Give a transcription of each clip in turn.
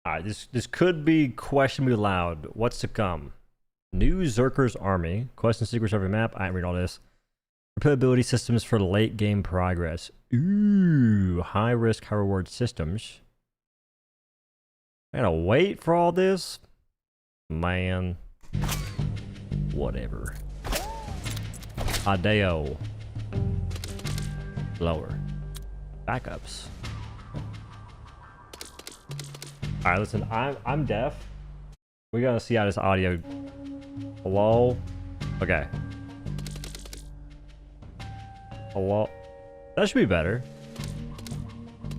Alright, this could be questionably loud. What's to come? New Zerker's Army. Quest and secrets every map. I didn't read all this. Replayability systems for late game progress. Ooh, high risk, high reward systems. I gotta wait for all this? Man. Whatever. Adeo. Lower. Backups. Alright, listen, I'm deaf. We gotta see how this audio. Hello? Okay. Hello? That should be better.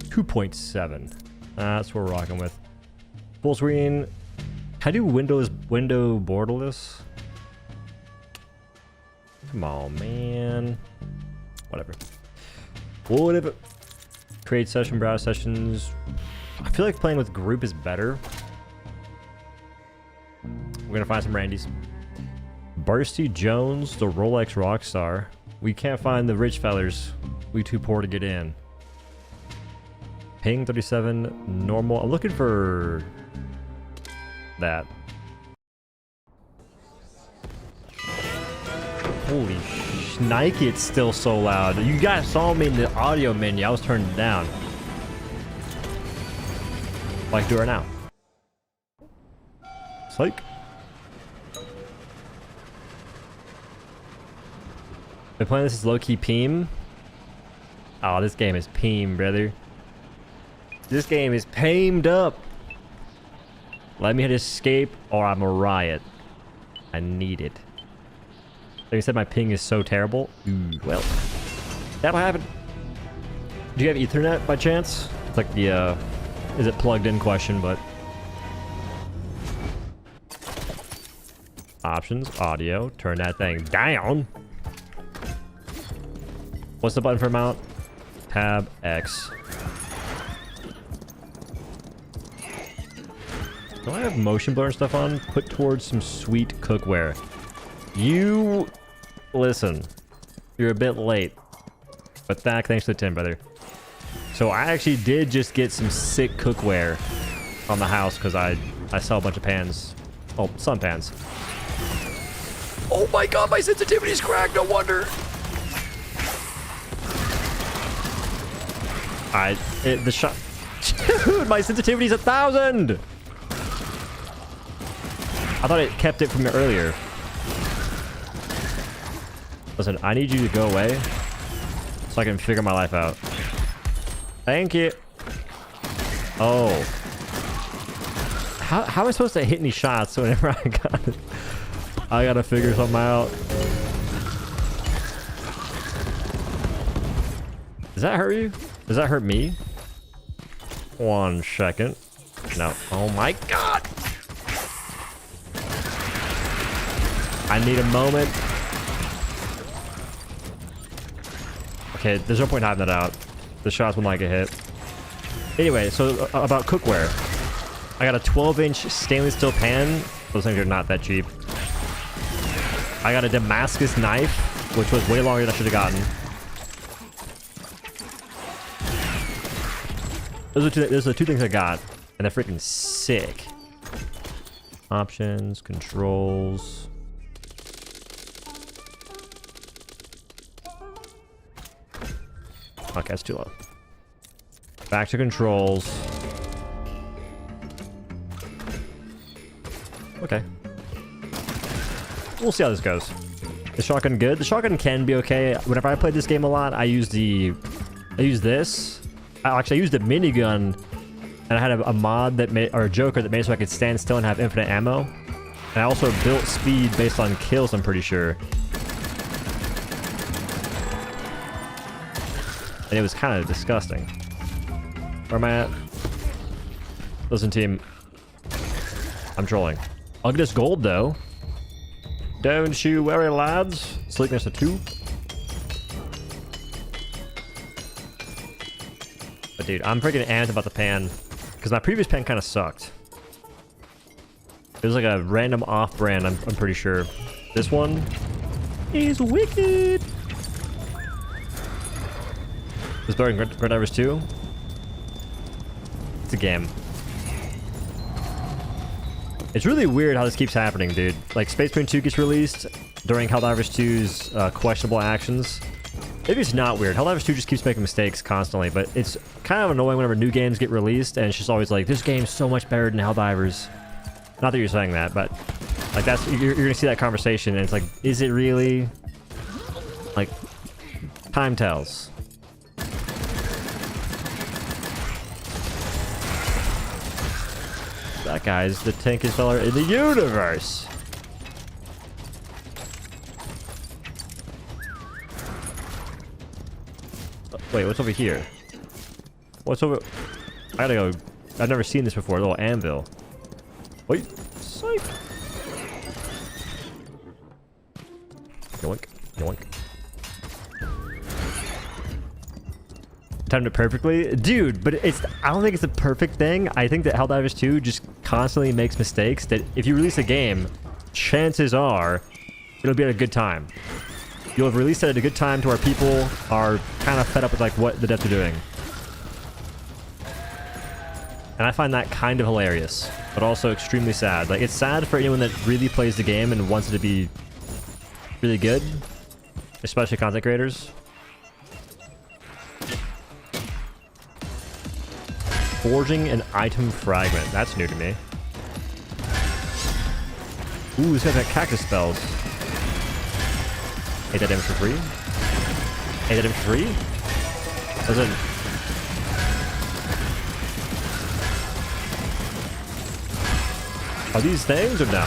2.7. That's what we're rocking with. Full screen. Can I do window borderless? Come on, man. Whatever. Whatever. Create session, browse sessions. I feel like playing with group is better. We're gonna find some Randys. Bursty Jones, the Rolex Rockstar. We can't find the rich fellers. We too poor to get in. Ping 37, normal. I'm looking for that. Holy shnikes, it's still so loud. You guys saw me in the audio menu. I was turning it down. Like do it right now. Psych. Been playing this as low-key Peem. Oh, this game is Peem, brother. This game is Peemed up. Let me hit escape or I'm a riot. I need it. Like I said, my ping is so terrible. Ooh, well, that'll happen. Do you have Ethernet by chance? It's like the, is it plugged in question, but. Options, audio, turn that thing down. What's the button for mount? Tab X. Do I have motion blur and stuff on? Put towards some sweet cookware. You listen. You're a bit late. But thanks to the 10, brother. So I actually did just get some sick cookware on the house because I saw a bunch of pans. Oh, sun pans. Oh my god, my sensitivity's cracked, no wonder. The shot. Dude, my sensitivity's 1,000. I thought it kept it from earlier. Listen, I need you to go away so I can figure my life out. Thank you. Oh. How am I supposed to hit any shots whenever I got it? I gotta figure something out. Does that hurt you? Does that hurt me? 1 second. No. Oh my god! I need a moment. Okay, there's no point having that out. The shots will not get hit. Anyway, so about cookware. I got a 12-inch stainless steel pan. Those things are not that cheap. I got a Damascus knife, which was way longer than I should have gotten. Those are the two things I got, and they're freaking sick. Options, controls. Okay, that's too low. Back to controls. Okay. We'll see how this goes. The shotgun good. The shotgun can be okay. Whenever I played this game a lot, I used this. I used a minigun, and I had a mod that made, or a joker that made it so I could stand still and have infinite ammo. And I also built speed based on kills, I'm pretty sure. And it was kind of disgusting. Where am I at? Listen, team. I'm trolling. I'll get this gold, though. Don't you worry, lads. Sleekness of 2. But dude, I'm freaking amped about the pan. Because my previous pan kind of sucked. It was like a random off-brand, I'm pretty sure. This one is wicked. Is better than Grunt Divers 2? It's a game. It's really weird how this keeps happening, dude. Like, Space Marine 2 gets released during Helldivers 2's questionable actions. Maybe it's not weird. Helldivers 2 just keeps making mistakes constantly, but it's kind of annoying whenever new games get released, and it's just always like, this game's so much better than Helldivers. Not that you're saying that, but like that's you're gonna see that conversation, and it's like, is it really? Like, time tells. That guy's the tankiest fella in the universe. Wait, what's over here? What's over? I gotta go. I've never seen this before. A little anvil. Wait. Psych. Yoink. Yoink. Timed it perfectly. Dude, but I don't think it's a perfect thing. I think that Helldivers 2 just constantly makes mistakes that if you release a game, chances are it'll be at a good time. You'll have released it at a good time to where people are kind of fed up with like what the devs are doing. And I find that kind of hilarious, but also extremely sad. Like, it's sad for anyone that really plays the game and wants it to be really good, especially content creators. Forging an item fragment. That's new to me. Ooh, this guy's got cactus spells. 8 that damage for free. 8 that damage for free? Doesn't... Are these things or no? No.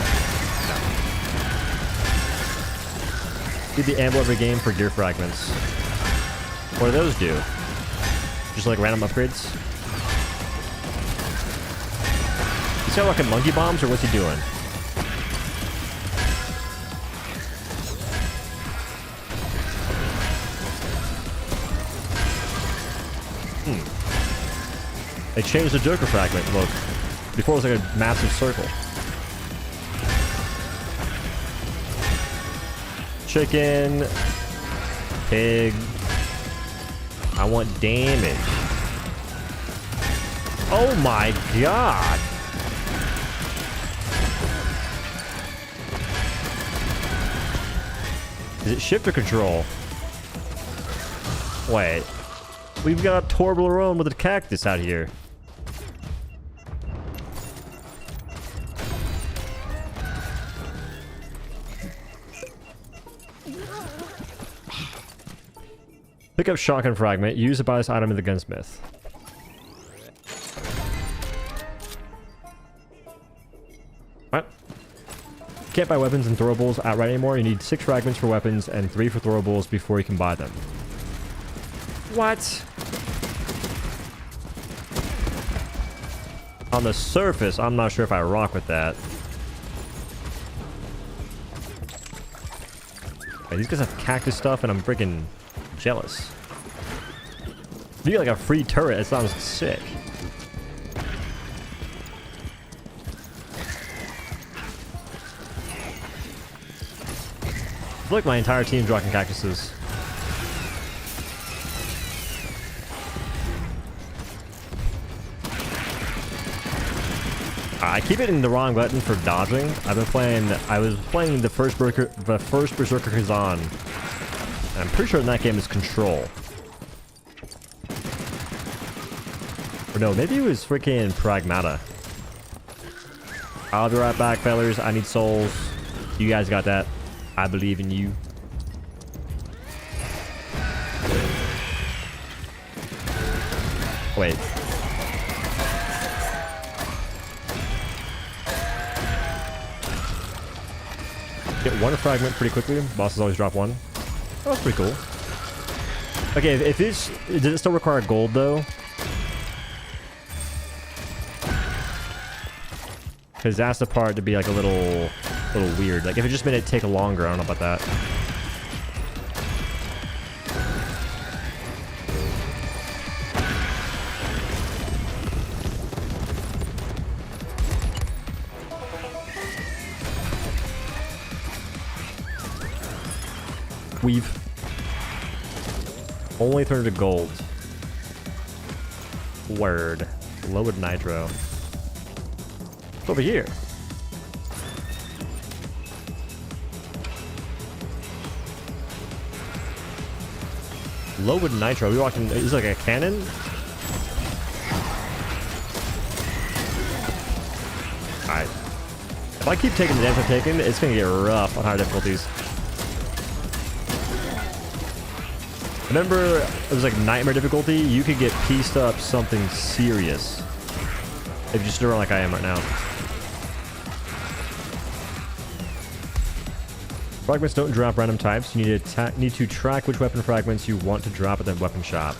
Need the ammo every game for gear fragments. What do those do? Just like random upgrades? He's got like monkey bombs, or what's he doing? They changed the Joker fragment look. Before it was like a massive circle. Chicken. Pig. I want damage. Oh my god. Is it shift or control? Wait. We've got a Toblerone with a cactus out here. Pick up shotgun fragment. Use to buy this item in the gunsmith. What? Can't buy weapons and throwables outright anymore. You need 6 fragments for weapons and 3 for throwables before you can buy them. What? On the surface, I'm not sure if I rock with that. Hey, these guys have cactus stuff and I'm freaking jealous. If you get like a free turret, it sounds sick. I feel like my entire team's rocking cactuses. I keep hitting the wrong button for dodging. I was playing the first Berserker Kazan. And I'm pretty sure in that game is control. Or no, maybe it was freaking Pragmata. I'll be right back, fellas. I need souls. You guys got that. I believe in you. Wait. Get 1 fragment pretty quickly. Bosses always drop 1. Oh, that's pretty cool. Okay, if it's... Does it still require gold, though? Because that's the part to be, like, a little weird. Like, if it just made it take longer, I don't know about that. We've only turned to gold. Word. Loaded nitro. It's over here. Low with nitro. We walking. Is like a cannon. All right. If I keep taking the damage I'm taking, it's gonna get rough on higher difficulties. Remember, it was like nightmare difficulty. You could get pieced up something serious if you stood around like I am right now. Fragments don't drop random types. You need to track which weapon fragments you want to drop at the weapon shop.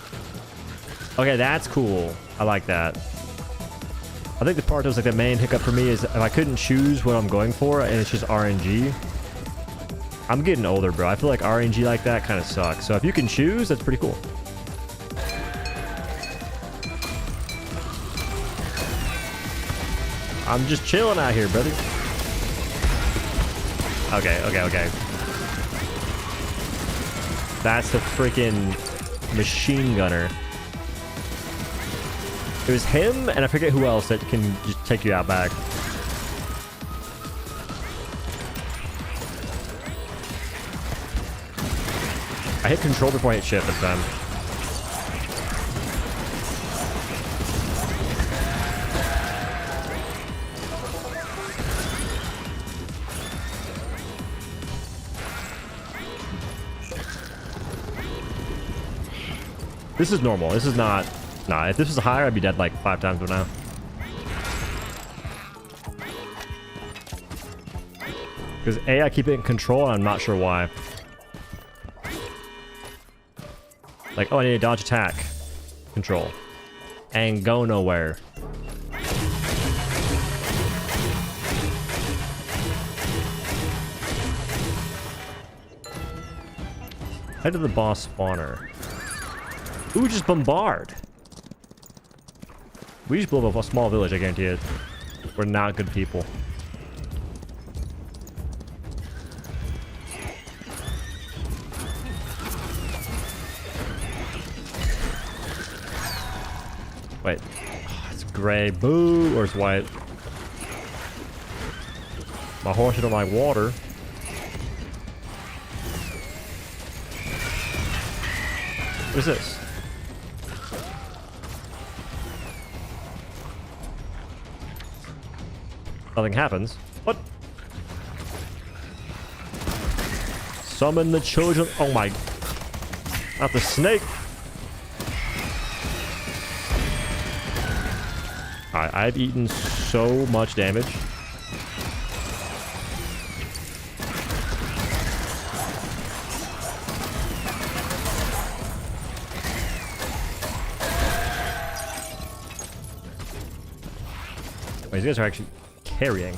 Okay, that's cool. I like that. I think the part that was like the main hiccup for me is if I couldn't choose what I'm going for and it's just RNG. I'm getting older, bro. I feel like RNG like that kind of sucks. So if you can choose, that's pretty cool. I'm just chilling out here, brother. Okay. That's the freaking machine gunner. It was him, and I forget who else that can just take you out back. I hit control before I hit shift this time. This is normal. This is not... Nah, if this was higher, I'd be dead like 5 times by now. Because A, I keep it in control, and I'm not sure why. Like, oh, I need to dodge attack. Control. And go nowhere. Head to the boss spawner. Ooh, just bombard. We just blew up a small village, I guarantee it. We're not good people. Wait. Oh, it's gray. Boo! Or it's white. My horse don't like water. What is this? Nothing happens. What? Summon the children. Oh my. Not the snake. Alright, I've eaten so much damage. Wait, these guys are actually carrying.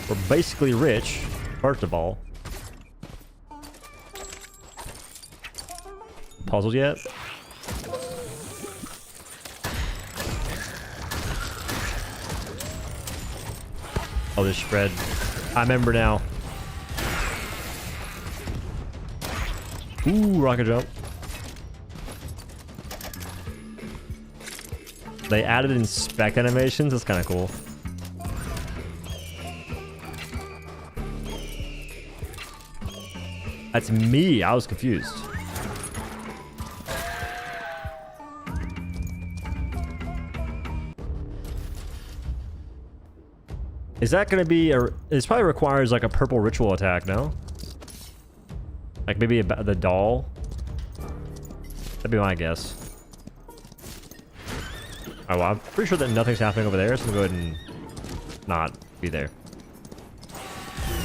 We're basically rich, first of all. Puzzles yet? Oh, this spread. I remember now. Ooh, rocket jump. They added in spec animations. That's kind of cool. That's me. I was confused. Is that going to be a... This probably requires like a purple ritual attack, no? Like maybe the doll? That'd be my guess. Alright, well, I'm pretty sure that nothing's happening over there, so I'm going to go ahead and not be there.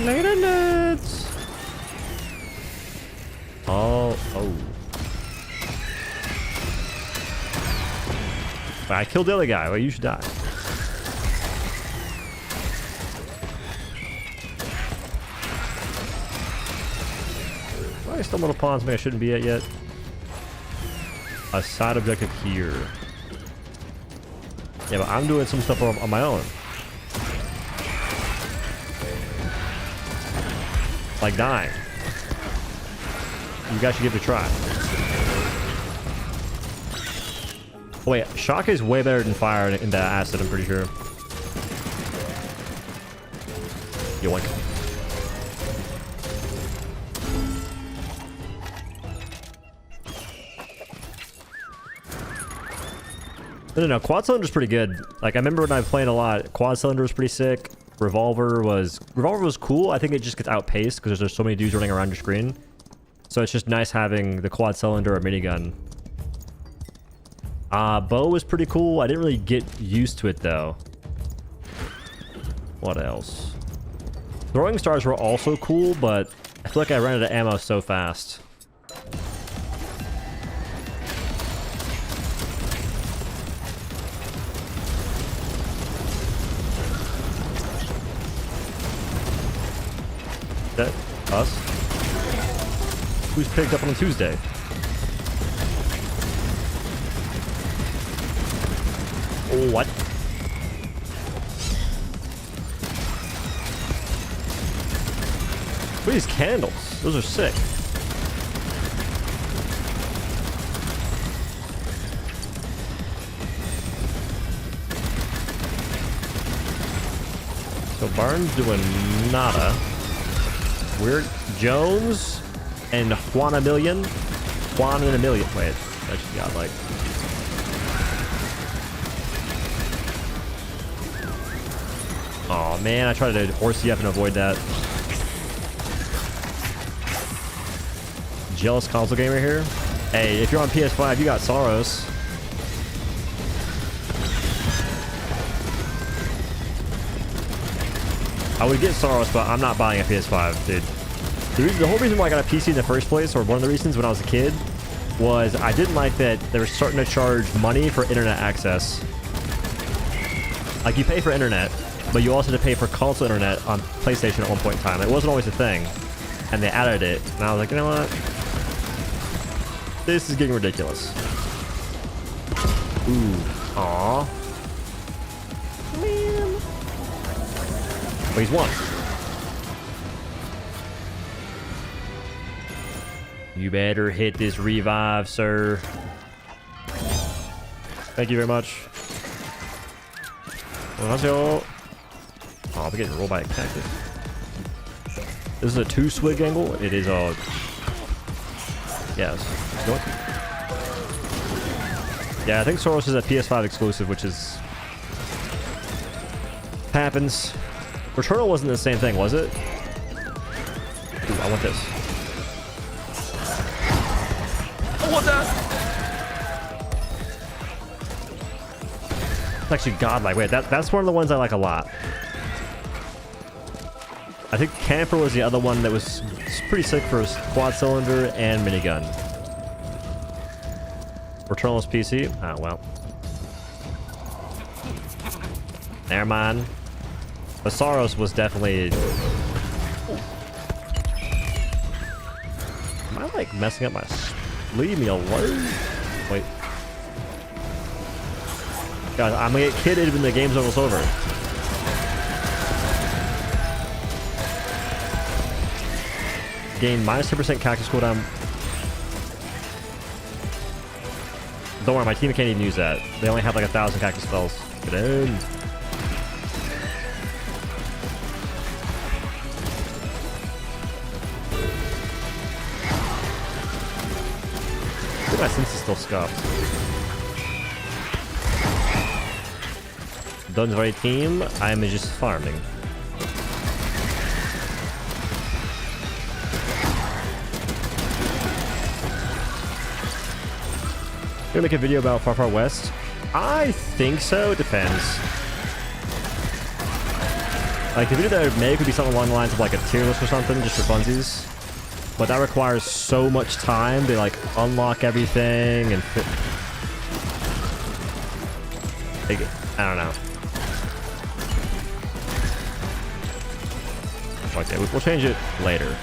Later, nuts! Oh. I killed the other guy. Well, you should die. I stumbled upon something I shouldn't be at yet. A side objective here. Yeah, but I'm doing some stuff on my own. Like dying. You guys should give it a try. Oh, wait, shock is way better than fire in the acid, I'm pretty sure. Yoink. No, quad cylinder's pretty good. Like, I remember when I was playing a lot, quad cylinder was pretty sick. Revolver was cool. I think it just gets outpaced because there's so many dudes running around your screen. So it's just nice having the quad cylinder or minigun. Bow was pretty cool. I didn't really get used to it though. What else? Throwing stars were also cool, but I feel like I ran out of ammo so fast. That us? Who's picked up on a Tuesday? Oh, what? What are these candles? Those are sick. So Barnes doing nada. Weird. Jones and Juan and a million. Wait, I just got like. Oh man, I tried to horse you up and avoid that. Jealous console gamer here. Hey, if you're on PS5, you got Soros. I would get Soros, but I'm not buying a PS5, dude. The whole reason why I got a PC in the first place, or one of the reasons when I was a kid, was I didn't like that they were starting to charge money for internet access. Like, you pay for internet, but you also had to pay for console internet on PlayStation at one point in time. It wasn't always a thing. And they added it. And I was like, you know what? This is getting ridiculous. Ooh. Aw. Man. Oh, he's one. You better hit this revive, sir. Thank you very much. Oh, we're getting rolled by a cactus. This is a 2-swig angle. It is a... Yes. What? Yeah, I think Soros is a PS5 exclusive, which is... Happens. Returnal wasn't the same thing, was it? Ooh, I want this. I want that! It's actually godlike. Wait, that's one of the ones I like a lot. I think Camper was the other one that was pretty sick for his quad cylinder and minigun. Returnal's PC? Oh, well. Never mind. But Soros was definitely... Am I like messing up my... Leave me alone. Wait. Guys, I'm gonna get kidded when the game's almost over. Gain minus 10% cactus cooldown. Don't worry, my team can't even use that. They only have like 1,000 cactus spells. Get in. I think my sense is still scuffed. Don's very team. I'm just farming. Gonna make a video about Far Far West? I think so. It depends. Like, the video that I would make would be something along the lines of like a tier list or something, just for funsies. But that requires so much time to like unlock everything and fit. Like, I don't know. Okay, we'll change it later.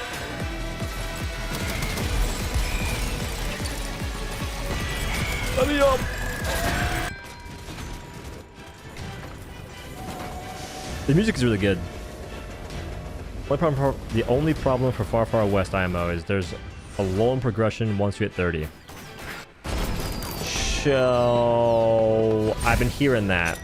Let me up. The music is really good. The only problem for Far Far West IMO is there's a lull in progression once you hit 30. So I've been hearing that.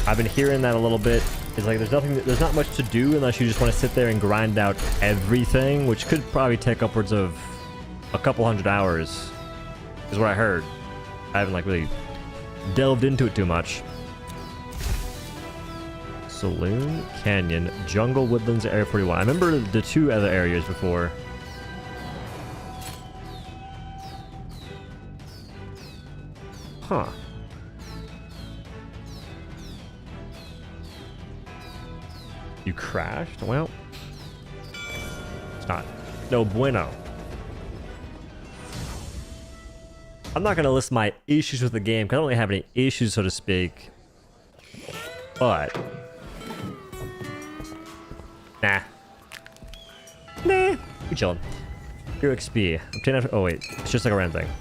A little bit. It's like there's not much to do unless you just want to sit there and grind out everything, which could probably take upwards of a couple hundred hours. Is what I heard. I haven't like really delved into it too much. Saloon, Canyon, Jungle, Woodlands, Area 41. I remember the 2 other areas before. Huh. You crashed? Well, it's not. No bueno. I'm not going to list my issues with the game because I don't really have any issues, so to speak. But... Nah. We chillin'. Your XP. Obtain after... Oh, wait. It's just like a random thing.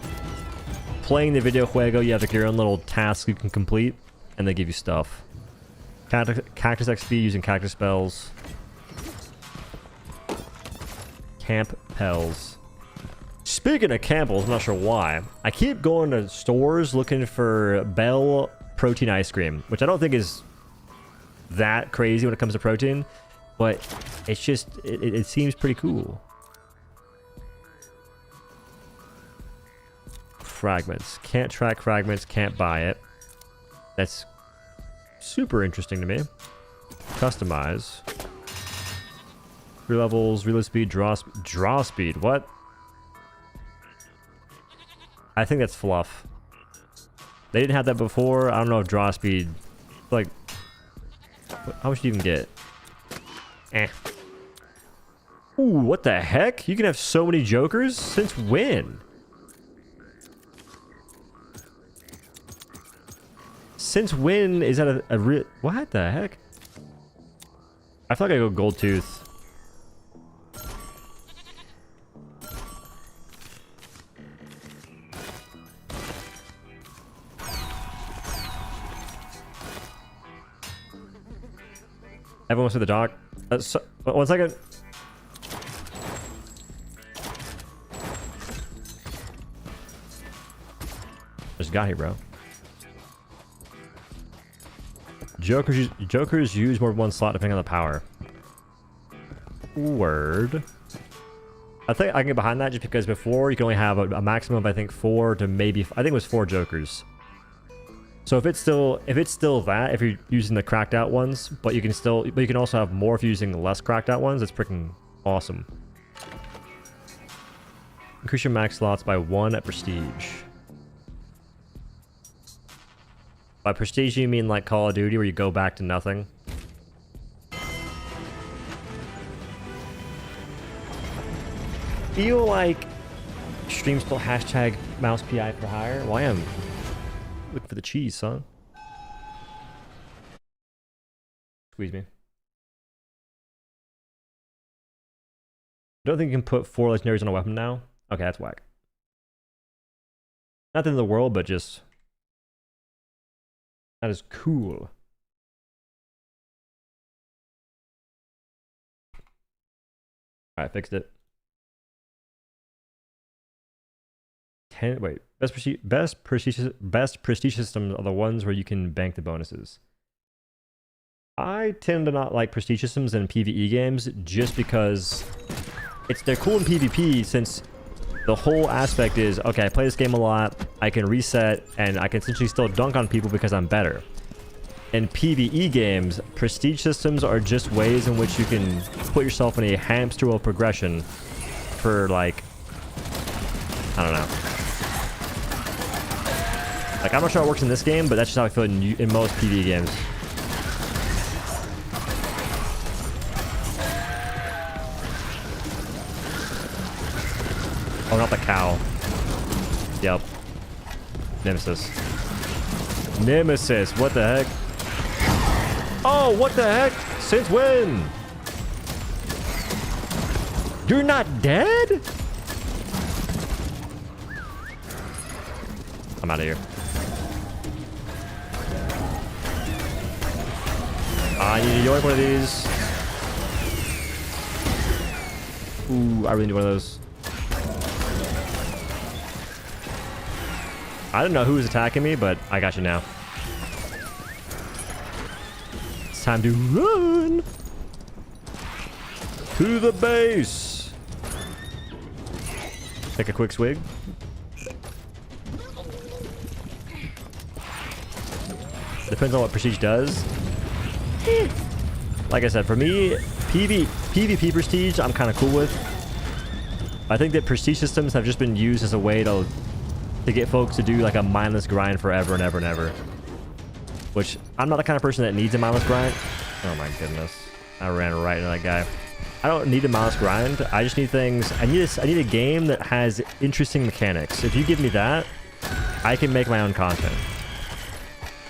Playing the video juego, you have like your own little tasks you can complete, and they give you stuff. Cactus XP using cactus spells. Camp Pels. Speaking of Campbell's, I'm not sure why. I keep going to stores looking for Bell protein ice cream, which I don't think is that crazy when it comes to protein, but it's just, it seems pretty cool. Fragments. Can't track fragments, can't buy it. That's super interesting to me. Customize. 3 levels, reload speed, draw speed. What? I think that's fluff. They didn't have that before. I don't know if draw speed... Like... How much do you even get? Eh. Ooh, what the heck? You can have so many jokers? Since when? Since when is that a real... What the heck? I feel like I go gold tooth. Everyone wants to the dock. So, 1 second. Just got here, bro. Jokers use more than 1 slot depending on the power. Word. I think I can get behind that just because before you can only have a maximum of I think 4 to maybe I think it was 4 jokers. So if it's still that, if you're using the cracked out ones, but you can also have more if you're using less cracked out ones, it's freaking awesome. Increase your max slots by 1 at prestige. By prestige you mean like Call of Duty where you go back to nothing? Feel like stream still hashtag mouse PI for hire? Well, I am looking for the cheese, son. Squeeze me. Don't think you can put 4 legendaries on a weapon now? Okay, that's whack. Nothing in the world, but just... That is cool. Alright, fixed it. Wait, best prestige systems are the ones where you can bank the bonuses. I tend to not like prestige systems in PvE games just because they're cool in PvP since the whole aspect is, okay, I play this game a lot, I can reset, and I can essentially still dunk on people because I'm better. In PvE games, prestige systems are just ways in which you can put yourself in a hamster wheel progression for, like, I don't know. Like, I'm not sure how it works in this game, but that's just how I feel in most PvE games. Oh, not the cow. Yep. Nemesis. Nemesis, what the heck? Oh, what the heck? Since when? You're not dead? I'm out of here. I need to yoink one of these. Ooh, I really need one of those. I didn't know who was attacking me, but I got you now. It's time to run to the base. Take a quick swig. Depends on what Prestige does. Like I said, for me, PvP Prestige, I'm kind of cool with. I think that Prestige systems have just been used as a way to get folks to do like a mindless grind forever and ever and ever. Which, I'm not the kind of person that needs a mindless grind. Oh my goodness. I ran right into that guy. I don't need a mindless grind. I just need things... I need a game that has interesting mechanics. If you give me that, I can make my own content.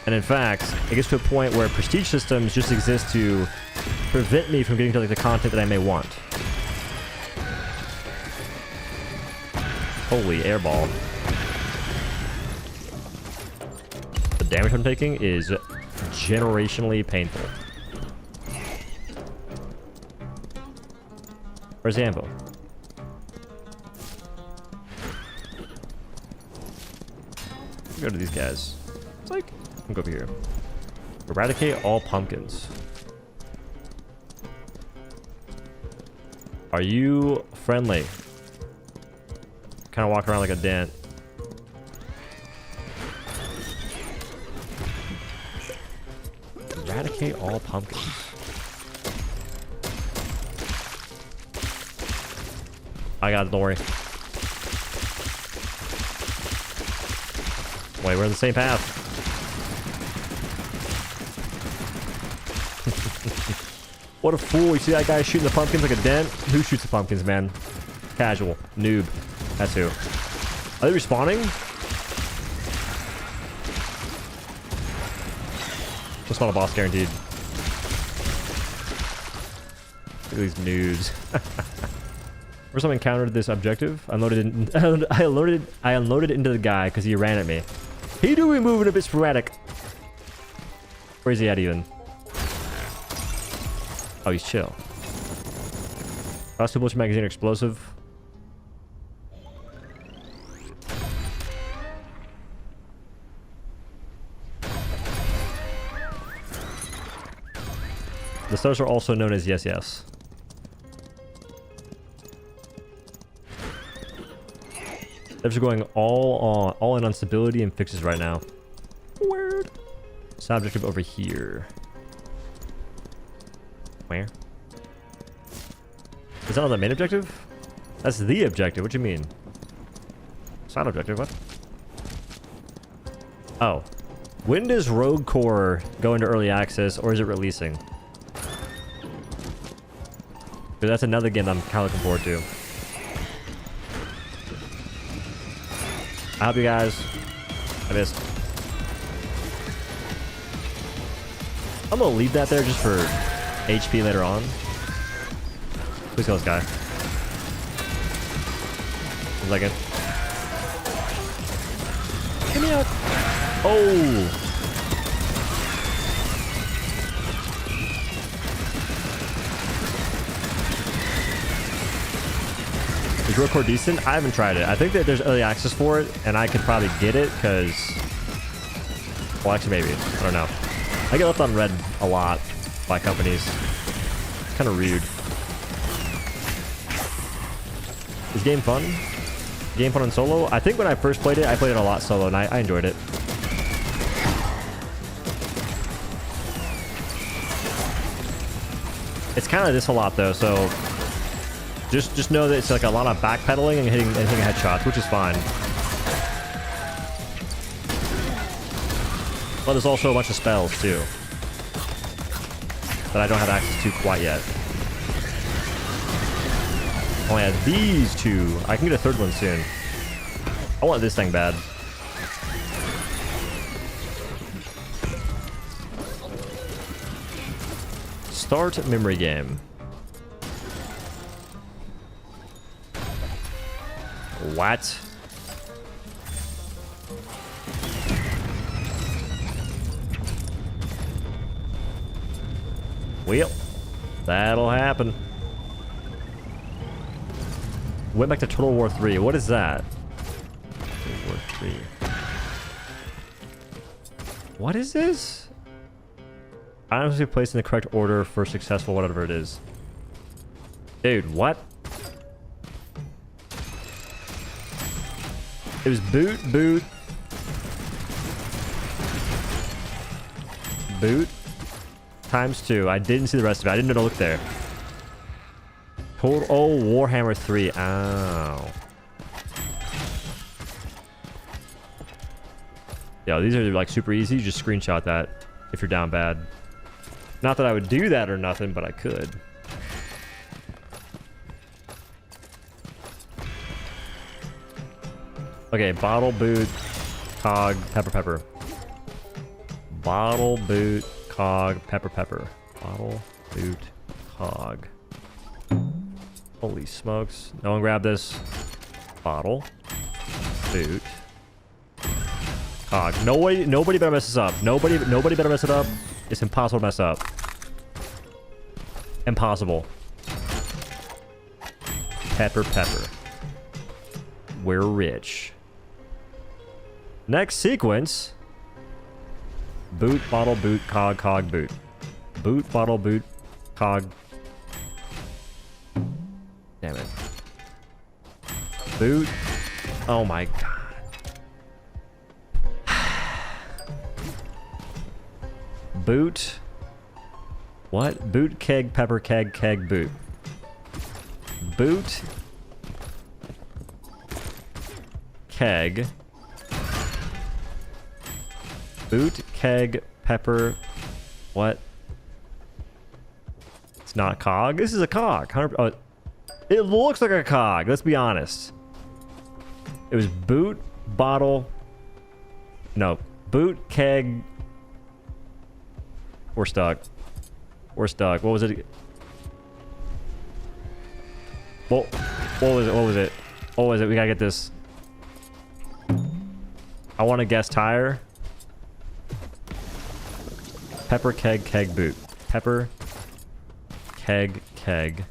And in fact, it gets to a point where Prestige systems just exist to prevent me from getting to like the content that I may want. Holy airball. The damage I'm taking is generationally painful. Where's the anvil? Go to these guys. It's like, I'll go over here. Eradicate all pumpkins. Are you friendly? Kind of walk around like a dent. Eradicate all pumpkins. I got it, don't worry. Wait, we're on the same path. What a fool. You see that guy shooting the pumpkins like a dent? Who shoots the pumpkins, man? Casual. Noob. That's who. Are they respawning? Just not a boss guaranteed. Look at these noobs. First time I encountered this objective, I unloaded into the guy because he ran at me. He do be moving a bit sporadic. Where's he at even? Oh, he's chill. Last two bullets magazine are explosive. The stars are also known as yes, yes. Devs are going all in on stability and fixes right now. Weird. Side objective over here. Where? Is that on the main objective? That's the objective. What do you mean? Side objective, what? Oh. When does Rogue Core go into early access, or is it releasing? Because that's another game I'm kind of looking forward to. I help you guys. I missed. I'm gonna leave that there just for HP later on. Please kill this guy. 1 second. Get me out. Oh! Is Rogue Core decent? I haven't tried it. I think that there's early access for it, and I could probably get it, because... Well, actually, maybe. I don't know. I get left on red a lot by companies. It's kind of rude. Is game fun? Game fun on solo? I think when I first played it, I played it a lot solo, and I enjoyed it. It's kind of this a lot, though, so... Just know that it's like a lot of backpedaling and hitting headshots, which is fine. But there's also a bunch of spells too that I don't have access to quite yet. I only have these two. I can get a third one soon. I want this thing bad. Start memory game. What? Well, that'll happen. Went back to Total War 3. What is that? Total War 3. What is this? Items to be placed in the correct order for successful whatever it is. Dude, what? It was boot, boot. Boot times 2. I didn't see the rest of it. I didn't know to look there. Total. Oh, Warhammer 3. Ow. Yo, these are like super easy. You just screenshot that if you're down bad. Not that I would do that or nothing, but I could. Okay, bottle, boot, cog, pepper, pepper. Bottle, boot, cog, pepper, pepper. Bottle, boot, cog. Holy smokes. No one grab this. Bottle, boot, cog. Nobody better mess this up. Nobody better mess it up. It's impossible to mess up. Impossible. Pepper, pepper. We're rich. Next sequence. Boot, bottle, boot, cog, cog, boot. Boot, bottle, boot, cog. Damn it. Boot. Oh my god. Boot. What? Boot, keg, pepper, keg, keg, boot. Boot. Keg. Boot, keg, pepper. What? It's not cog. This is a cog. It looks like a cog. Let's be honest. It was boot, bottle. No. Boot, keg. We're stuck. We're stuck. What was it? What was it? What was it? What was it? We gotta get this. I want to guess tire. Pepper, keg, keg, boot. Pepper, keg, keg.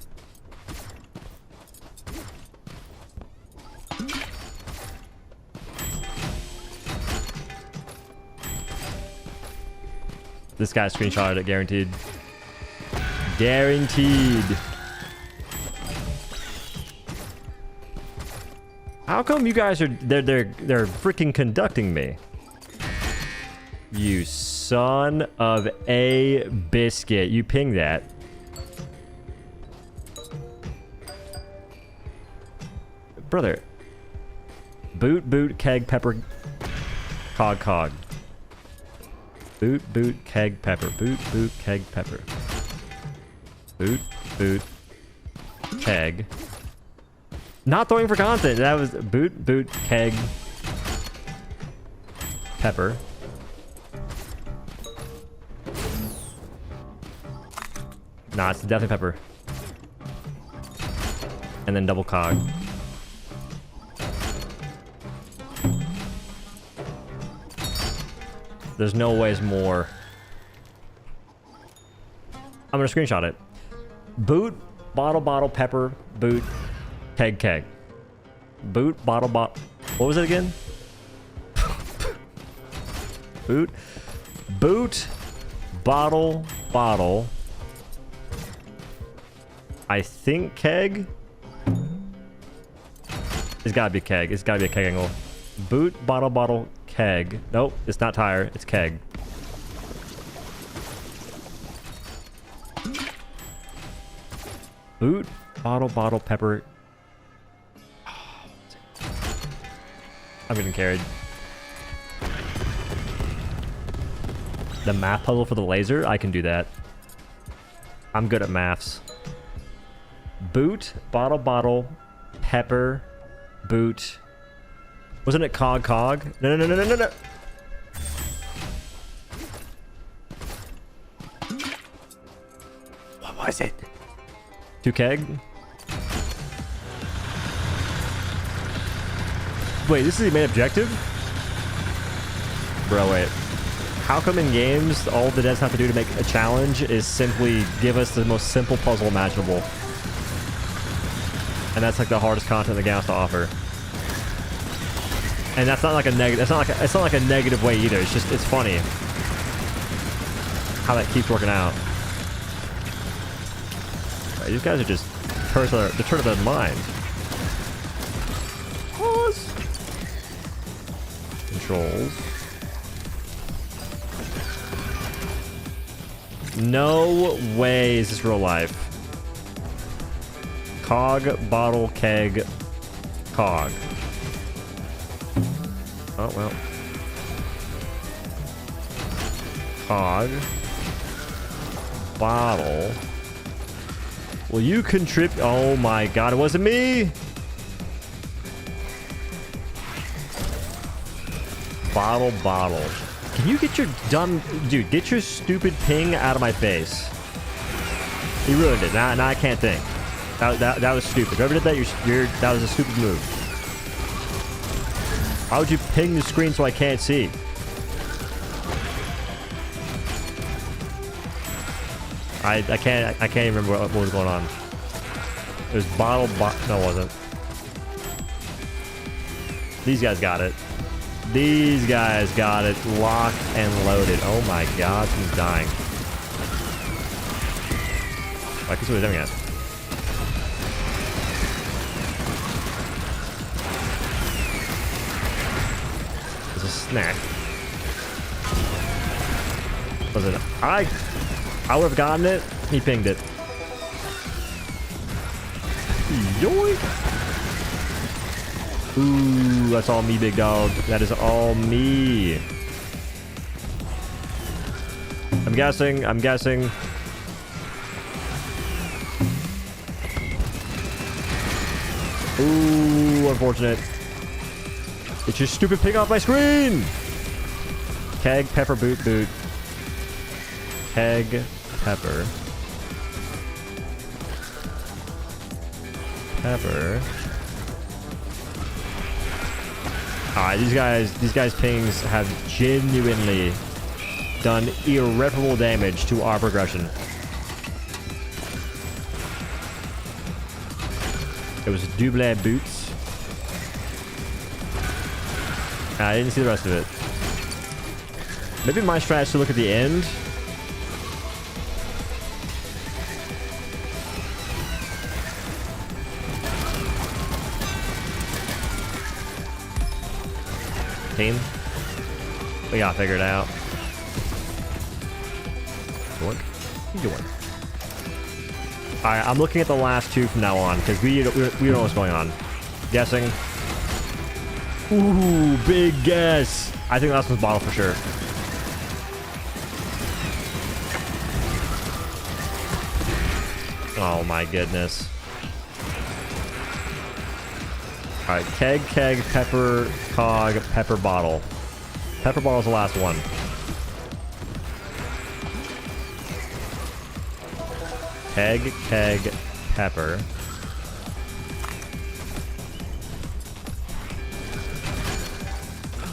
This guy screenshotted it, guaranteed. Guaranteed. How come you guys are they're freaking conducting me? You son of a biscuit. You ping that. Brother. Boot, boot, keg, pepper, cog, cog. Boot, boot, keg, pepper. Boot, boot, keg, pepper. Boot, boot, keg. Not throwing for content. That was boot, boot, keg, pepper. Nah, it's definitely pepper. And then double cog. There's no ways more. I'm gonna screenshot it. Boot, bottle, bottle, pepper, boot, keg, keg. Boot, bottle, bottle. What was it again? Boot, boot, bottle, bottle. I think keg. It's gotta be keg. It's gotta be a keg angle. Boot, bottle, bottle, keg. Nope, it's not tire. It's keg. Boot, bottle, bottle, pepper. I'm getting carried. The math puzzle for the laser? I can do that. I'm good at maths. Boot, bottle, bottle, pepper, boot. Wasn't it cog, cog? No, no, no, no, no, no. What was it? Two keg? Wait, this is the main objective? Bro, wait. How come in games all the devs have to do to make a challenge is simply give us the most simple puzzle imaginable? And that's like the hardest content the game has to offer. And that's not like a negative. It's not like a negative way either. It's just it's funny how that keeps working out. Right, these guys are just turns of their mind. Pause. Controls. No way is this real life. Cog, bottle, keg, cog. Oh, well. Cog. Bottle. Will you contribute? Oh my god, it wasn't me! Bottle, bottle. Can you get your dumb... Dude, get your stupid ping out of my face. You ruined it. Now I can't think. That was stupid. Whoever did that, that was a stupid move. Why would you ping the screen so I can't see? I can't even remember what was going on. It was no, it wasn't. These guys got it. These guys got it locked and loaded. Oh my god, he's dying. I can see what he's doing at. There's a snack. Was it? I would have gotten it. He pinged it. Yoink! Ooh, that's all me, big dog. That is all me. I'm guessing. Ooh, unfortunate. Get your stupid ping off my screen! Keg, pepper, boot. Keg, pepper. Alright, these guys' pings have genuinely done irreparable damage to our progression. It was double boots. I didn't see the rest of it. Maybe my strat is to look at the end. Team, we gotta figure it out. What you doing? All right, I'm looking at the last two from now on because we don't know what's going on. Guessing. Ooh, big guess. I think last one's bottle for sure. Oh my goodness. All right, keg, pepper, cog, pepper bottle. Pepper bottle's the last one. Keg, pepper.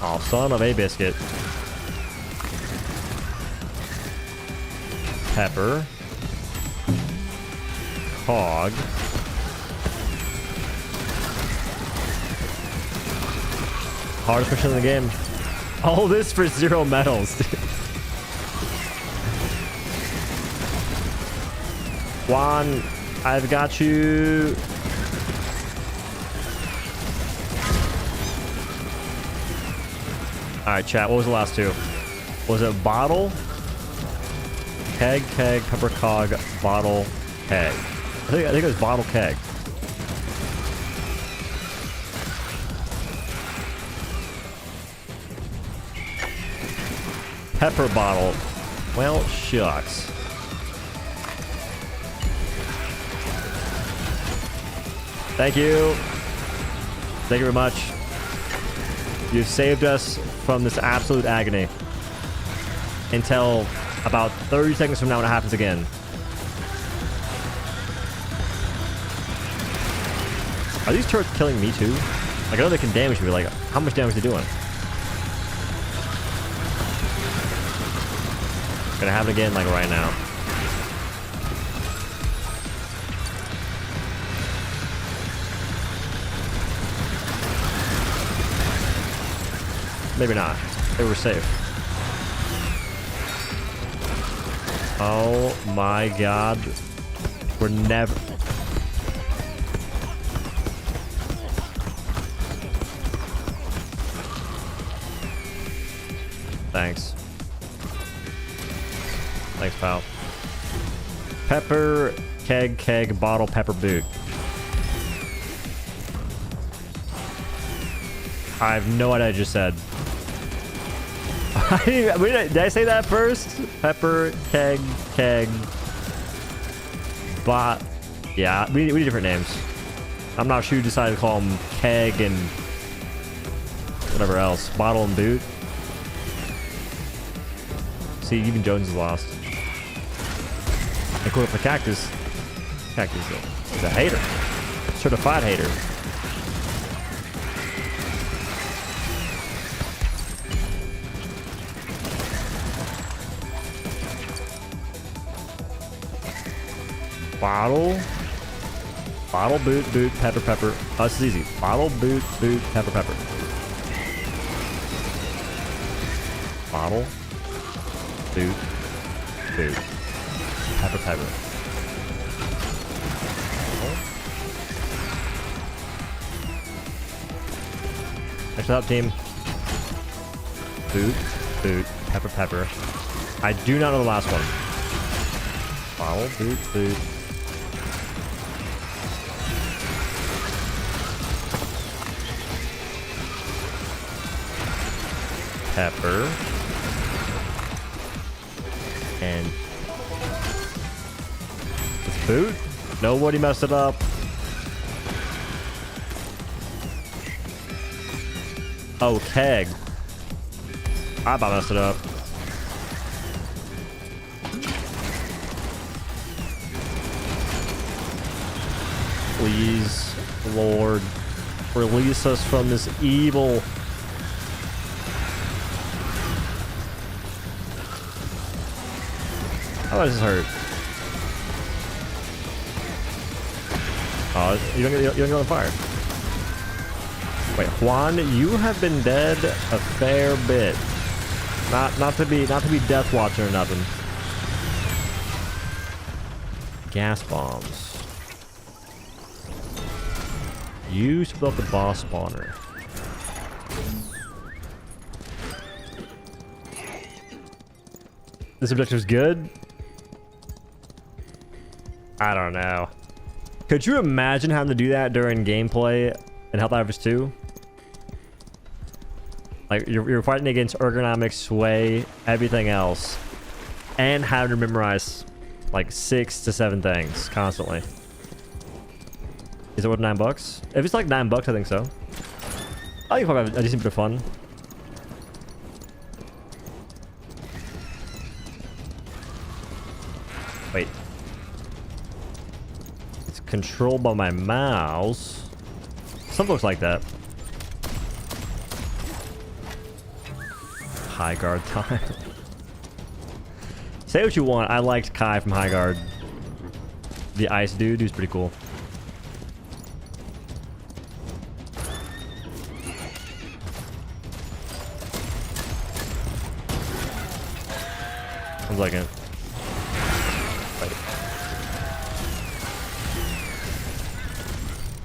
Oh, son of a biscuit. Pepper. Cog. Hardest mission in the game. All this for 0 medals. Juan, I've got you. Alright, chat. What was the last two? Was it bottle? Keg, pepper, cog, bottle, keg. I think it was bottle, keg. Pepper bottle. Well, shucks. Thank you. Thank you very much. You've saved us from this absolute agony. Until about 30 seconds from now when it happens again. Are these turrets killing me too? Like, I know they can damage me, but like, how much damage are they doing? Gonna have it again, like right now. Maybe not. They were safe. Oh my god. We're never... Thanks. Thanks, pal. Pepper, keg, bottle, pepper, boot. I have no idea what I just said. Did I say that first? Pepper, keg, bot. Yeah, we need different names. I'm not sure who decided to call them keg and whatever else. Bottle and boot. See, even Jones is lost. I quit up the cactus. Cactus is a hater. Certified hater. Bottle, boot, pepper. Oh, this is easy. Bottle, boot, pepper. Bottle, boot, pepper. Next up, team. Boot, pepper. I do not know the last one. Bottle, boot. Pepper. And it's boot. Nobody messed it up. Oh, keg. I about messed it up. Please, Lord, release us from this evil. How does this hurt? Oh, you don't go on fire. Wait, Juan, you have been dead a fair bit. Not to be Death Watcher or nothing. Gas bombs. Use to blow up the boss spawner. This objective's good. I don't know. Could you imagine having to do that during gameplay in Helldivers 2? Like, you're fighting against ergonomics, sway, everything else, and having to memorize like 6 to 7 things constantly. Is it worth $9? If it's like $9, I think so. I think probably a decent bit of fun. Wait. It's controlled by my mouse. Something looks like that. High guard time. Say what you want. I liked Kai from High Guard. The ice dude, who's pretty cool. One second.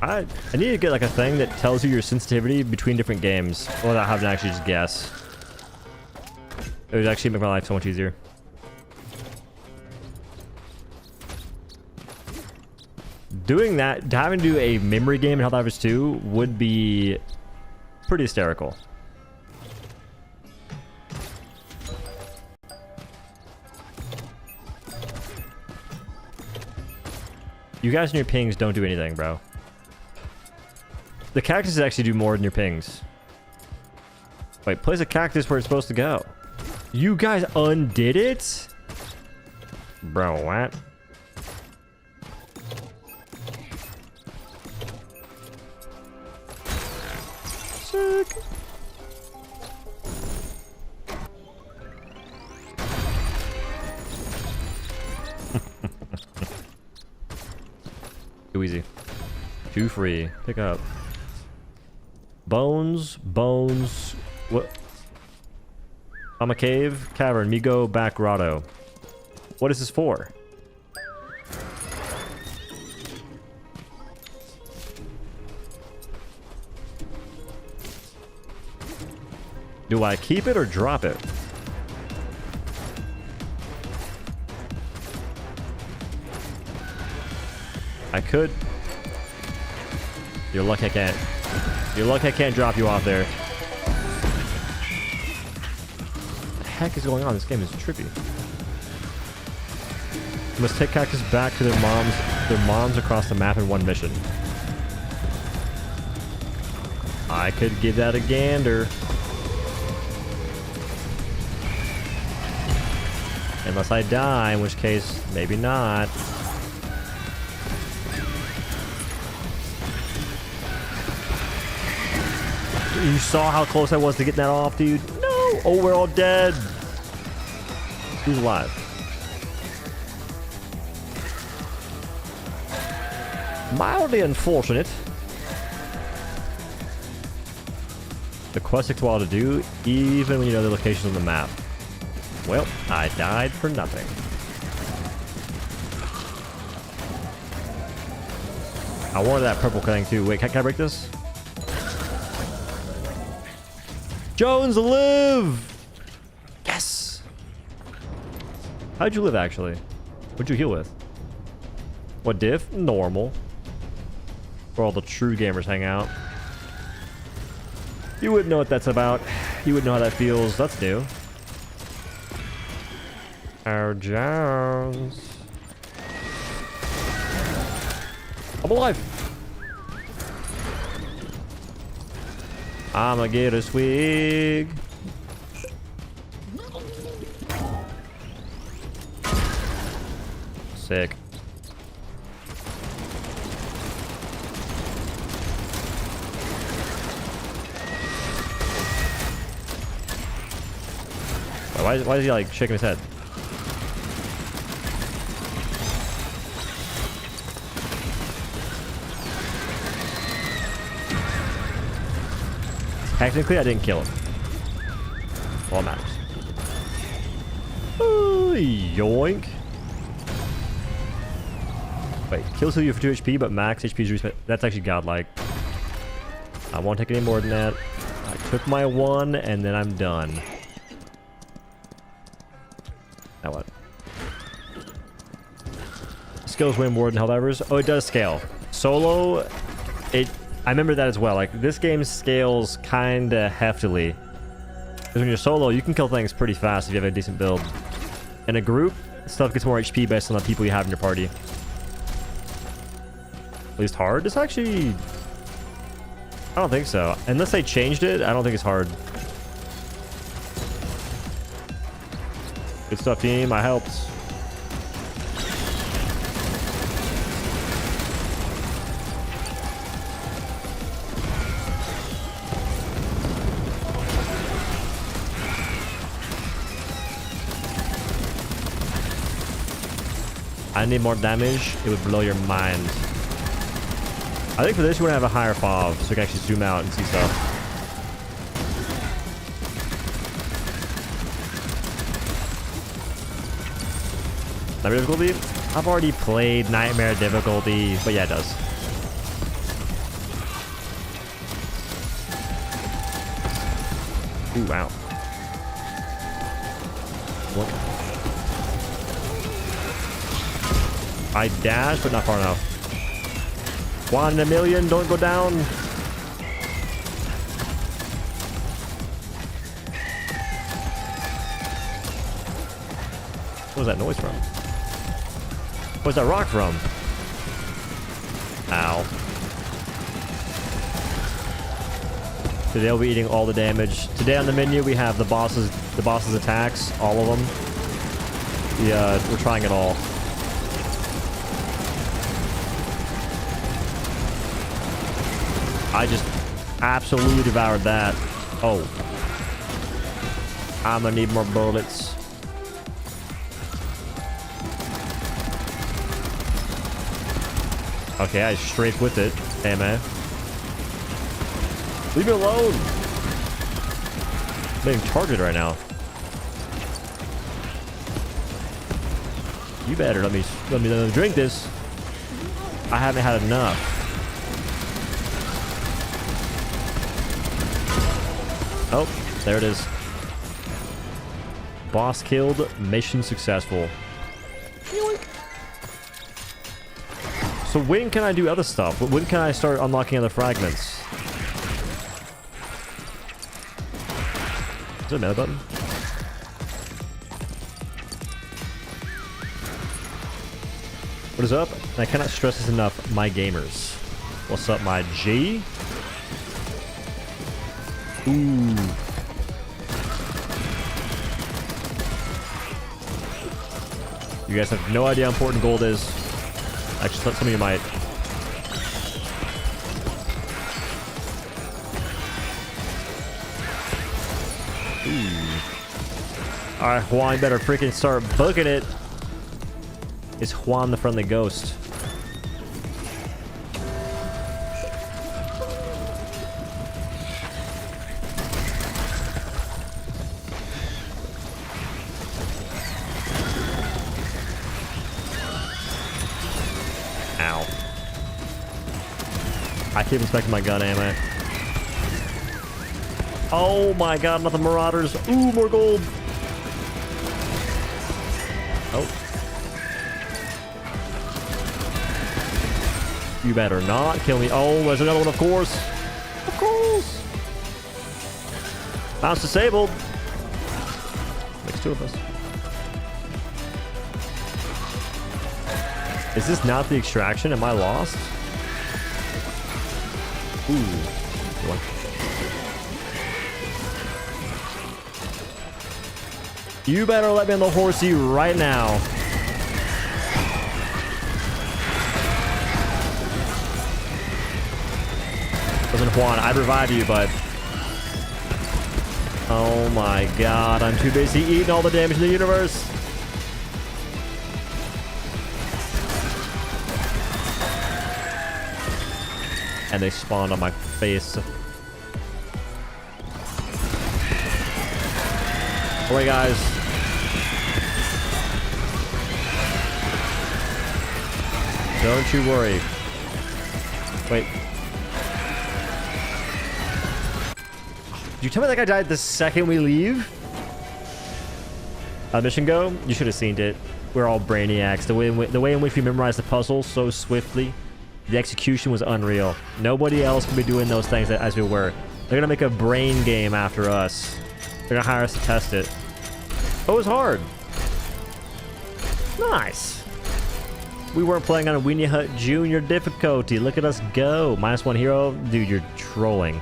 I need to get like a thing that tells you your sensitivity between different games without having to actually just guess. It would actually make my life so much easier. Doing that, having to do a memory game in Helldivers 2 would be pretty hysterical. You guys and your pings don't do anything, bro. The cactuses actually do more than your pings. Wait, place a cactus where it's supposed to go. You guys undid it? Bro, what? Sick. Too easy. Too free. Pick up. Bones. What? I'm a cavern, Migo back grotto. What is this for? Do I keep it or drop it? I could. You're lucky I can't. You're lucky I can't drop you off there. What the heck is going on? This game is trippy. You must take cactus back to their moms across the map in one mission. I could give that a gander. Unless I die, in which case, maybe not. You saw how close I was to getting that off, dude? No! Oh, we're all dead. Who's alive? Mildly unfortunate. The quest takes a while to do, even when you know the location on the map. Well, I died for nothing. I wanted that purple thing too. Wait, can I break this? Jones, live! Yes! How'd you live, actually? What'd you heal with? What diff? Normal. Where all the true gamers hang out. You wouldn't know what that's about. You wouldn't know how that feels. That's new. Oh, Jones. I'm alive. I'ma get a swig. Sick. Why is he like shaking his head? Technically, I didn't kill him. All that matters. Ooh, yoink. Wait, kills heal you for 2 HP, but max HP is reset. That's actually godlike. I won't take any more than that. I took my one, and then I'm done. Now what? Skills win more than Helldivers. Oh, it does scale. Solo, I remember that as well. Like, this game scales kinda heftily. Because when you're solo, you can kill things pretty fast if you have a decent build. In a group, stuff gets more HP based on the people you have in your party. At least hard? It's actually... I don't think so. Unless they changed it, I don't think it's hard. Good stuff, team. I helped. I need more damage. It would blow your mind. I think for this, you want to have a higher FOV so you can actually zoom out and see stuff. Nightmare difficulty? I've already played Nightmare difficulty, but yeah, it does. Ooh, wow. What? I dashed, but not far enough. 1 in a million, don't go down. What was that noise from? Where's that rock from? Ow. Today I'll be eating all the damage. Today on the menu we have the boss's attacks, all of them. We're trying it all. I just absolutely devoured that. Oh. I'm gonna need more bullets. Okay, I strafed with it. Hey, man. Leave me alone. I'm being targeted right now. You better let me drink this. I haven't had enough. Oh, there it is. Boss killed. Mission successful. So when can I do other stuff? When can I start unlocking other fragments? Is there a meta button? What is up? I cannot stress this enough, my gamers. What's up, my G? Ooh. You guys have no idea how important gold is. Actually, some of you might. Ooh. Alright, Juan, you better freaking start booking it. Is Juan the friendly ghost? Ow. I keep inspecting my gun, am I? Oh my god, not the marauders. Ooh, more gold. Oh. You better not kill me. Oh, there's another one, of course. Of course. Mouse disabled. Makes two of us. Is this not the extraction? Am I lost? Ooh. Good one. You better let me on the horsey right now. Listen, Juan, I'd revive you, but... Oh my god, I'm too busy eating all the damage in the universe. And they spawned on my face. Alright, guys. Don't you worry. Wait. Did you tell me that guy died the second we leave? How'd mission go? You should have seen it. We're all brainiacs. The way in which we memorized the puzzle so swiftly. The execution was unreal. Nobody else can be doing those things as we were. They're gonna make a brain game after us. They're gonna hire us to test it. Oh, it was hard. Nice. We weren't playing on a Weenie Hut Junior difficulty. Look at us go. -1 hero. Dude, you're trolling.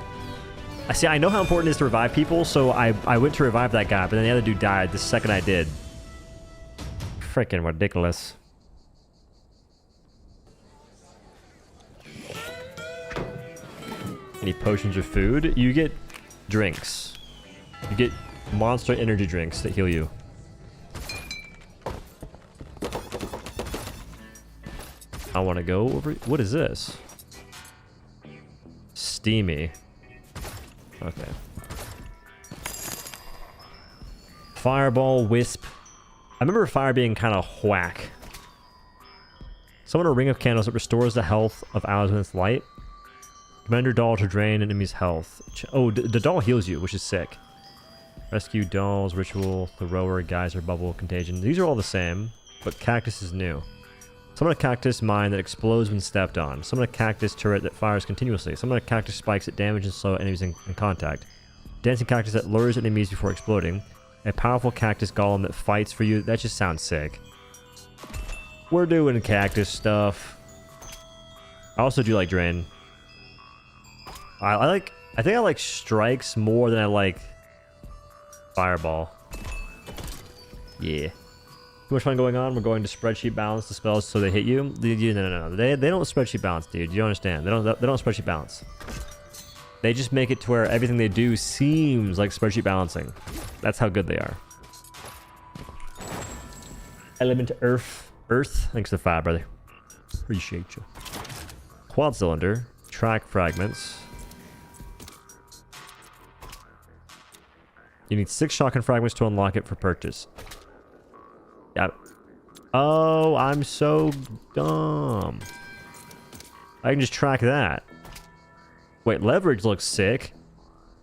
I see. I know how important it is to revive people, so I went to revive that guy, but then the other dude died the second I did. Freaking ridiculous. Any potions or food? You get drinks. You get monster energy drinks that heal you. I want to go over... What is this? Steamy. Okay. Fireball, wisp. I remember fire being kind of whack. Summon a ring of candles that restores the health of allies with its light. Command your doll to drain enemies' health. Oh, the doll heals you, which is sick. Rescue dolls, ritual, thrower, geyser, bubble, contagion. These are all the same, but cactus is new. Summon a cactus mine that explodes when stepped on. Summon a cactus turret that fires continuously. Summon a cactus spikes that damage and slow enemies in contact. Dancing cactus that lures enemies before exploding. A powerful cactus golem that fights for you. That just sounds sick. We're doing cactus stuff. I also do like drain. I think I like strikes more than I like fireball. Yeah. Too much fun going on. We're going to spreadsheet balance the spells so they hit you. No. They don't spreadsheet balance, dude. You don't understand. They don't spreadsheet balance. They just make it to where everything they do seems like spreadsheet balancing. That's how good they are. Element Earth. Thanks for the 5, brother. Appreciate you. Quad cylinder. Track fragments. You need 6 shotgun fragments to unlock it for purchase. Yeah. Oh, I'm so dumb. I can just track that. Wait, leverage looks sick.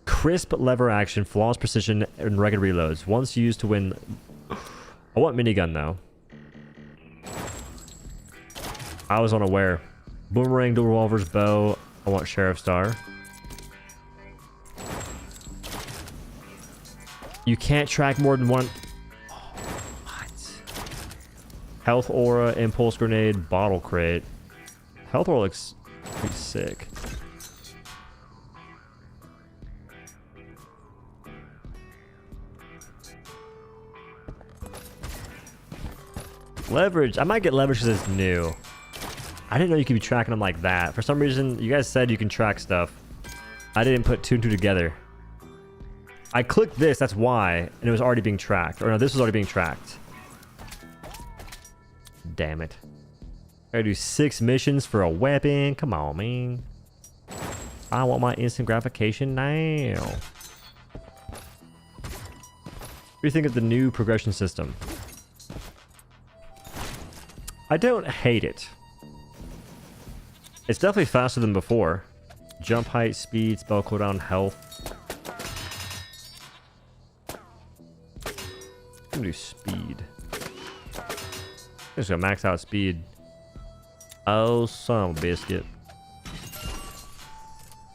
Crisp lever action, flawless precision, and rugged reloads. Once used to win... I want minigun, though. I was unaware. Boomerang, dual revolvers, bow. I want Sheriff Star. You can't track more than one. Oh, what? Health aura, impulse grenade, bottle crate. Health aura looks pretty sick. Leverage. I might get leverage because it's new. I didn't know you could be tracking them like that. For some reason, you guys said you can track stuff. I didn't put two and two together. I clicked this, that's why, and it was already being tracked. Or no, this was already being tracked. Damn it. I gotta do 6 missions for a weapon. Come on, man. I want my instant gratification now. What do you think of the new progression system? I don't hate it. It's definitely faster than before. Jump height, speed, spell cooldown, health. I'm gonna do speed. I'm just gonna max out speed. Oh, son of a biscuit.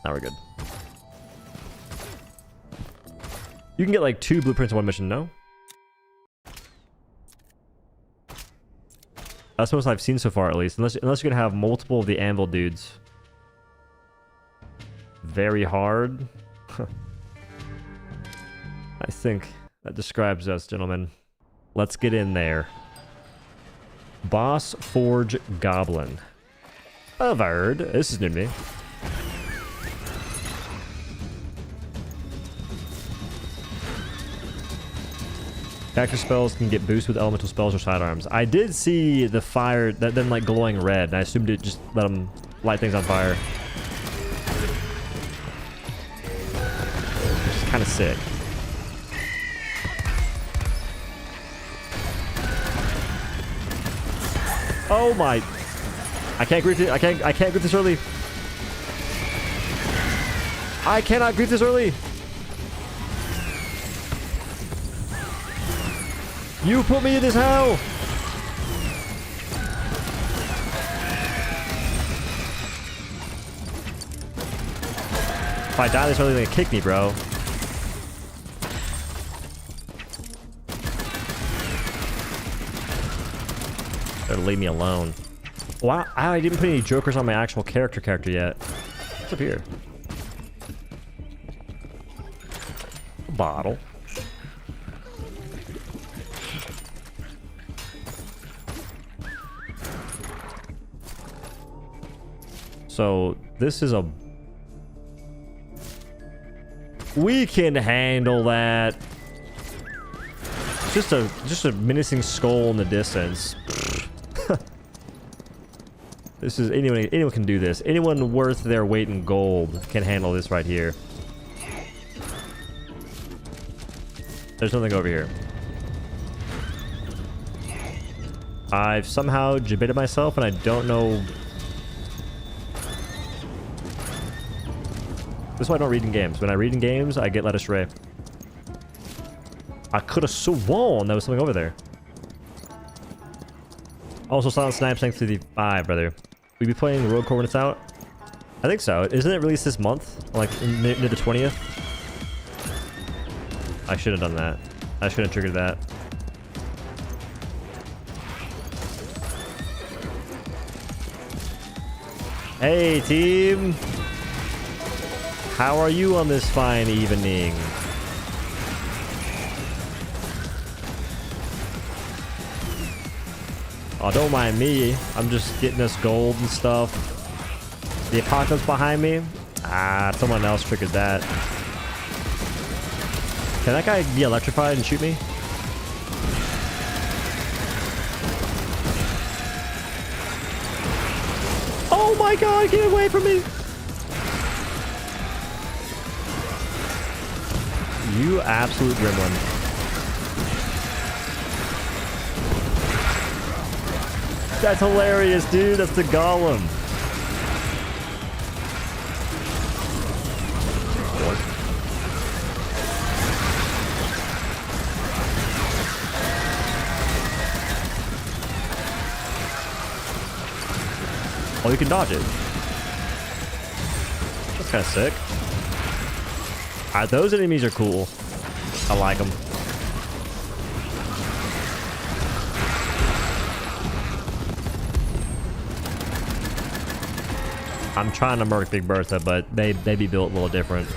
Now we're good. You can get like 2 blueprints in one mission, no? That's the most I've seen so far, at least. Unless you're gonna have multiple of the anvil dudes. Very hard. I think that describes us, gentlemen. Let's get in there. Boss Forge Goblin. I've heard. This is new to me. Character spells can get boosted with elemental spells or sidearms. I did see the fire that then like glowing red, and I assumed it just let them light things on fire. Which is kind of sick. Oh my! I can't grief it. I can't grief this early. I cannot grief this early. You put me in this hell! If I die this early, they're gonna kick me, bro. Better leave me alone. Wow, I didn't put any jokers on my actual character yet. What's up here? A bottle. So this is a... We can handle that. Just a menacing skull in the distance. This is anyone can do this. Anyone worth their weight in gold can handle this right here. There's nothing over here. I've somehow debated myself and I don't know. This is why I don't read in games. When I read in games, I get led astray. I could have sworn there was something over there. Also, Silent Snipes, thanks to the 5, brother. We be playing Road Core when it's out? I think so. Isn't it released this month? Like near the 20th? I should have done that. I should have triggered that. Hey, team! How are you on this fine evening? Oh, don't mind me. I'm just getting us gold and stuff. The apocalypse behind me? Ah, someone else triggered that. Can that guy be electrified and shoot me? Oh my god, get away from me! You absolute gremlin. That's hilarious, dude. That's the golem. Oh, you can dodge it. That's kind of sick. Alright, those enemies are cool. I like them. I'm trying to murk Big Bertha, but they be built a little different.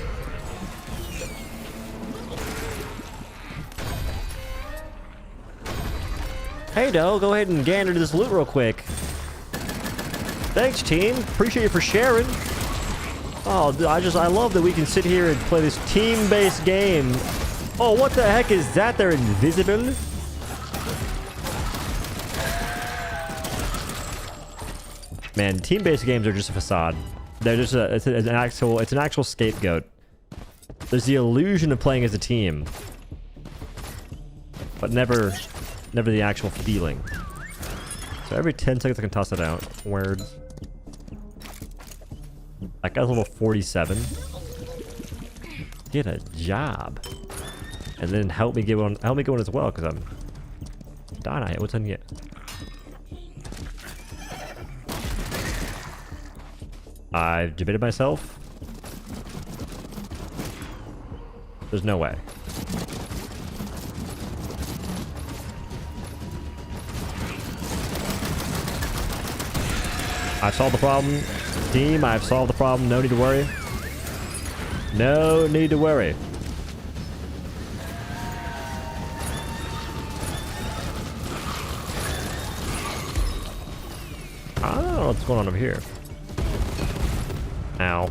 Hey, Doe, go ahead and gander to this loot real quick. Thanks, team. Appreciate you for sharing. Oh, I love that we can sit here and play this team-based game. Oh, what the heck is that? They're invisible? Man, team-based games are just a facade. They're just it's an actual scapegoat. There's the illusion of playing as a team, but never the actual feeling. So every 10 seconds I can toss it out. Word. That guy's level 47. Get a job. And then help me get one as well, because I'm dying. What's in yet? I've debated myself. There's no way. I've solved the problem. Team, I've solved the problem. No need to worry. No need to worry. I don't know what's going on over here. Ow.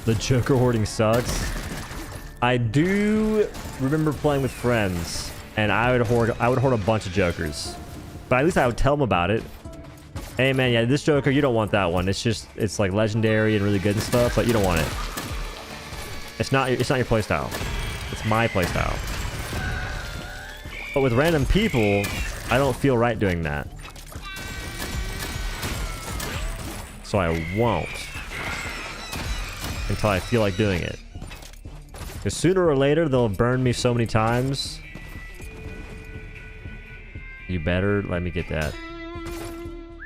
The Joker hoarding sucks. I do remember playing with friends, and I would hoard a bunch of Jokers. But at least I would tell them about it. Hey man, yeah, this Joker, you don't want that one. It's like legendary and really good and stuff, but you don't want it. It's not your playstyle. It's my playstyle. But with random people, I don't feel right doing that. So I won't. Until I feel like doing it. Because sooner or later, they'll burn me so many times. You better let me get that.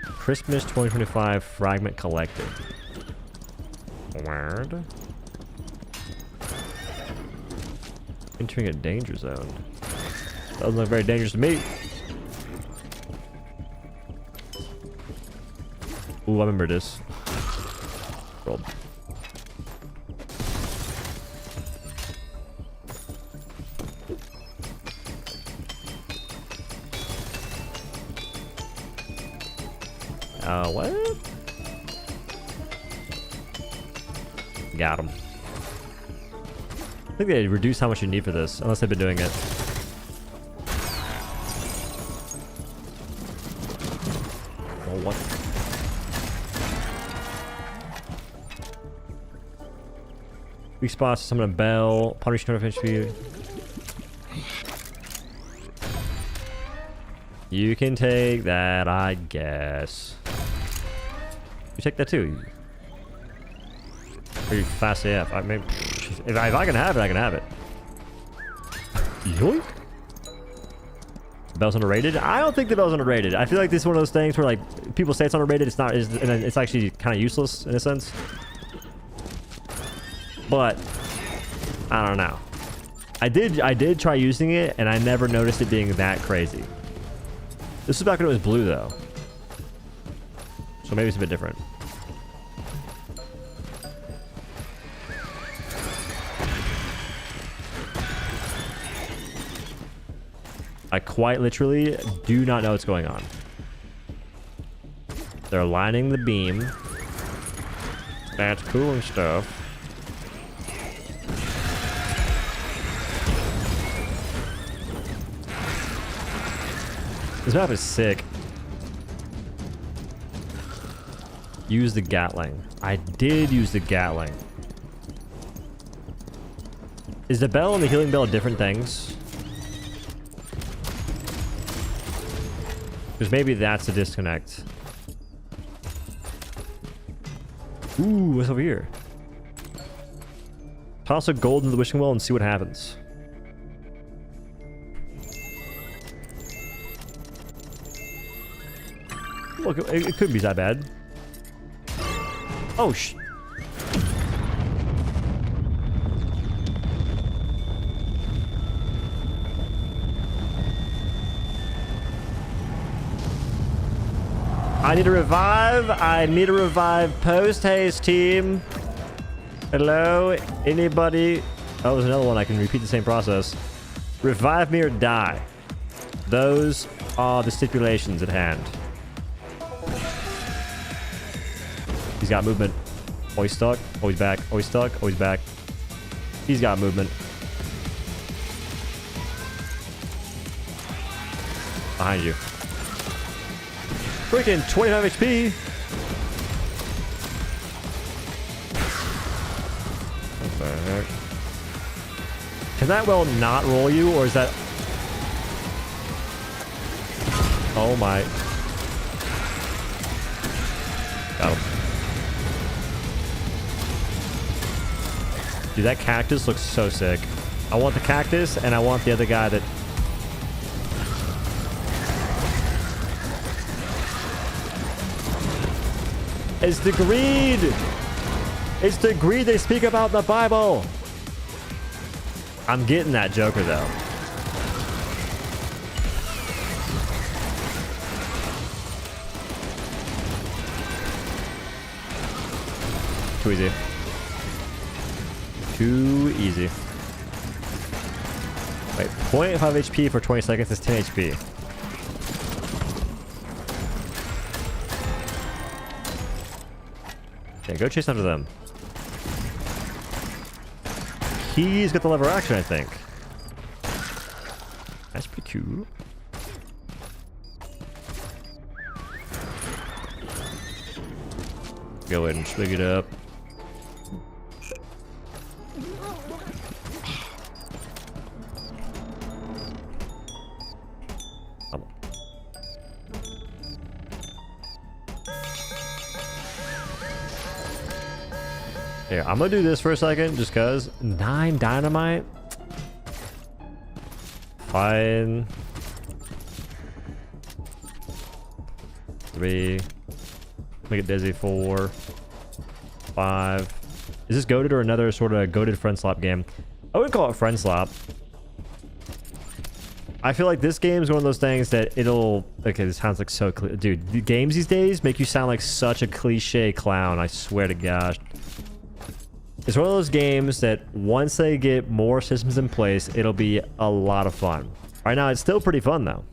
Christmas 2025 fragment collected. Word. Entering a danger zone. Doesn't look very dangerous to me. Ooh, I remember this. Rolled. What? Got him. I think they reduced how much you need for this, unless they've been doing it. Oh, what? Weak spots, summon a bell, punish notification for you. You can take that, I guess. You take that too. Pretty fast AF. If I can have it, I can have it. Yoink. Bell's underrated? I don't think the bell's underrated. I feel like this is one of those things where like people say it's underrated, it's not, and it's actually kind of useless in a sense. But I don't know. I did try using it, and I never noticed it being that crazy. This is back when it was blue though, so maybe it's a bit different. I quite literally do not know what's going on. They're lining the beam. That's cool and stuff. This map is sick. Use the Gatling. I did use the Gatling. Is the bell and the healing bell different things? Because maybe that's the disconnect. Ooh, what's over here? Toss a gold into the wishing well and see what happens. Look, it couldn't be that bad. Oh, I need a revive. I need a revive post-haste, team. Hello? Anybody? Oh, there's another one. I can repeat the same process. Revive me or die. Those are the stipulations at hand. He's got movement. Oh, he's stuck. Oh, he's back. Oh, he's stuck. Oh, he's back. He's got movement. Behind you. Freaking 25 HP. What the heck? Can that well not roll you, or is that... Oh my... Got him. Dude, that cactus looks so sick. I want the cactus, and I want the other guy that... It's the greed! It's the greed they speak about in the Bible! I'm getting that Joker, though. Too easy. Too easy. Wait, 0.5 HP for 20 seconds is 10 HP. Okay, go chase after them. He's got the lever action, I think. That's pretty cool. Go ahead and swig it up. Come on. Here, I'm gonna do this for a second, just cause 9 dynamite. Fine. 3. Make it dizzy. 4. 5. Is this goated or another sort of goated friend slap game? I would call it friend slap. I feel like this game is one of those things that it'll... Okay, this sounds like so... Dude, the games these days make you sound like such a cliche clown. I swear to gosh. It's one of those games that once they get more systems in place, it'll be a lot of fun. Right now, it's still pretty fun, though.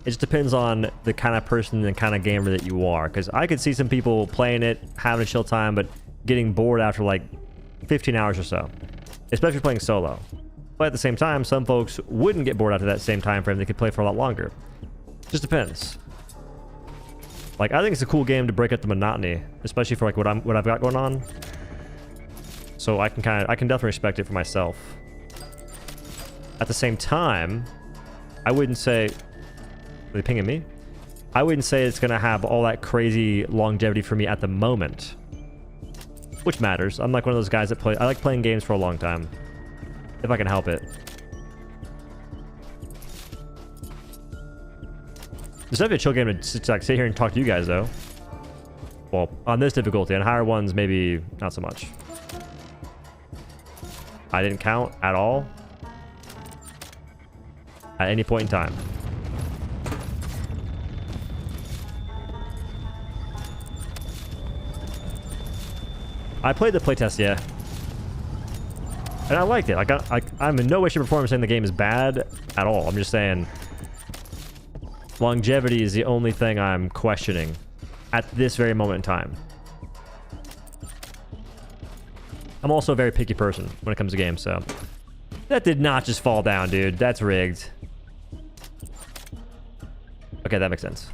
It just depends on the kind of person and kind of gamer that you are. Because I could see some people playing it, having a chill time, but getting bored after like 15 hours or so. Especially playing solo. But at the same time, some folks wouldn't get bored after that same time frame. They could play for a lot longer. Just depends. Like, I think it's a cool game to break up the monotony, especially for like what I've got going on. So I can definitely respect it for myself. At the same time, I wouldn't say... Are they pinging me? I wouldn't say it's going to have all that crazy longevity for me at the moment. Which matters. I'm like one of those guys that play... I like playing games for a long time. If I can help it. It's definitely a chill game to like, sit here and talk to you guys, though. Well, on this difficulty. On higher ones, maybe not so much. I didn't count at all. At any point in time. I played the playtest, yeah. And I liked it. I'm in no way, shape, or form saying the game is bad at all. I'm just saying longevity is the only thing I'm questioning at this very moment in time. I'm also a very picky person when it comes to games, so... That did not just fall down, dude. That's rigged. Okay, that makes sense.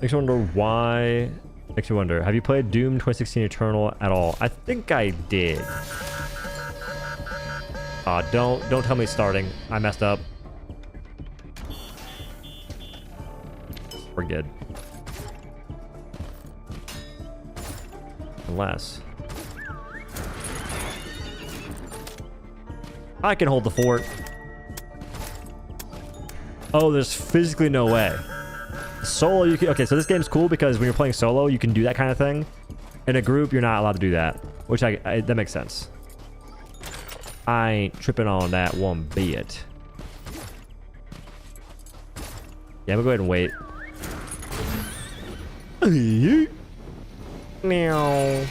Makes me wonder why... Makes me wonder, have you played Doom 2016 Eternal at all? I think I did. Don't tell me starting. I messed up. We're good. Unless... I can hold the fort. Oh, there's physically no way. Solo, you can... Okay, so this game's cool because when you're playing solo, you can do that kind of thing. In a group, you're not allowed to do that. Which, that makes sense. I ain't tripping on that one bit. Yeah, I'm gonna go ahead and wait. Meow.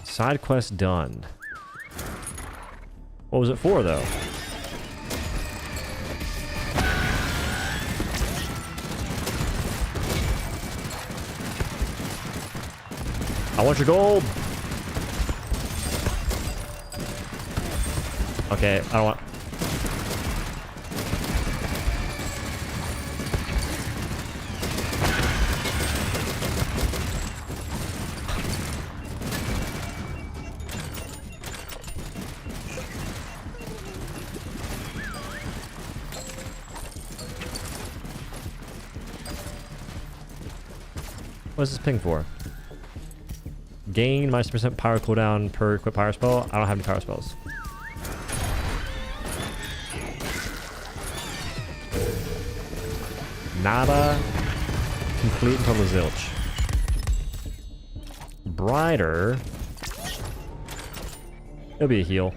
Side quest done. What was it for, though? I want your gold. Okay, I don't want... What's this ping for? Gain -% power cooldown per equipped power spell. I don't have any power spells. Nada. Complete and total zilch. Brighter. It'll be a heal.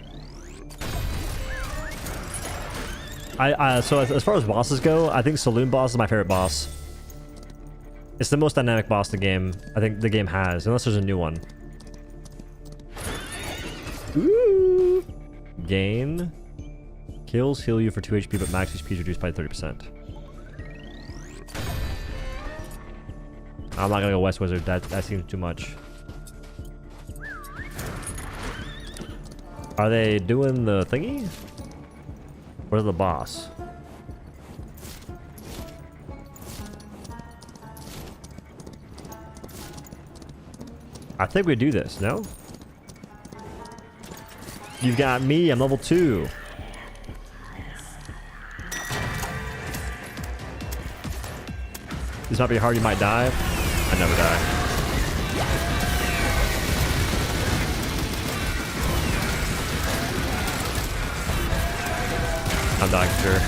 So as far as bosses go, I think Saloon Boss is my favorite boss. It's the most dynamic boss the game, I think the game has, unless there's a new one. Ooh. Gain. Kills heal you for 2 HP, but max HP is reduced by 30%. I'm not gonna go West Wizard, that seems too much. Are they doing the thingy? Or the boss? I think we do this, no? You've got me, I'm level 2. This might be hard, you might die. I never die. I'm dying for sure.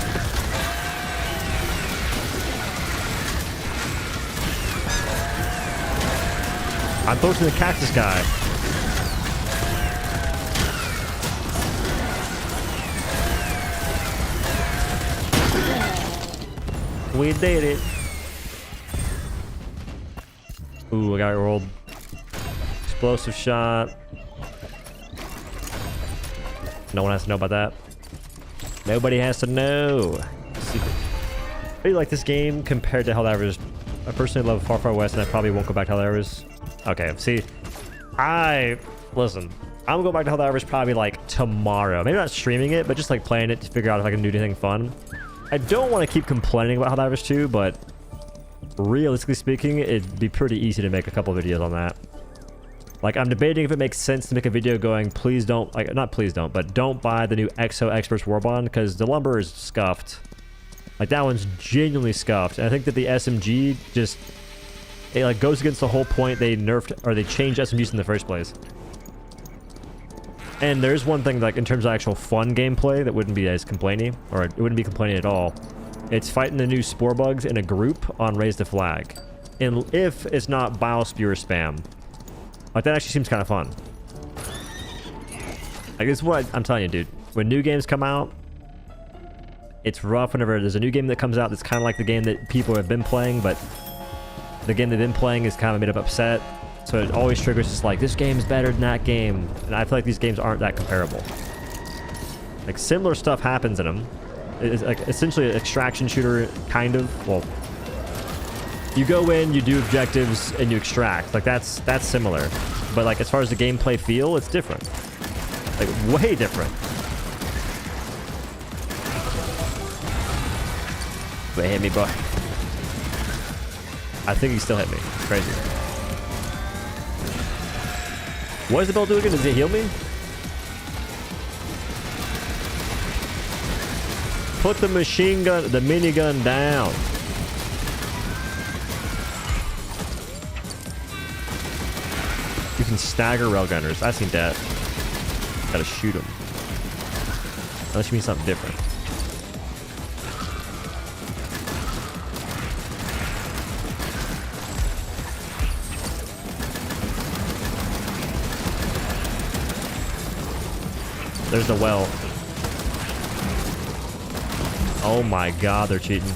I'm posting the cactus guy. We did it. Ooh, I got rolled. Explosive shot. No one has to know about that. Nobody has to know. Secret. How do you like this game compared to Helldivers? I personally love Far Far West, and I probably won't go back to Helldivers. Okay, see, listen, I'm gonna go back to Helldivers probably like tomorrow. Maybe not streaming it, but just like playing it to figure out if I can do anything fun. I don't want to keep complaining about Helldivers 2, but realistically speaking, it'd be pretty easy to make a couple videos on that. Like, I'm debating if it makes sense to make a video going, please don't, like, not please don't, but don't buy the new Exo Experts Warbond, because the lumber is scuffed. Like, that one's genuinely scuffed. And I think that the SMG just... it like goes against the whole point they nerfed or they changed SMGs in the first place. And there's one thing like in terms of actual fun gameplay that wouldn't be as complaining, or it wouldn't be complaining at all. It's fighting the new spore bugs in a group on Raise the Flag. And if it's not Biospewer spam. Like that actually seems kind of fun. Like this is what I'm telling you, dude. When new games come out, it's rough whenever there's a new game that comes out that's kind of like the game that people have been playing, but the game they've been playing is kind of made them upset. So it always triggers just like, this game is better than that game. And I feel like these games aren't that comparable. Like similar stuff happens in them. It's like essentially an extraction shooter, kind of. Well, you go in, you do objectives, and you extract. Like that's similar. But like as far as the gameplay feel, it's different. Like way different. But hit me, boy. I think he still hit me. Crazy. What does the bell do again? Does it heal me? Put the machine gun, the minigun down. You can stagger railgunners. I've seen that. Gotta shoot them. Unless you mean something different. There's the well. Oh my god, they're cheating.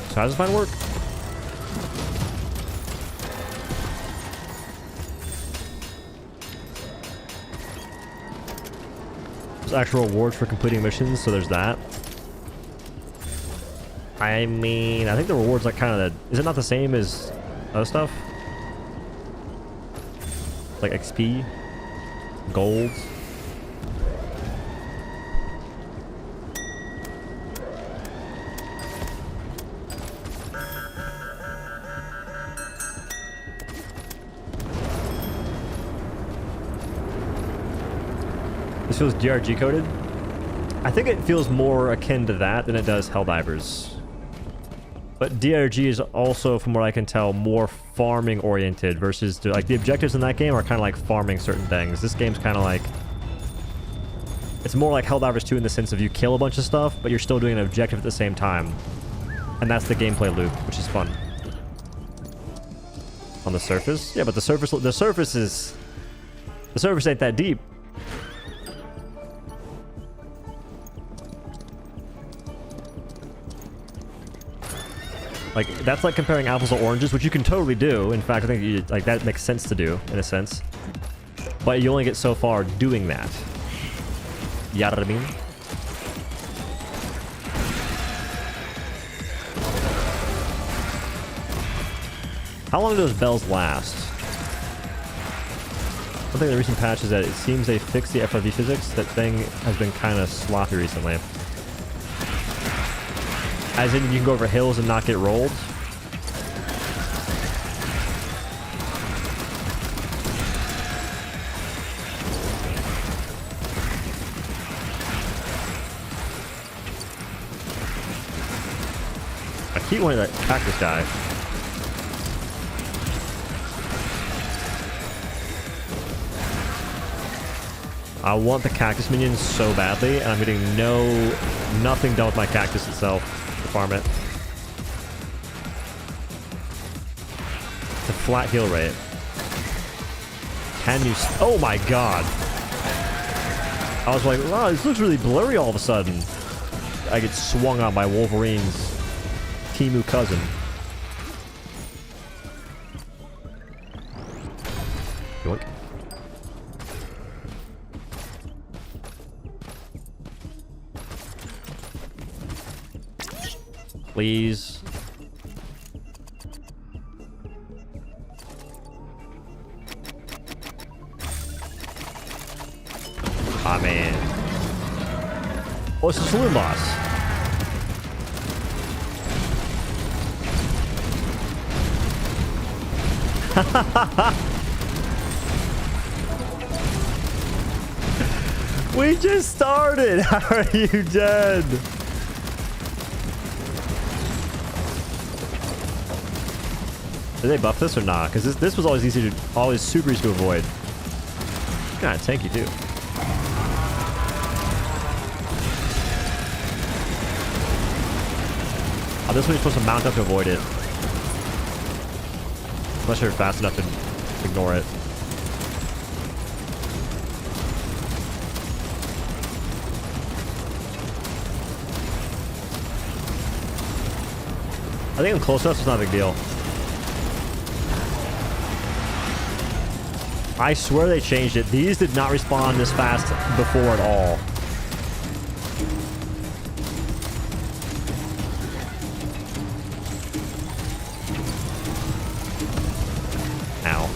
So how does this mine work? There's actual rewards for completing missions, so there's that. I mean, I think the rewards like kind of is it not the same as other stuff? Like XP, gold. This feels DRG coded. I think it feels more akin to that than it does Helldivers. But DRG is also, from what I can tell, more farming oriented versus like the objectives in that game are kind of like farming certain things. This game's kind of like, it's more like Helldivers 2 in the sense of you kill a bunch of stuff, but you're still doing an objective at the same time. And that's the gameplay loop, which is fun. On the surface? Yeah, but the surface ain't that deep. Like, that's like comparing apples to oranges, which you can totally do. In fact, I think like that makes sense to do, in a sense. But you only get so far doing that. You know what I mean? How long do those bells last? One thing in the recent patch is that it seems they fixed the FIV physics. That thing has been kind of sloppy recently. As in, you can go over hills and not get rolled. I keep wanting that cactus guy. I want the cactus minions so badly, and I'm getting nothing done with my cactus itself. Farm it. It's a flat heal rate. Can you... Oh my god. I was like, wow, this looks really blurry all of a sudden. I get swung on by Wolverine's Timu cousin. Yoink. Please. Ah, man. Oh, it's the saloon boss. We just started. How are you dead? Did they buff this or not? Because this was always always super easy to avoid. God, tanky too. Oh, this one you're supposed to mount up to avoid it. Unless you're fast enough to ignore it. I think I'm close enough, so it's not a big deal. I swear they changed it. These did not respawn this fast before at all. Ow.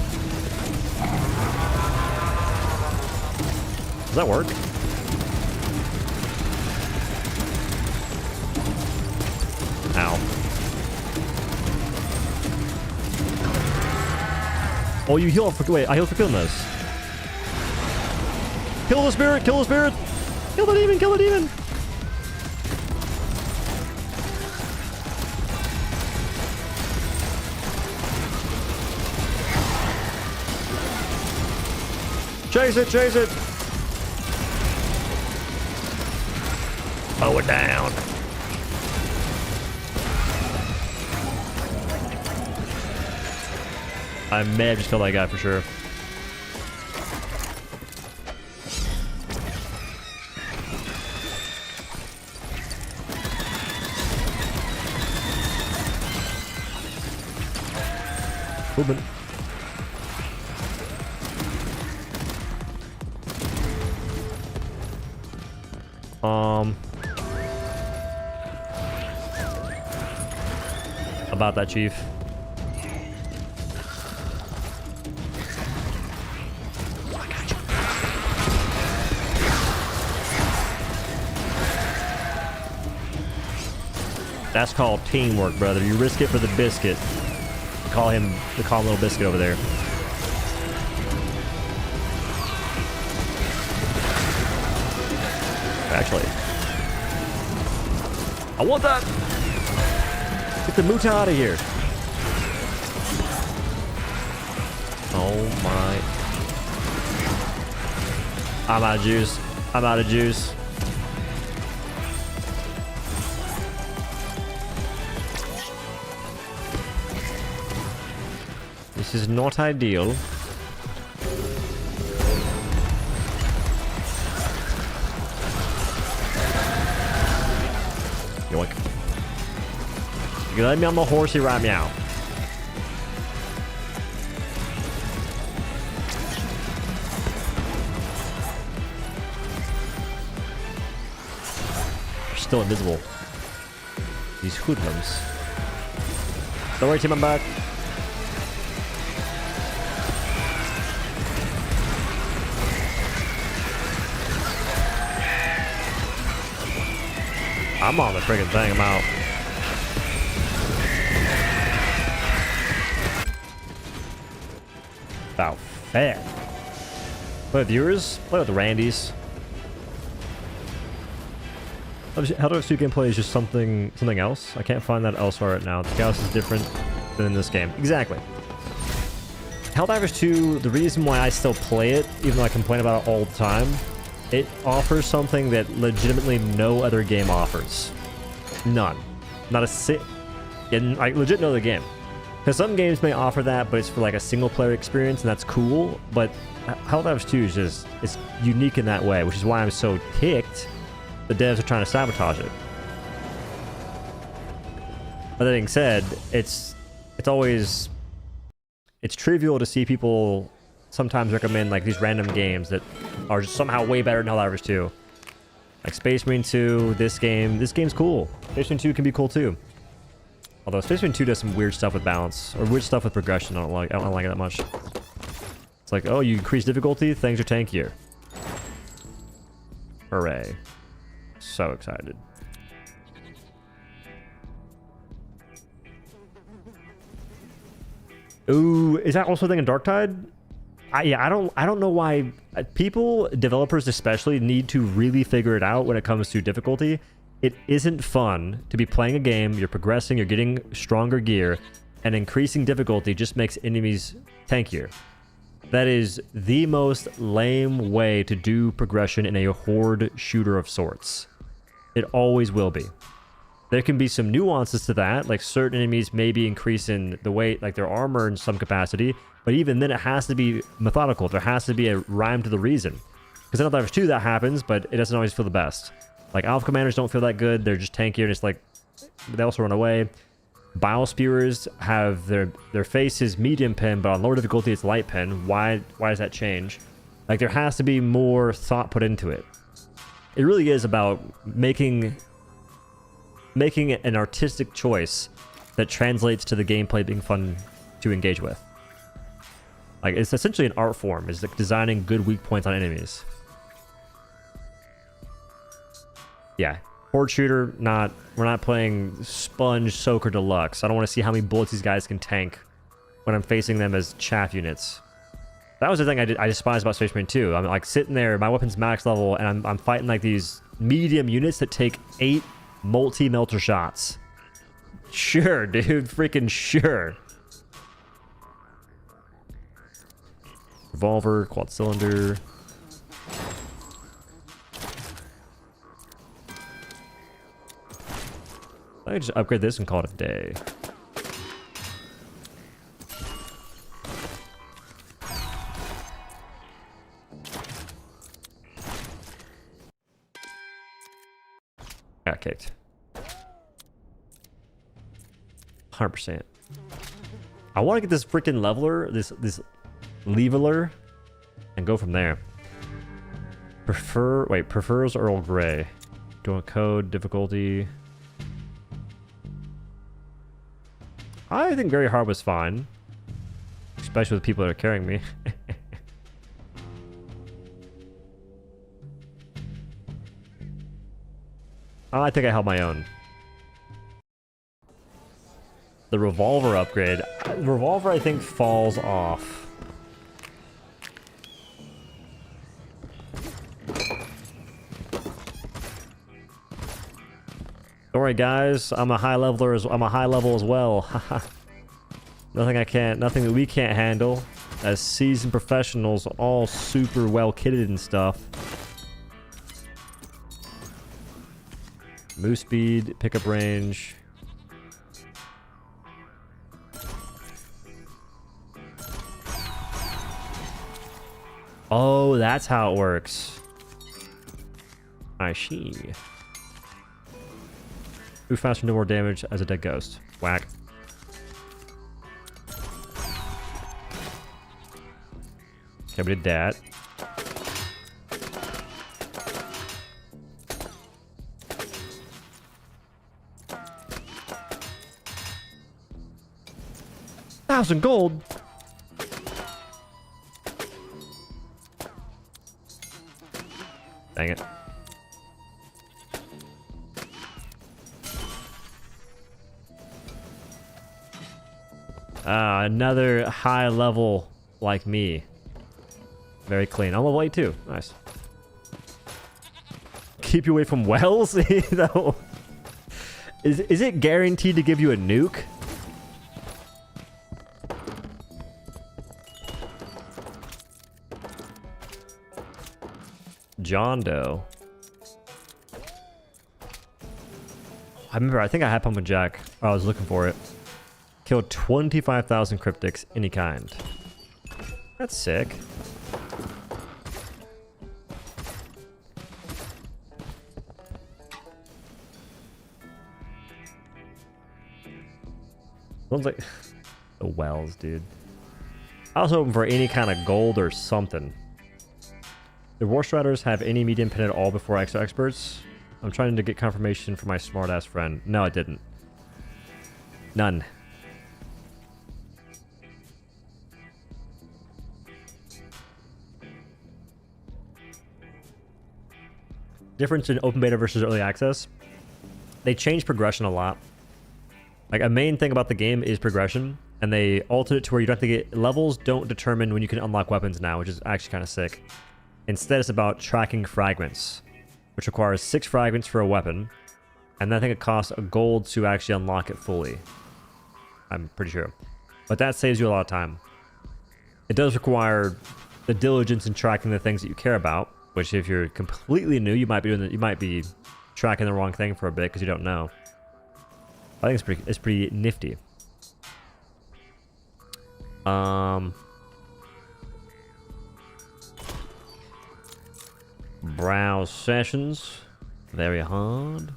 Does that work? Ow. Oh, you heal for... Wait, I heal for killing this. Kill the spirit! Kill the spirit! Kill the demon! Kill the demon! Chase it! Chase it! Mow it down! I may have just killed that guy for sure. Movement. About that, Chief. That's called teamwork, brother. You risk it for the biscuit. Call him little biscuit over there. Actually, I want that. Get the muta out of here. Oh my. I'm out of juice. I'm out of juice. This is not ideal. Yoink. You let me on the horsey right meow. They're still invisible. These hoodlums. Don't worry, team, I'm back. I'm on the friggin' thing. I'm out. About fair. Play with viewers. Play with the Randys. How do I do gameplay is just something else? I can't find that elsewhere right now. The chaos is different than in this game. Exactly. Helldivers 2, the reason why I still play it, even though I complain about it all the time, it offers something that legitimately no other game offers. None. Not a sit. I legit know the game. Because some games may offer that, but it's for like a single player experience, and that's cool. But Helldivers 2 is just, it's unique in that way, which is why I'm so ticked the devs are trying to sabotage it. But that being said, it's trivial to see people sometimes recommend like these random games that are just somehow way better than Helldivers 2. Like Space Marine 2, this game's cool. Space Marine 2 can be cool too. Although Space Marine 2 does some weird stuff with balance, or weird stuff with progression. I don't like it that much. It's like, oh, you increase difficulty, things are tankier. Hooray. So excited. Ooh, is that also a thing in Darktide? Yeah, I don't know why developers especially, need to really figure it out when it comes to difficulty. It isn't fun to be playing a game, you're progressing, you're getting stronger gear, and increasing difficulty just makes enemies tankier. That is the most lame way to do progression in a horde shooter of sorts. It always will be. There can be some nuances to that, like certain enemies may be increasing the weight, like their armor in some capacity, but even then it has to be methodical. There has to be a rhyme to the reason. Because in Helldivers 2 that happens, but it doesn't always feel the best. Like Alpha Commanders don't feel that good, they're just tankier and it's like, they also run away. Bile Spewers have their face is medium pin, but on lower difficulty it's light pin. Why does that change? Like there has to be more thought put into it. It really is about making an artistic choice that translates to the gameplay being fun to engage with. Like it's essentially an art form, is like designing good weak points on enemies. Yeah, horde shooter, we're not playing Sponge Soaker Deluxe. I don't want to see how many bullets these guys can tank when I'm facing them as chaff units. That was the thing I despised about Space Marine 2. I'm like sitting there, my weapon's max level, and I'm fighting like these medium units that take 8 multi-melter shots. Sure, dude. Freaking sure. Revolver, quad cylinder. I can just upgrade this and call it a day. Got kicked. 100%. I want to get this freaking leveler, this leveler, and go from there. Prefers Earl Grey. Doing code, difficulty. I think very hard was fine. Especially with the people that are carrying me. I think I held my own. The revolver upgrade. The revolver, I think, falls off. Don't worry, guys. I'm a high leveler. I'm a high level as well. Nothing that we can't handle. As seasoned professionals, all super well kitted and stuff. Move speed, pickup range. Oh, that's how it works. I see. Move faster, no more damage as a dead ghost. Whack. Okay, we did that. $1,000 gold. Dang it. Another high level like me. Very clean. I'm level 8 too. Nice. Keep you away from wells? Though. Is it guaranteed to give you a nuke? John Doe. I think I had Pumpkin Jack. I was looking for it. Killed 25,000 cryptics, any kind. That's sick. Sounds like the wells, dude. I was hoping for any kind of gold or something. Did War Striders have any medium pin at all before Exo Experts? I'm trying to get confirmation from my smart-ass friend. No, it didn't. None. Difference in open beta versus early access. They changed progression a lot. Like, a main thing about the game is progression, and they altered it to where you don't have to get... Levels don't determine when you can unlock weapons now, which is actually kind of sick. Instead, it's about tracking fragments, which requires 6 fragments for a weapon, and then I think it costs a gold to actually unlock it fully. I'm pretty sure. But that saves you a lot of time. It does require the diligence in tracking the things that you care about, which if you're completely new, you might be tracking the wrong thing for a bit because you don't know. I think it's pretty nifty. Browse sessions. Very hard.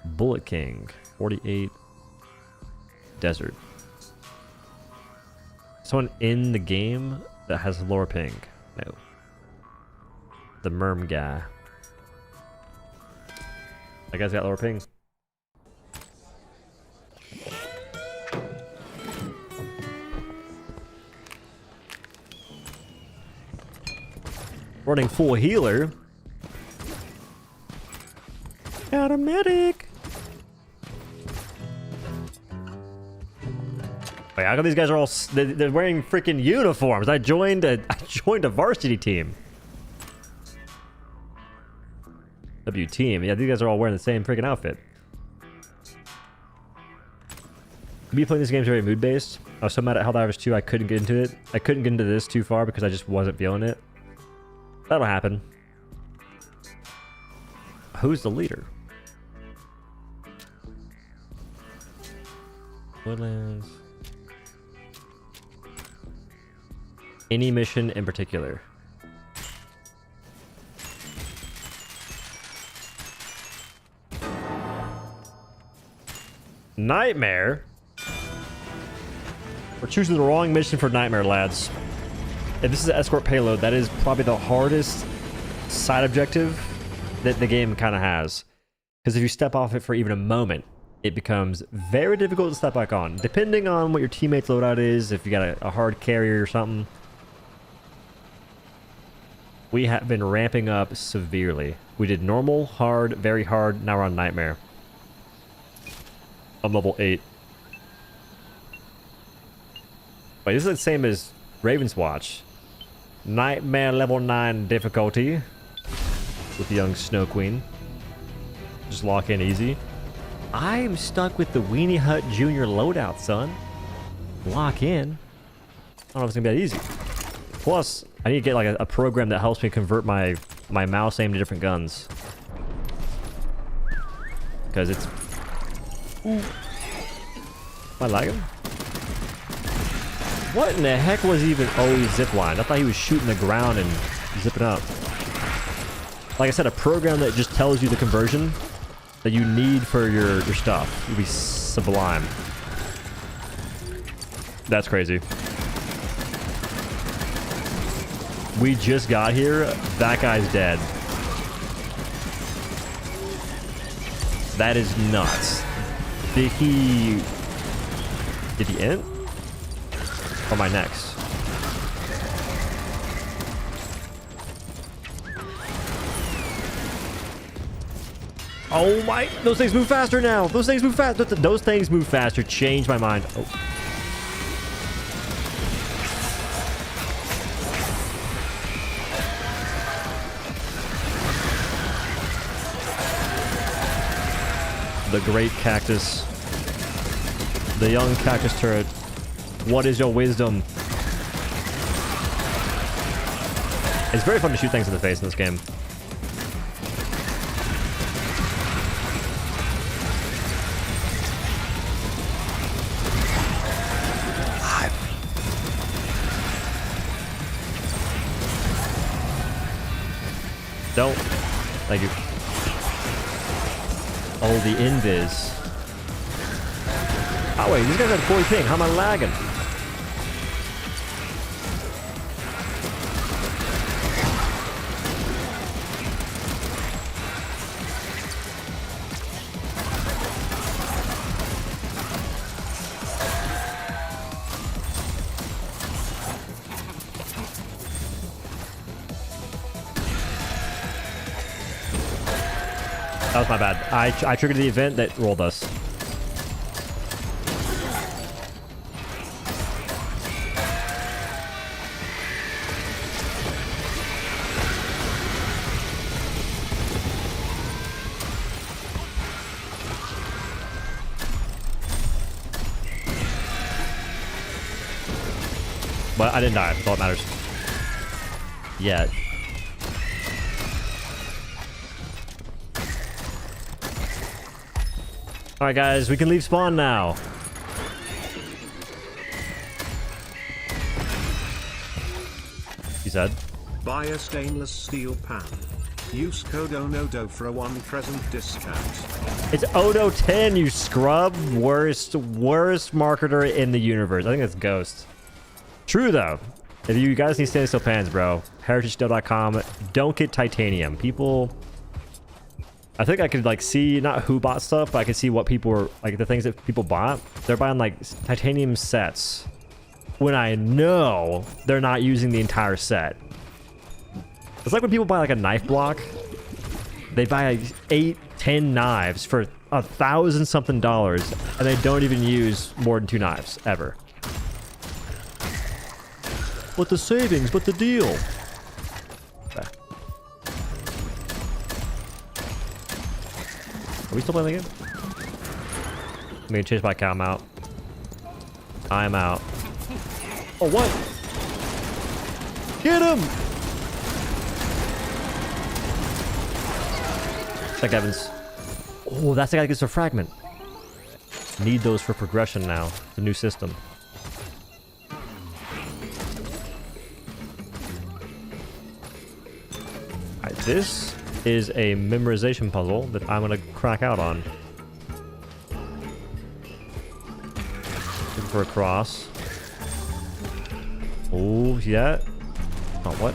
Bullet King. 48. Desert. Someone in the game that has lower ping. No. The Merm guy. That guy's got lower ping. Running full healer. Got a medic. Wait, how come these guys are all... They're wearing freaking uniforms? I joined a varsity team. W team. Yeah, these guys are all wearing the same freaking outfit. Me playing this game is very mood-based. I was so mad at Helldivers 2 I couldn't get into it. I couldn't get into this too far because I just wasn't feeling it. That'll happen. Who's the leader? Woodlands. Any mission in particular? Nightmare? We're choosing the wrong mission for Nightmare, lads. If this is an escort payload, that is probably the hardest side objective that the game kind of has. Because if you step off it for even a moment, it becomes very difficult to step back on. Depending on what your teammate's loadout is, if you got a hard carrier or something. We have been ramping up severely. We did normal, hard, very hard, now we're on Nightmare. I'm level 8. Wait, this is the same as Raven's Watch. Nightmare level 9 difficulty. With the young Snow Queen. Just lock in easy. I am stuck with the Weenie Hut Junior loadout, son. Lock in. I don't know if it's gonna be that easy. Plus, I need to get like a program that helps me convert my mouse aim to different guns. Because it's... Ooh. Am I lagging? What in the heck was even... Oh, he ziplined. I thought he was shooting the ground and zipping up. Like I said, a program that just tells you the conversion that you need for your stuff. It would be sublime. That's crazy. We just got here. That guy's dead. That is nuts. Did he end? Or am I next? Oh my, those things move faster now. Those things move fast. Those things move faster. Change my mind. Oh. The great cactus. The young cactus turret. What is your wisdom? It's very fun to shoot things in the face in this game. Don't. Thank you. Oh, the invis. Oh wait, these guys have 40 ping. How am I lagging? That was my bad. I triggered the event that rolled us. But I didn't die. That's all that matters. Yet. Alright guys, we can leave spawn now. He said. Buy a stainless steel pan. Use code ONODO for a 1 present discount. It's Odo 10, you scrub. Worst marketer in the universe. I think it's Ghost. True though. If you guys need stainless steel pans, bro, heritagesteel.com. Don't get titanium. People... I think I could like see not who bought stuff, but I could see what people were like the things that people bought. They're buying like titanium sets when I know they're not using the entire set. It's like when people buy like a knife block. They buy like 8-10 knives for $1,000 something, and they don't even use more than 2 knives ever. What the savings? What the deal? Okay. Are we still playing the game? I'm being chased by a cow. I'm out. I'm out. Oh, what? Get him! Check Evans. Oh, that's the guy that gets a fragment. Need those for progression now. The new system. Alright, this is a memorization puzzle that I'm gonna crack out on. Looking for a cross. Oh, see that? Oh, what?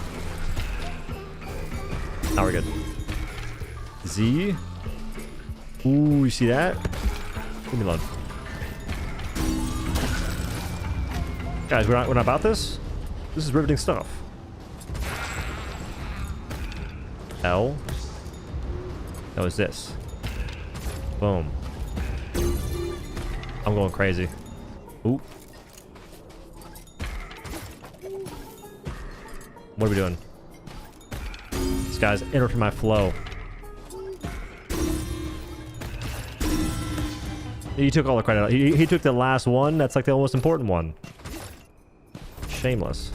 Now we're good. Z. Ooh, you see that? Leave me alone. Guys, we're not about this? This is riveting stuff. L. No, it's this. Boom. I'm going crazy. Ooh. What are we doing? This guy's interrupting my flow. He took all the credit. He took the last one. That's like the most important one. Shameless.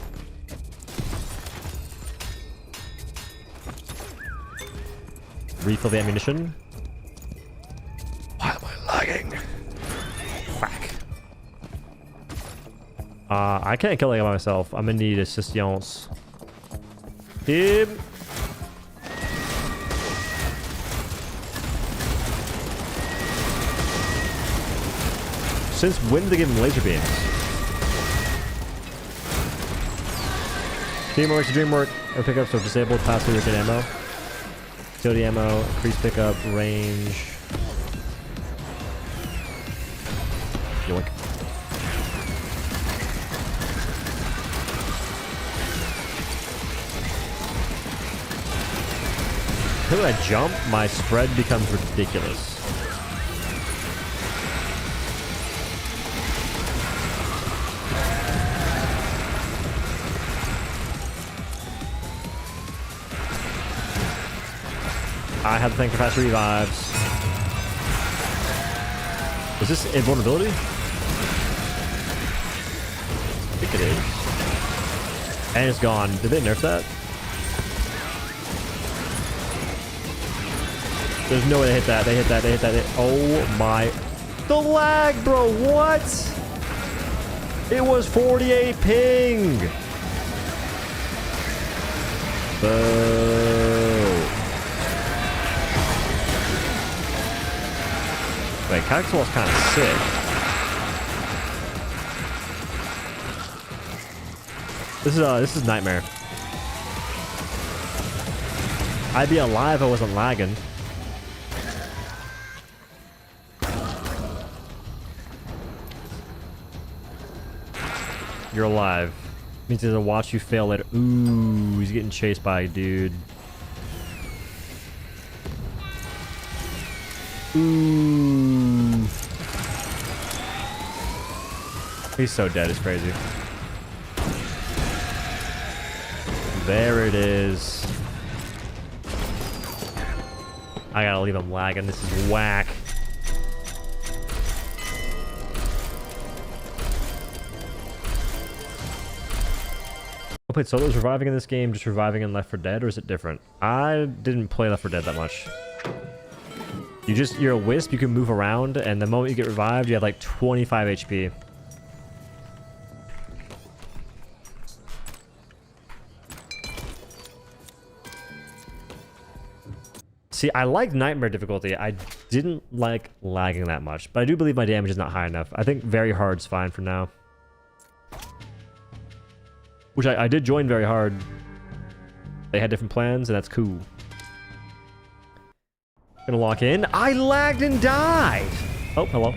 Refill the ammunition. Why am I lagging? Whack. I can't kill it by myself. I'm gonna need assistance. Him. Since when did they give him laser beams? Teamwork to dreamwork. Or pickups are disabled. Pass through your good ammo. Utility ammo. Increase pickup range. Yoink. When I jump, my spread becomes ridiculous. I have to thank for faster revives. Is this invulnerability? I think it is. And it's gone. Did they nerf that? There's no way they hit that. They hit that. They hit that. Oh my. The lag, bro. What? It was 48 ping. Boo. Wait, Caxwell's kind of sick. This is nightmare. I'd be alive if I wasn't lagging. You're alive. Means to watch you fail later. Ooh, he's getting chased by a dude. Ooh. He's so dead, it's crazy. There it is. I gotta leave him lagging. This is whack. I played solo surviving in this game, just surviving in Left 4 Dead, or is it different? I didn't play Left 4 Dead that much. You're a wisp, you can move around, and the moment you get revived, you have like 25 HP. See, I like Nightmare difficulty. I didn't like lagging that much, but I do believe my damage is not high enough. I think Very Hard's fine for now. Which I did join Very Hard. They had different plans, and that's cool. Gonna lock in. I lagged and died! Oh, hello.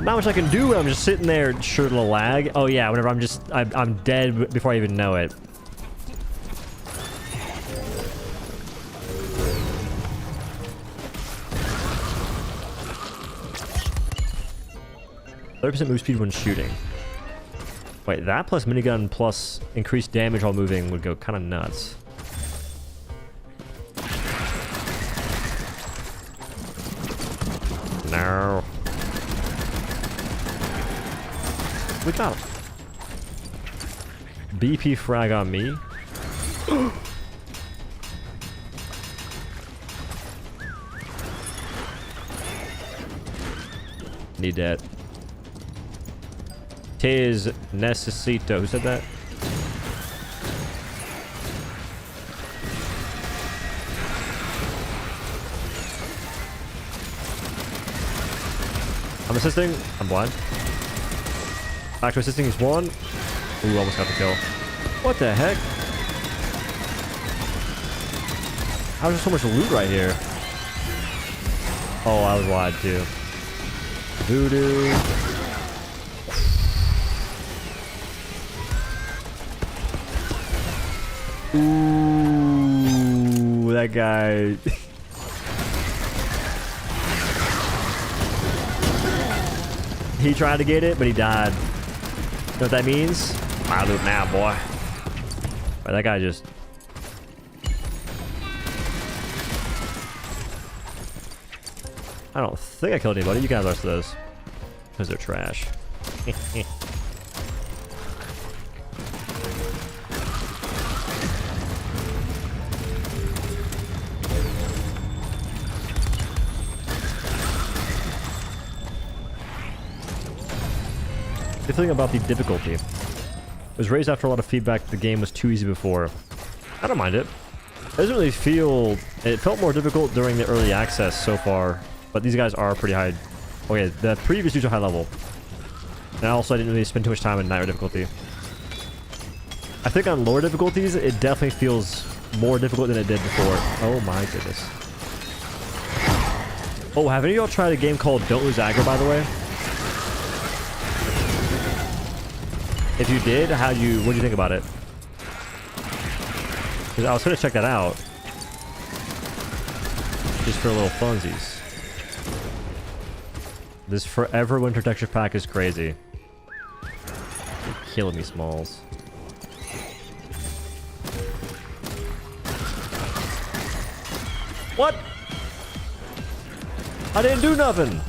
Not much I can do when I'm just sitting there sure to lag. Oh yeah, whenever I'm dead before I even know it. 30% move speed when shooting. Wait, that plus minigun plus increased damage while moving would go kind of nuts. No. We got him. BP frag on me. Need that. Tis necesito. Who said that? I'm assisting. I'm blind. Back to assisting is one. Ooh, almost got the kill. What the heck? How's there so much loot right here? Oh, I was lied to. Voodoo. Ooh, that guy. He tried to get it, but he died. You know what that means? My loot now, boy. But that guy just... I don't think I killed anybody. You can have the rest of those. Because they're trash. The thing about the difficulty. It was raised after a lot of feedback the game was too easy before. I don't mind it. It doesn't really feel... It felt more difficult during the early access so far. But these guys are pretty high. Okay, the previous dudes are high level. And also I didn't really spend too much time in nightmare difficulty. I think on lower difficulties, it definitely feels more difficult than it did before. Oh my goodness. Oh, have any of y'all tried a game called Don't Lose Aggro, by the way? If you did, what do you think about it? Because I was gonna check that out. Just for little funsies. This Forever Winter texture pack is crazy. You're killing me, Smalls. What? I didn't do nothing.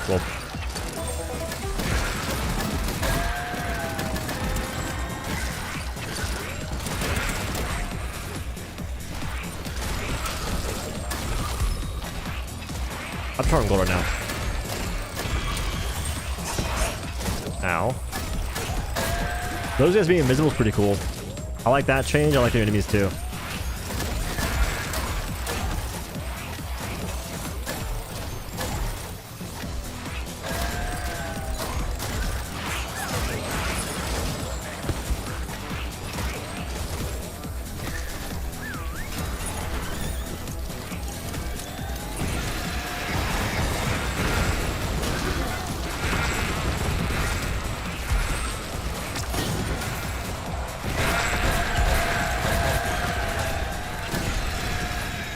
Well, I'm trying gold right now. Ow. Those guys being invisible is pretty cool. I like that change. I like the enemies too.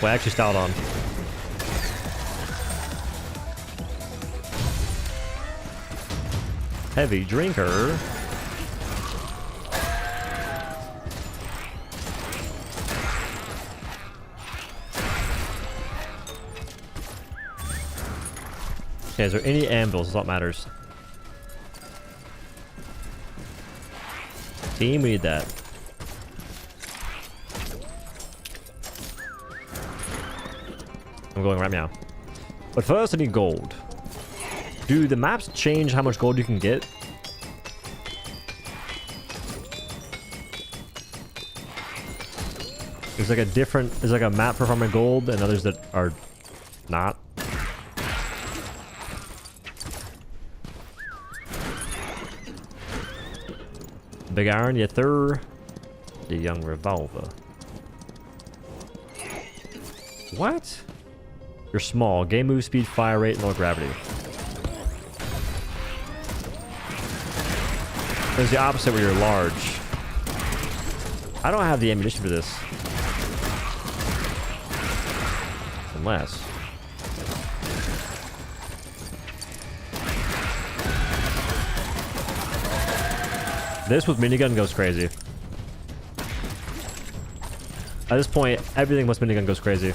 Well, I actually styled on. Heavy drinker. Okay, is there any anvils? That's what matters. Team, we need that. I'm going right now. But first I need gold. Do the maps change how much gold you can get? There's like a different... There's like a map for farming gold and others that are not. Big iron, yeah, third. The young revolver. What? You're small. Game move speed, fire rate, and low gravity. There's the opposite where you're large. I don't have the ammunition for this. Unless. This with minigun goes crazy. At this point, everything with minigun goes crazy.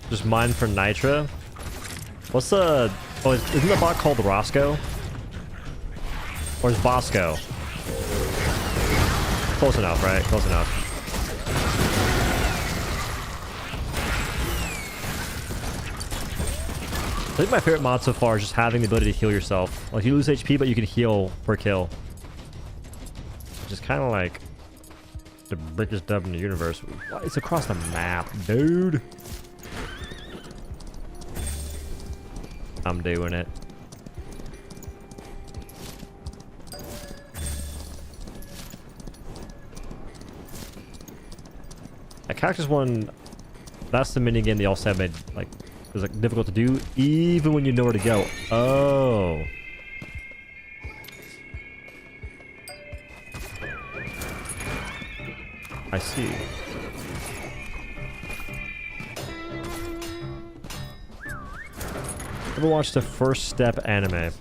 Just mine for Nitra. What's the... Oh, isn't the bot called Roscoe? Or is Bosco? Close enough, right? Close enough. I think my favorite mod so far is just having the ability to heal yourself. Like, you lose HP, but you can heal per kill. Which is kind of like the biggest dub in the universe. It's across the map, dude. I'm doing it. That cactus one, that's the minigame they also have made, like, it's like difficult to do even when you know where to go. Oh. I see. Ever watched the First Step anime?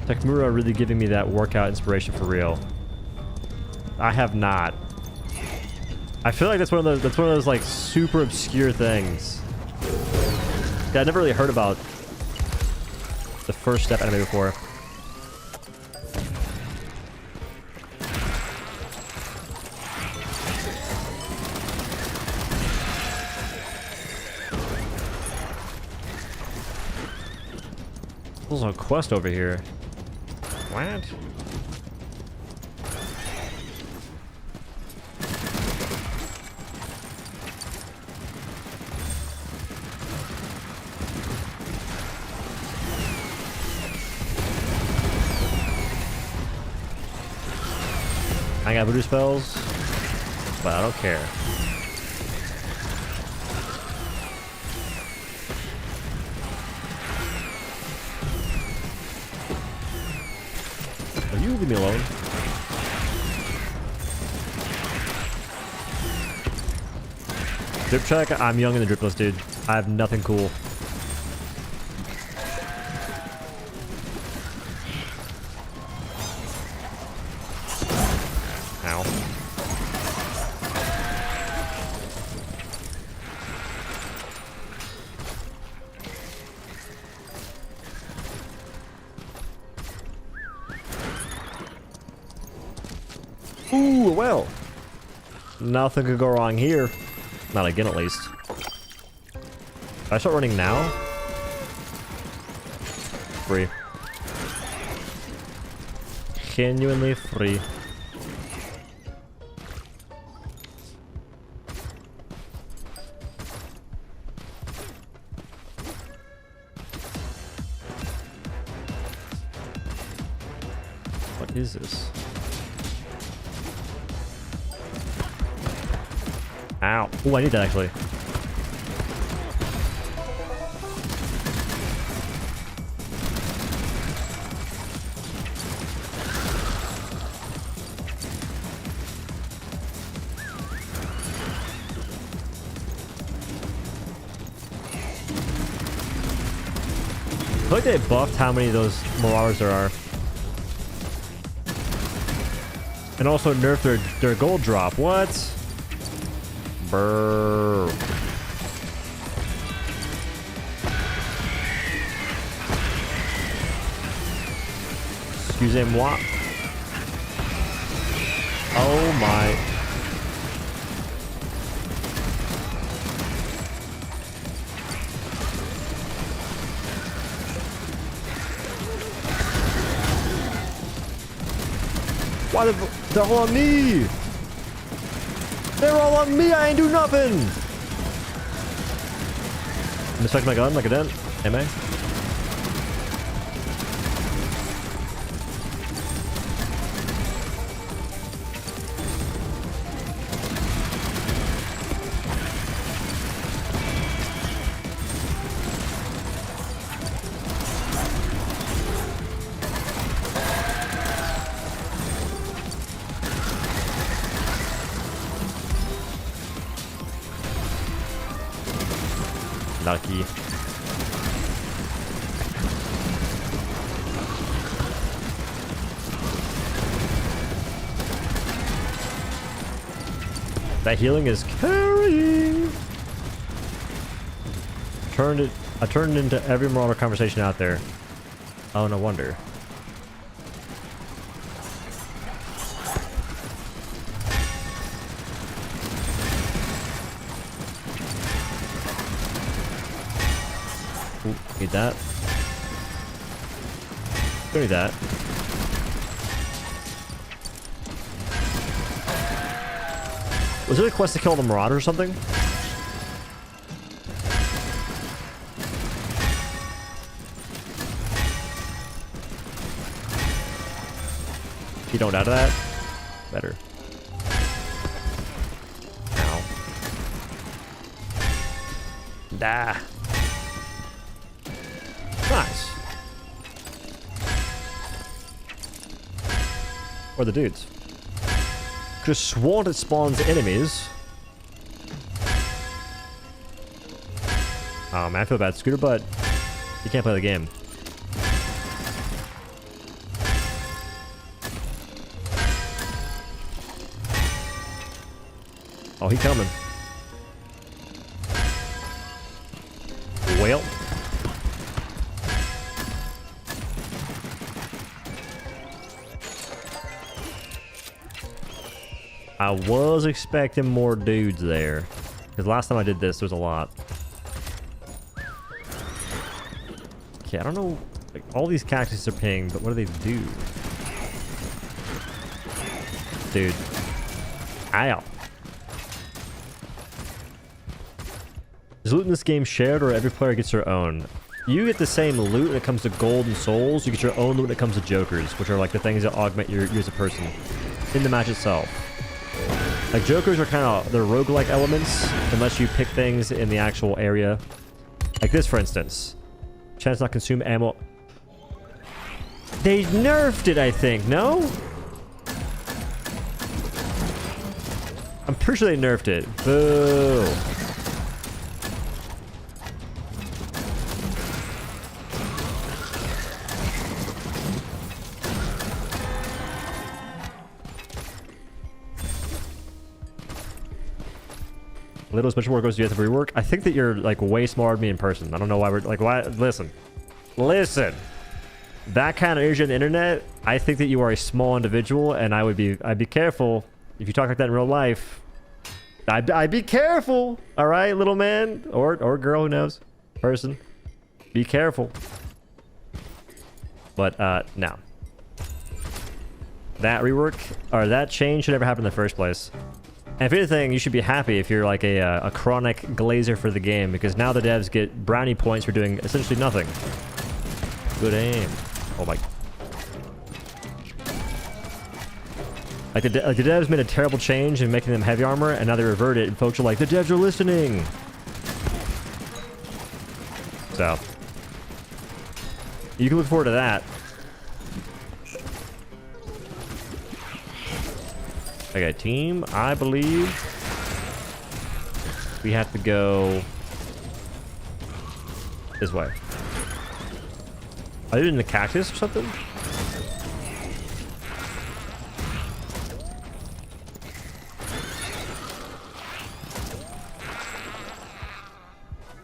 Takemura really giving me that workout inspiration for real. I have not. I feel like that's one of those like super obscure things. Yeah, I never really heard about the First Step anime before. There's a quest over here. What? I got voodoo spells, but I don't care. You leave me alone. Drip check, I'm young in the dripless, dude. I have nothing cool. Ow. Ooh, well. Nothing could go wrong here. Not again, at least. If I start running now? Free. Genuinely free. What is this? Ow. Oh, I need that actually. I feel like they buffed how many of those Marauders there are. And also nerfed their gold drop. What? Brrr. Excusez-moi. Oh my. Why they're all on me? They're all on me, I ain't do nothing! Mistype my gun like I didn't. Am I? Lucky. That healing is carrying. I turned into every Marauder conversation out there. Oh, no wonder. Ooh, need that. Don't need that. Was it a quest to kill the Marauder or something? If you don't out of that, better. Ow. Nah. Nice. Or the dudes. Could've sworn it spawns enemies. Oh man, I feel bad, Scooter, but you can't play the game. Oh, he coming. Well. I was expecting more dudes there. Because last time I did this, there was a lot. Okay, I don't know. Like, all these cactuses are pinged, but what do they do? Dude. Ow. Is loot in this game shared, or every player gets their own? You get the same loot when it comes to gold and souls. You get your own loot when it comes to jokers, which are like the things that augment you as a person in the match itself. Like, jokers are kind of, they're roguelike elements, unless you pick things in the actual area. Like this, for instance. Chance not consume ammo. They nerfed it, I think, no? I'm pretty sure they nerfed it. Boo. Little as much work goes to you have to rework. I think that you're like way smarter than me in person. I don't know why we're like, why? Listen. That kind of energy on the internet, I think that you are a small individual, and I'd be careful if you talk like that in real life. I'd be careful. All right, little man or girl, who knows, person. Be careful. But no. That rework or that change should never happen in the first place. And if anything, you should be happy if you're like a chronic glazer for the game, because now the devs get brownie points for doing essentially nothing. Good aim. Oh my. Like the devs made a terrible change in making them heavy armor, and now they revert it, and folks are like, the devs are listening. So, you can look forward to that. Okay, team, I believe we have to go this way. Are you in the cactus or something?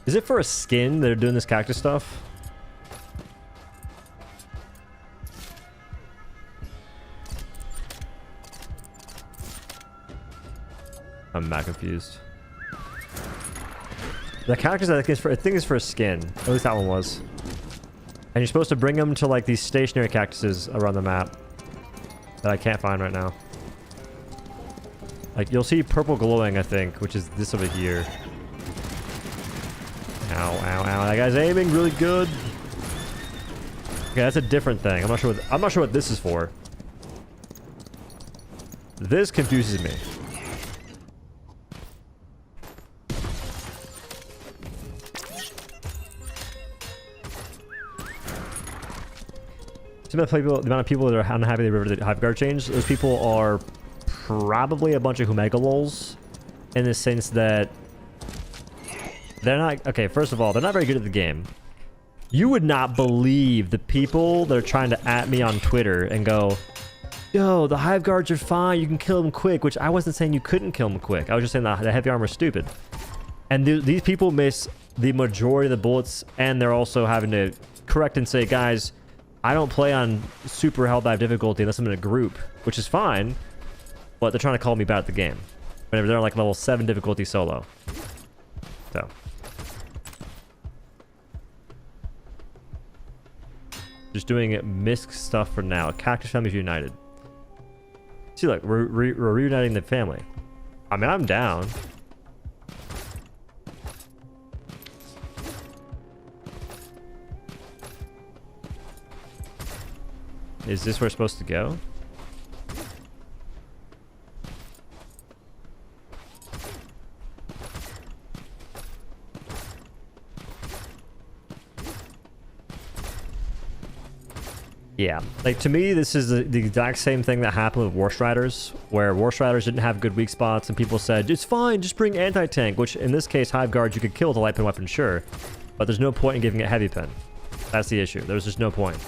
Is it for a skin they're doing this cactus stuff? I'm not confused. The cactus I think is for a skin. At least that one was. And you're supposed to bring them to like these stationary cactuses around the map that I can't find right now. Like you'll see purple glowing, I think, which is this over here. Ow, ow, ow! That guy's aiming really good. Okay, that's a different thing. I'm not sure what this is for. This confuses me. The amount of people that are unhappy they reverted the Hive Guard change, those people are probably a bunch of Humega lols, in the sense that They're not... Okay, first of all, they're not very good at the game. You would not believe the people that are trying to at me on Twitter and go, yo, the Hive Guards are fine, you can kill them quick, which I wasn't saying you couldn't kill them quick. I was just saying the heavy armor is stupid. And these people miss the majority of the bullets, and they're also having to correct and say, guys, I don't play on super hell dive difficulty unless I'm in a group, which is fine, but they're trying to call me bad at the game. Whenever they're like level 7 difficulty solo. So. Just doing misc stuff for now. Cactus Families United. See, look, we're reuniting the family. I mean, I'm down. Is this where we're supposed to go? Yeah, like to me, this is the exact same thing that happened with War Striders, where War Striders didn't have good weak spots and people said, it's fine, just bring anti-tank, which in this case, Hive Guards, you could kill with a light pin weapon, sure, but there's no point in giving it heavy pin. That's the issue. There's just no point.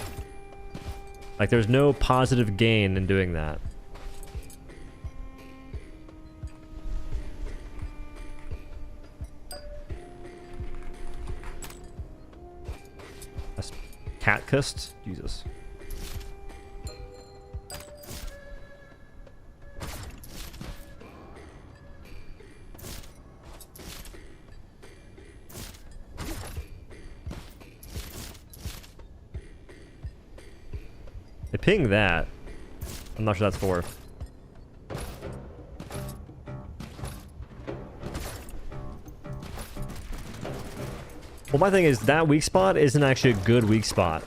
Like, there's no positive gain in doing that. That's cat-kissed? Jesus. They ping that. I'm not sure that's for. Well, my thing is that weak spot isn't actually a good weak spot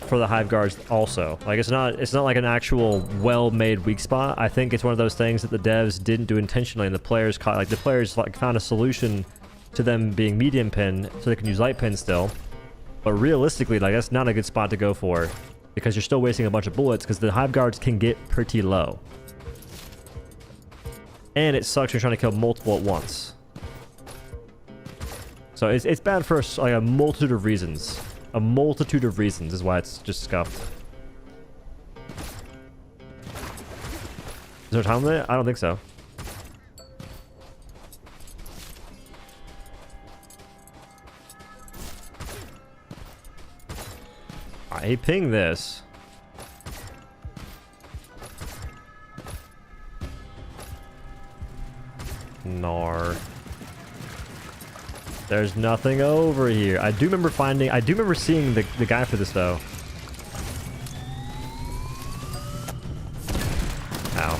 for the Hive Guards also. Like, it's not like an actual well-made weak spot. I think it's one of those things that the devs didn't do intentionally, and the players caught, like, the players like found a solution to them being medium pin so they can use light pin still. But realistically, like, that's not a good spot to go for because you're still wasting a bunch of bullets because the Hive Guards can get pretty low. And it sucks when you're trying to kill multiple at once. So it's bad for like a multitude of reasons. A multitude of reasons is why it's just scuffed. Is there time limit? I don't think so. I ping this. Nar. There's nothing over here. I do remember seeing the guy for this though. Ow.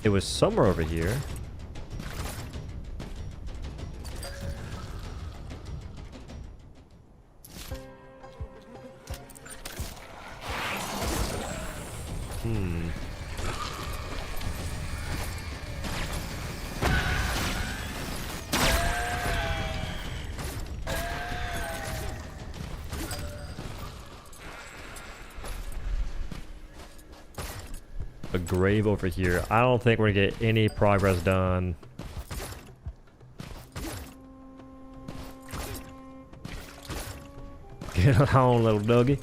It was somewhere over here. A grave over here. I don't think we're gonna get any progress done. Get on, little doggy.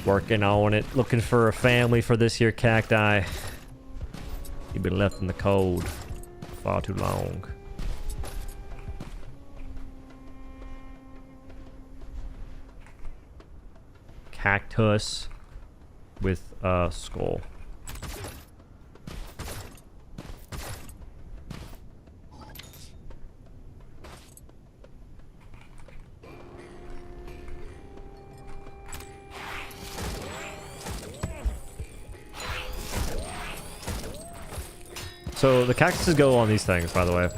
Working on it. Looking for a family for this here cacti. You've been left in the cold far too long. Cactus with a skull. So the cactuses go on these things, by the way.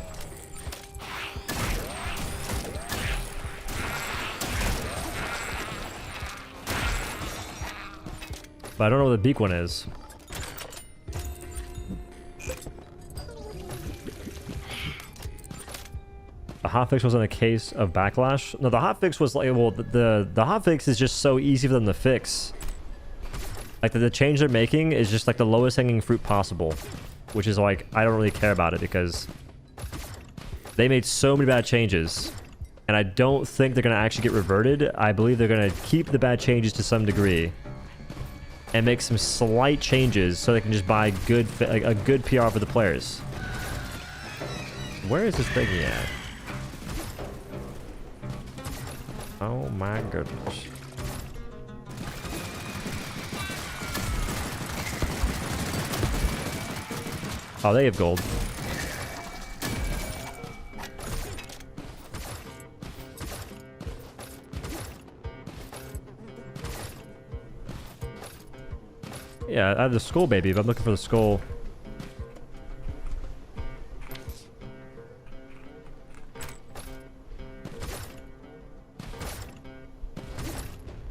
But I don't know what the beak one is. The hotfix wasn't a case of backlash. No, the hotfix was like, well, the hotfix is just so easy for them to fix. Like the change they're making is just like the lowest hanging fruit possible, which is like, I don't really care about it because they made so many bad changes, and I don't think they're gonna actually get reverted. I believe they're gonna keep the bad changes to some degree and make some slight changes so they can just buy good, like a good PR for the players. Where is this thingy at? Oh my goodness. Oh, they have gold. Yeah, I have the skull baby, but I'm looking for the skull.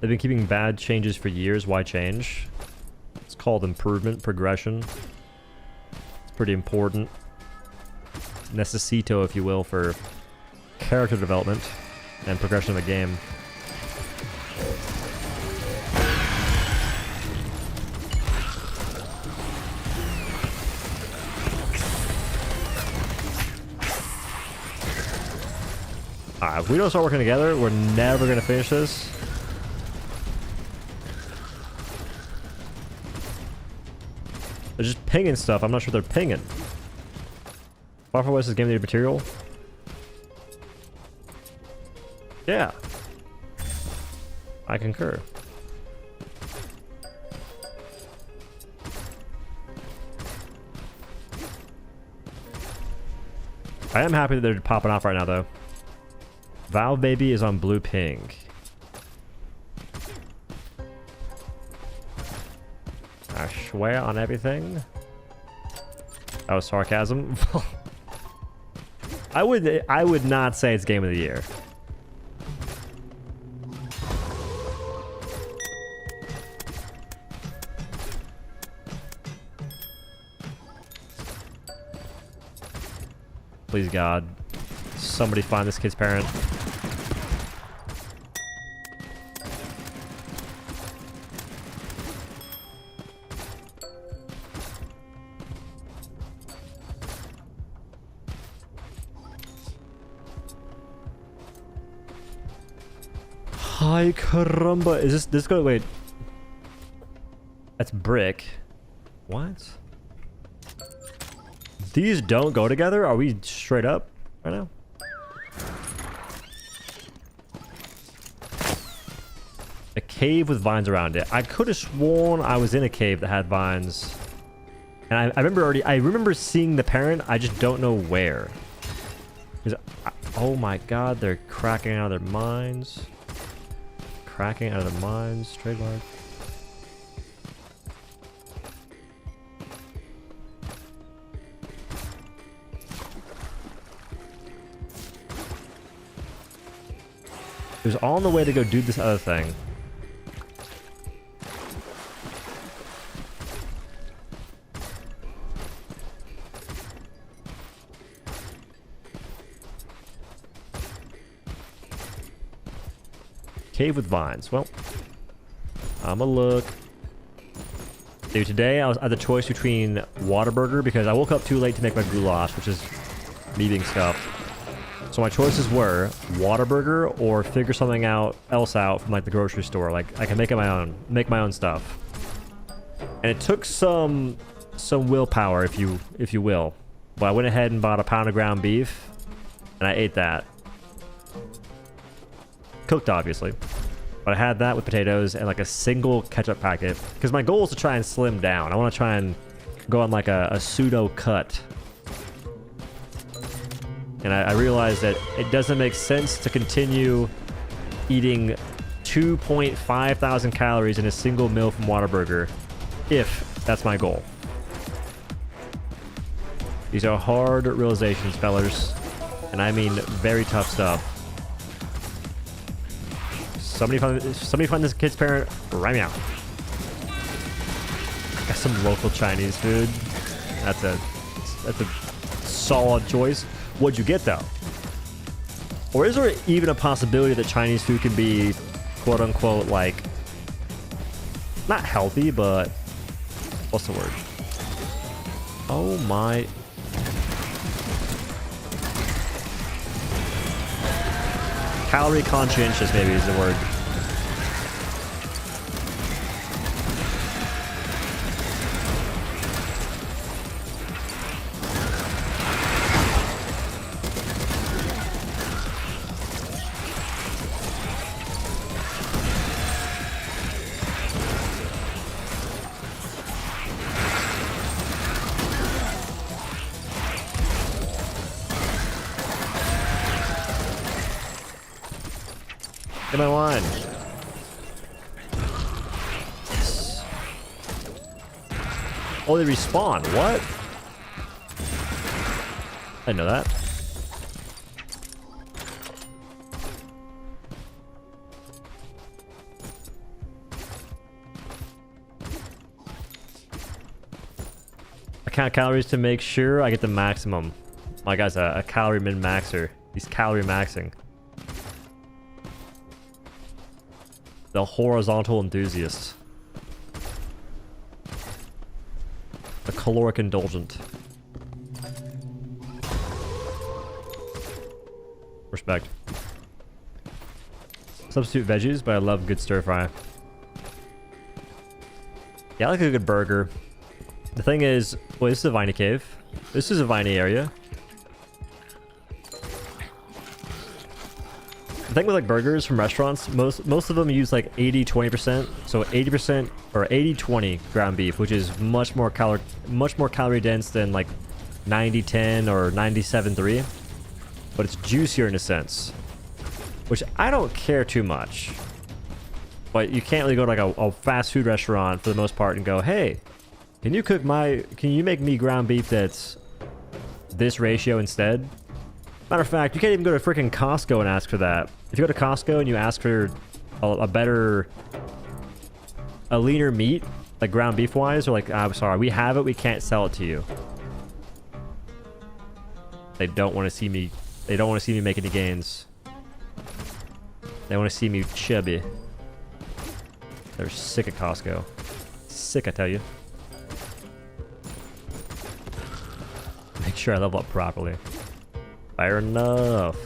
They've been keeping bad changes for years. Why change? It's called improvement, progression. It's pretty important. Necessito, if you will, for character development and progression of the game. Alright, if we don't start working together, we're never going to finish this. They're just pinging stuff. I'm not sure they're pinging. Far Far West is game needed material. Yeah. I concur. I am happy that they're popping off right now, though. Valve Baby is on blue ping. I swear on everything. That was sarcasm. I would not say it's game of the year. Please God, somebody find this kid's parent. Hi caramba, is this go, wait. That's brick. What? These don't go together? Are we straight up right now? A cave with vines around it. I could have sworn I was in a cave that had vines. And I remember seeing the parent, I just don't know where. Oh my god, they're cracking out of their minds. Cracking out of their minds, trademark. It was all on the way to go do this other thing. Cave with vines. Well, I'ma look. Dude, today I had the choice between Whataburger because I woke up too late to make my goulash, which is me being stuffed. So my choices were Whataburger or figure something else out from like the grocery store. Like I can make my own stuff. And it took some willpower, if you will. But I went ahead and bought a pound of ground beef, and I ate that. Cooked, obviously. But I had that with potatoes and like a single ketchup packet. Because my goal is to try and slim down. I want to try and go on like a pseudo cut. And I realized that it doesn't make sense to continue eating 2.5 thousand calories in a single meal from Whataburger if that's my goal. These are hard realizations, fellers. And I mean very tough stuff. Somebody find this kid's parent right now. Got some local Chinese food. That's a solid choice. What'd you get though? Or is there even a possibility that Chinese food can be quote unquote like not healthy, but what's the word? Oh my. Calorie conscientious maybe is the word. Get my wine. Oh, they respawn. What? I didn't know that. I count calories to make sure I get the maximum. My guy's a calorie min-maxer. He's calorie maxing. The horizontal enthusiast. The caloric indulgent. Respect. Substitute veggies, but I love good stir fry. Yeah, I like a good burger. The thing is, well, this is a viney cave. This is a viney area. The thing with like burgers from restaurants, most of them use like 80-20%. So 80% or 80-20 ground beef, which is much more calorie dense than like 90-10 or 97-3. But it's juicier in a sense, which I don't care too much. But you can't really go to like a fast food restaurant for the most part and go, hey, can you make me ground beef that's this ratio instead? Matter of fact, you can't even go to freaking Costco and ask for that. If you go to Costco and you ask for a leaner meat, like ground beef wise, they're like, I'm sorry, we have it, we can't sell it to you. They don't want to see me. They don't want to see me make any gains. They want to see me chubby. They're sick at Costco. Sick, I tell you. Make sure I level up properly. Fair enough.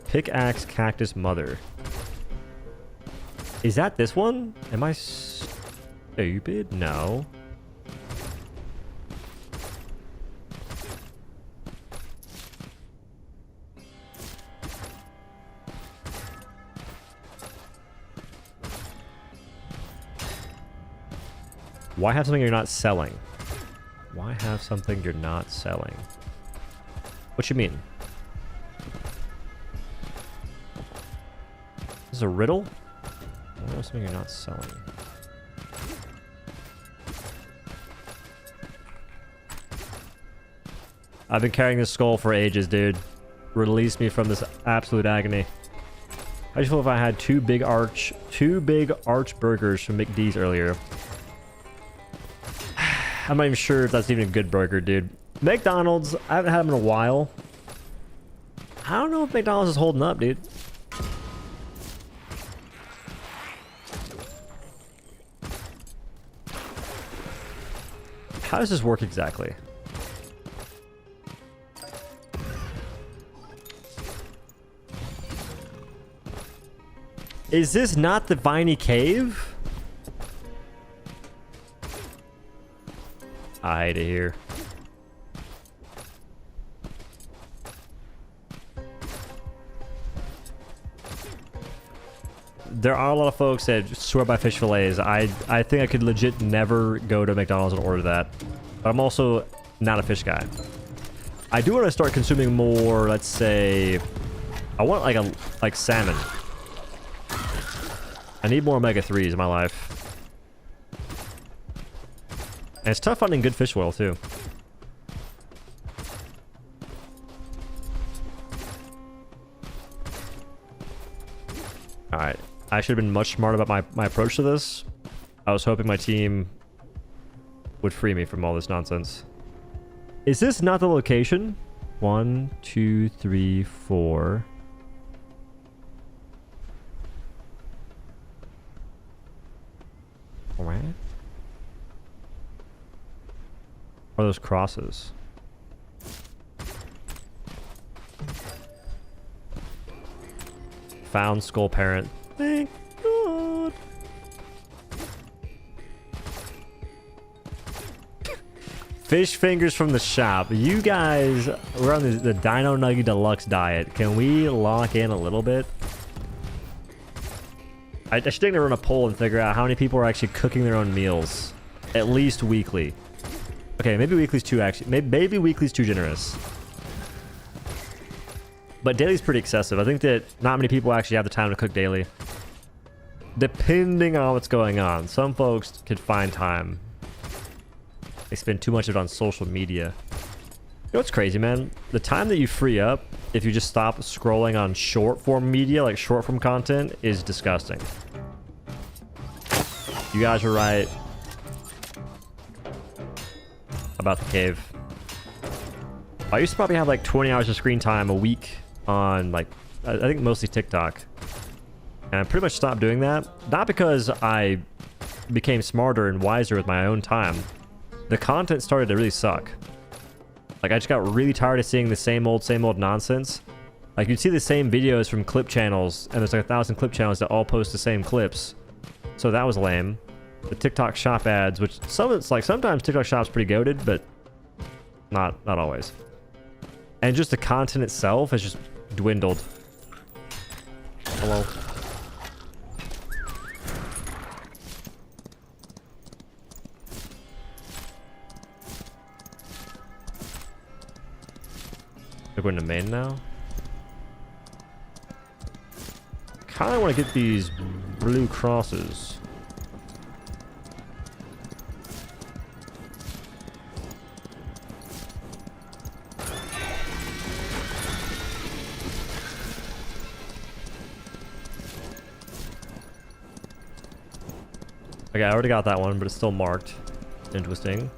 Pickaxe Cactus Mother. Is that this one? Am I stupid? No. Why have something you're not selling? Why have something you're not selling? What you mean? This is a riddle? Why have something you're not selling? I've been carrying this skull for ages, dude. Release me from this absolute agony. I just feel if I had two big arch burgers from McD's earlier. I'm not even sure if that's even a good burger, dude. McDonald's, I haven't had them in a while. I don't know if McDonald's is holding up, dude. How does this work exactly? Is this not the Viney Cave? I hate it here. There are a lot of folks that swear by fish fillets. I think I could legit never go to McDonald's and order that. But I'm also not a fish guy. I do want to start consuming more, let's say, I want like salmon. I need more omega-3s in my life. And it's tough finding good fish oil, too. Alright. I should have been much smarter about my approach to this. I was hoping my team would free me from all this nonsense. Is this not the location? 1, 2, 3, 4. What? Are those crosses? Found skull parent. Thank God. Fish fingers from the shop. You guys, we're on the Dino Nugget Deluxe diet. Can we lock in a little bit? I should think to run a poll and figure out how many people are actually cooking their own meals. At least weekly. Okay, maybe weekly's too actually. Maybe weekly's too generous. But daily's pretty excessive. I think that not many people actually have the time to cook daily. Depending on what's going on. Some folks could find time. They spend too much of it on social media. You know what's crazy, man? The time that you free up, if you just stop scrolling on short form media, like short form content, is disgusting. You guys are right about the cave. I used to probably have like 20 hours of screen time a week on, like, I think mostly TikTok. And I pretty much stopped doing that. Not because I became smarter and wiser with my own time. The content started to really suck. Like, I just got really tired of seeing the same old nonsense. Like, you'd see the same videos from clip channels, and there's like 1,000 clip channels that all post the same clips. So that was lame. The TikTok shop ads, which sometimes TikTok shop's pretty goated, but not always. And just the content itself has just dwindled. Hello. We're going to main now. Kinda want to get these blue crosses. Okay, I already got that one, but it's still marked. Interesting.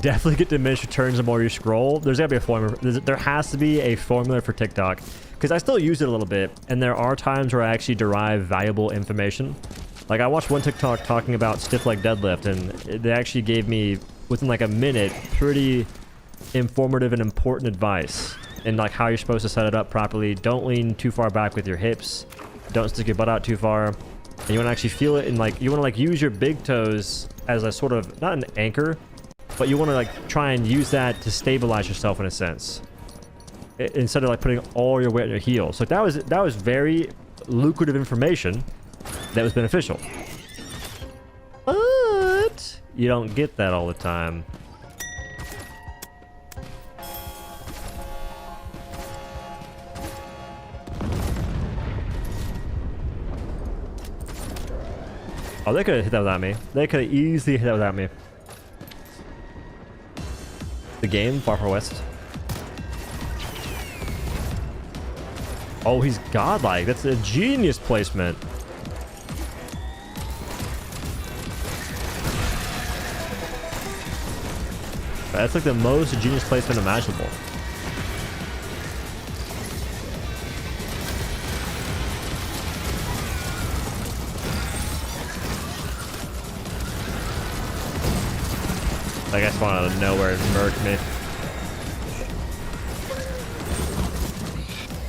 Definitely get diminished returns the more you scroll. There's gotta be a formula. There has to be a formula for TikTok, because I still use it a little bit, and there are times where I actually derive valuable information. Like, I watched one TikTok talking about stiff leg deadlift, and they actually gave me, within like a minute, pretty informative and important advice, and like how you're supposed to set it up properly. Don't lean too far back with your hips. Don't stick your butt out too far. And you want to actually feel it, and like you want to like use your big toes as a sort of, not an anchor, but you want to like try and use that to stabilize yourself in a sense, instead of like putting all your weight on your heels. So that was very lucrative information that was beneficial. But you don't get that all the time. Oh, they could have hit that without me. They could have easily hit that without me. The game, far west. Oh, he's godlike. That's a genius placement. That's like the most genius placement imaginable. That guy spawned out of nowhere and murked me.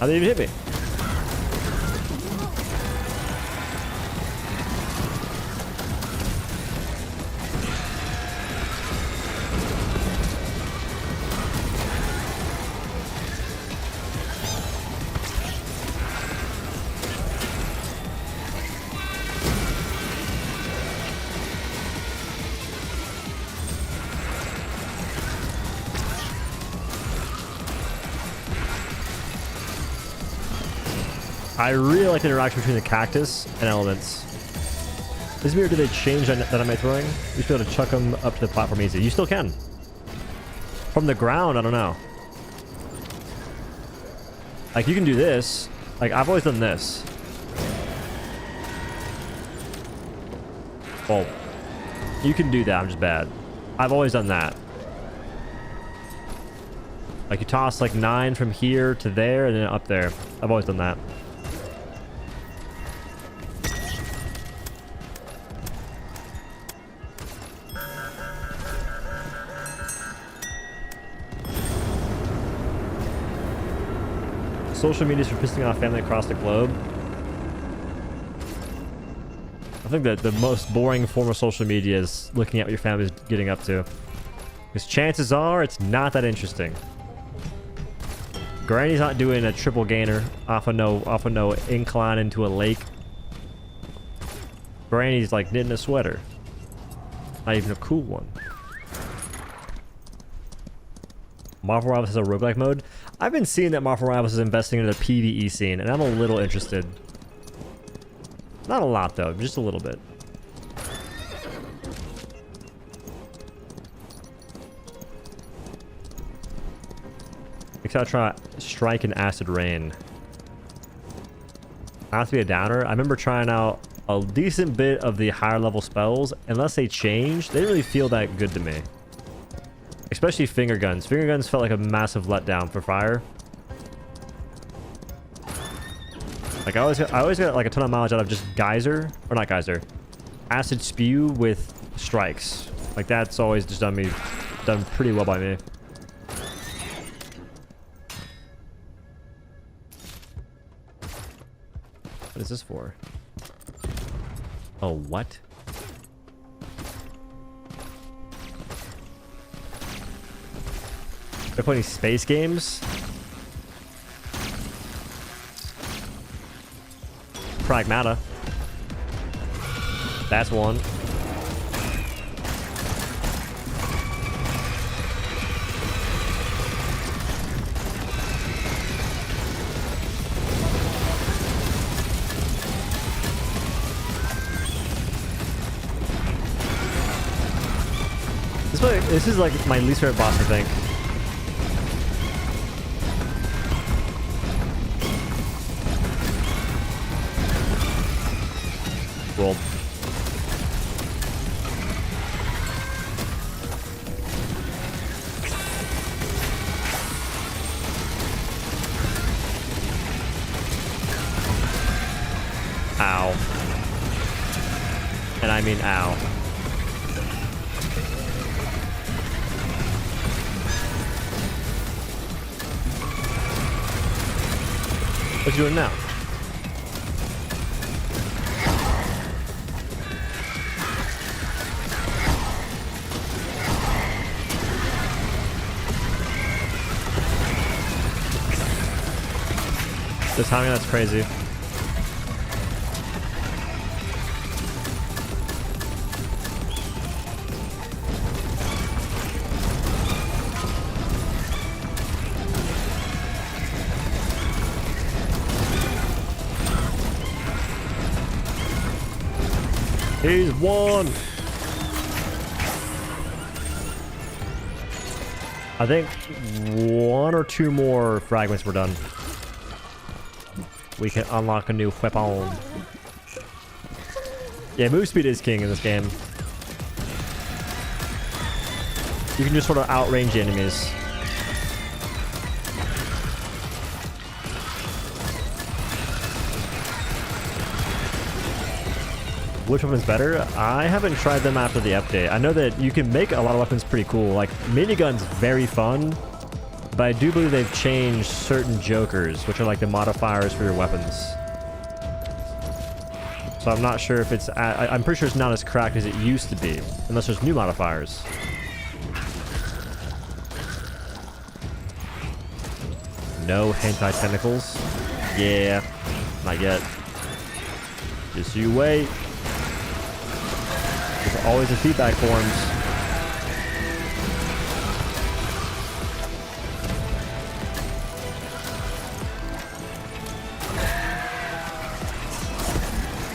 How did he even hit me? I really like the interaction between the cactus and elements. This mirror, did they change that am I throwing? You used to be able to chuck them up to the platform easy. You still can. From the ground, I don't know. Like, you can do this. Like, I've always done this. Well, you can do that. I'm just bad. I've always done that. Like you toss like 9 from here to there and then up there. I've always done that. Social media is for pissing off family across the globe. I think that the most boring form of social media is looking at what your family's getting up to. Because chances are it's not that interesting. Granny's not doing a triple gainer off of no incline into a lake. Granny's like knitting a sweater. Not even a cool one. Marvel Rivals has a roguelike mode. I've been seeing that Marvel Rivals is investing in the PvE scene, and I'm a little interested. Not a lot though, just a little bit. Except try Strike and Acid Rain. Not to be a downer, I remember trying out a decent bit of the higher level spells. Unless they changed, they didn't really feel that good to me. Especially finger guns. Finger guns felt like a massive letdown for fire. Like I always got like a ton of mileage out of just geyser, or not geyser, acid spew with strikes. Like that's always just done pretty well by me. What is this for? Oh, what? They're playing space games? Pragmata. That's one. This is like my least favorite boss, I think. Roll. Ow. And I mean ow. What you doing now? The timing, that's crazy. He's won! I think 1 or 2 more fragments were done. We can unlock a new weapon. Yeah, move speed is king in this game. You can just sort of outrange the enemies. Which weapon's better? I haven't tried them after the update. I know that you can make a lot of weapons pretty cool. Like, minigun's very fun, but I do believe they've changed certain jokers, which are like the modifiers for your weapons. So I'm not sure if it's... I'm pretty sure it's not as cracked as it used to be, unless there's new modifiers. No hentai tentacles? Yeah, not yet. Just you wait. There's always the feedback forms.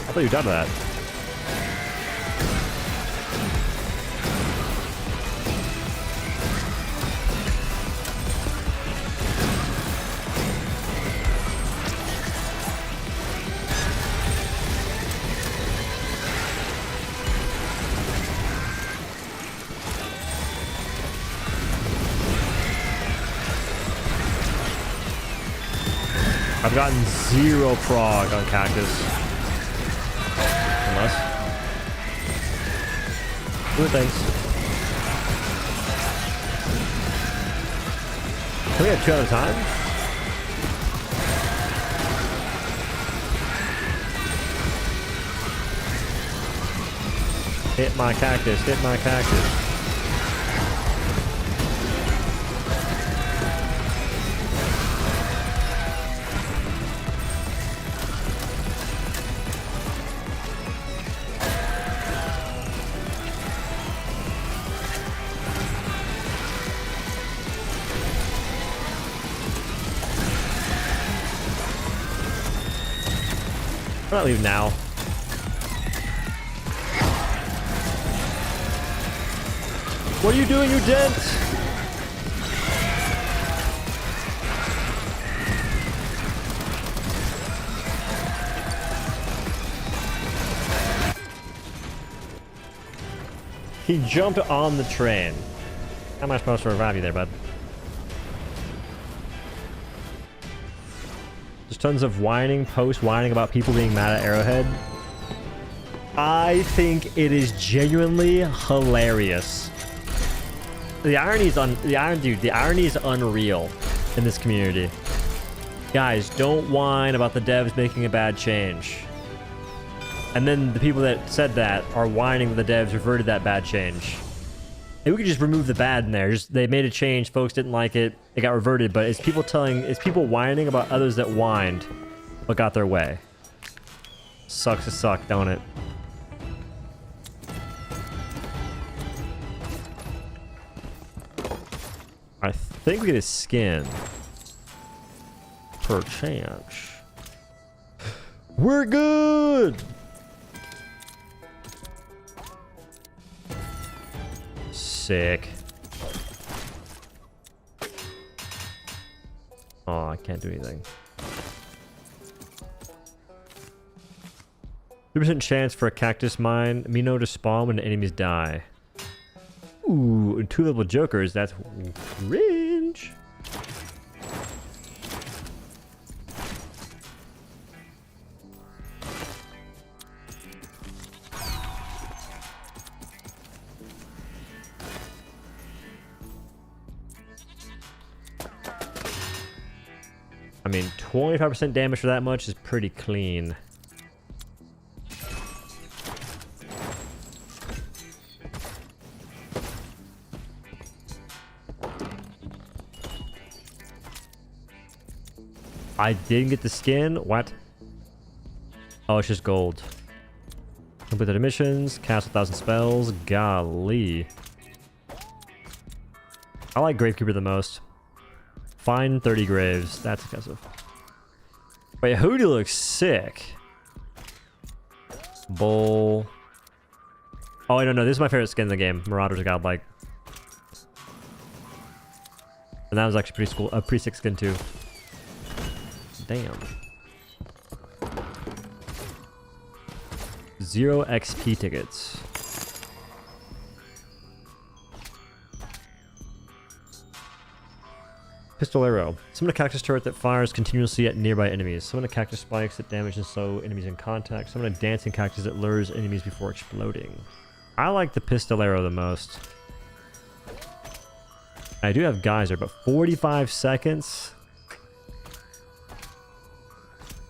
I thought you were done with that. I've gotten 0 prog on cactus. Unless. Good things. Can we have 2 at a time? Hit my cactus, hit my cactus. Why not leave now? What are you doing, you dent? He jumped on the train. How am I supposed to revive you there, bud? There's tons of whining, post-whining about people being mad at Arrowhead. I think it is genuinely hilarious. The irony is the irony is unreal in this community. Guys, don't whine about the devs making a bad change. And then the people that said that are whining that the devs reverted that bad change. Maybe we could just remove the bad in there. Just they made a change, folks didn't like it, it got reverted, but it's people whining about others that whined but got their way. Sucks to suck, don't it? I think we get a skin. Perchance. We're good! Sick. Oh, I can't do anything. 2% chance for a cactus mine. Mino to spawn when enemies die. Ooh, and 2-level jokers. That's cringe. I mean, 25% damage for that much is pretty clean. I didn't get the skin. What? Oh, it's just gold. Complete the missions. Cast 1,000 spells. Golly. I like Gravekeeper the most. Find 30 graves. That's excessive. Wait, Hoodie looks sick. Bull. Oh, I don't know. This is my favorite skin in the game. Marauder's a godlike. And that was actually pretty cool. A pretty sick skin too. Damn. 0 XP tickets. Pistol arrow. Summon a cactus turret that fires continuously at nearby enemies. Summon a cactus spikes that damage and slow enemies in contact. Summon a dancing cactus that lures enemies before exploding. I like the pistol arrow the most. I do have geyser, but 45 seconds?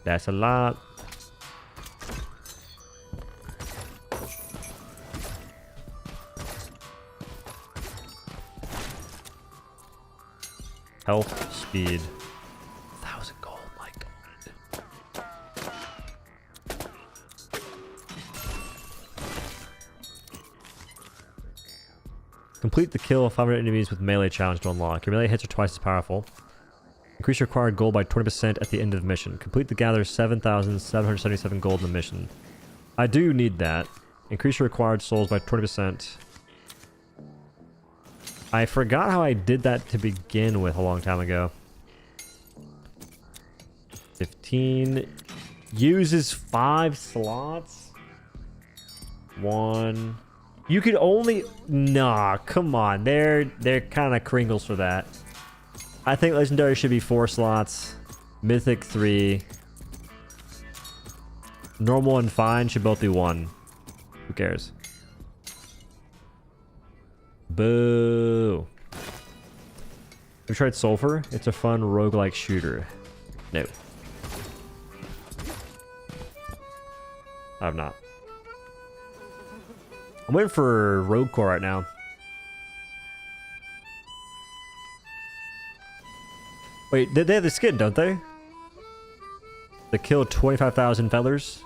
That's a lot. Health, speed. 1,000 gold, my god. Complete the kill of 500 enemies with melee challenge to unlock. Your melee hits are twice as powerful. Increase your required gold by 20% at the end of the mission. Complete the gather 7,777 gold in the mission. I do need that. Increase your required souls by 20%. I forgot how I did that to begin with a long time ago. 15. Uses 5 slots. 1. You could only... Nah, come on. They're kind of kringles for that. I think legendary should be 4 slots. Mythic 3. Normal and fine should both be 1. Who cares? Boo. Have you tried Sulfur? It's a fun roguelike shooter. No. I have not. I'm waiting for Rogue Core right now. Wait, they have the skin, don't they? They kill 25,000 feathers.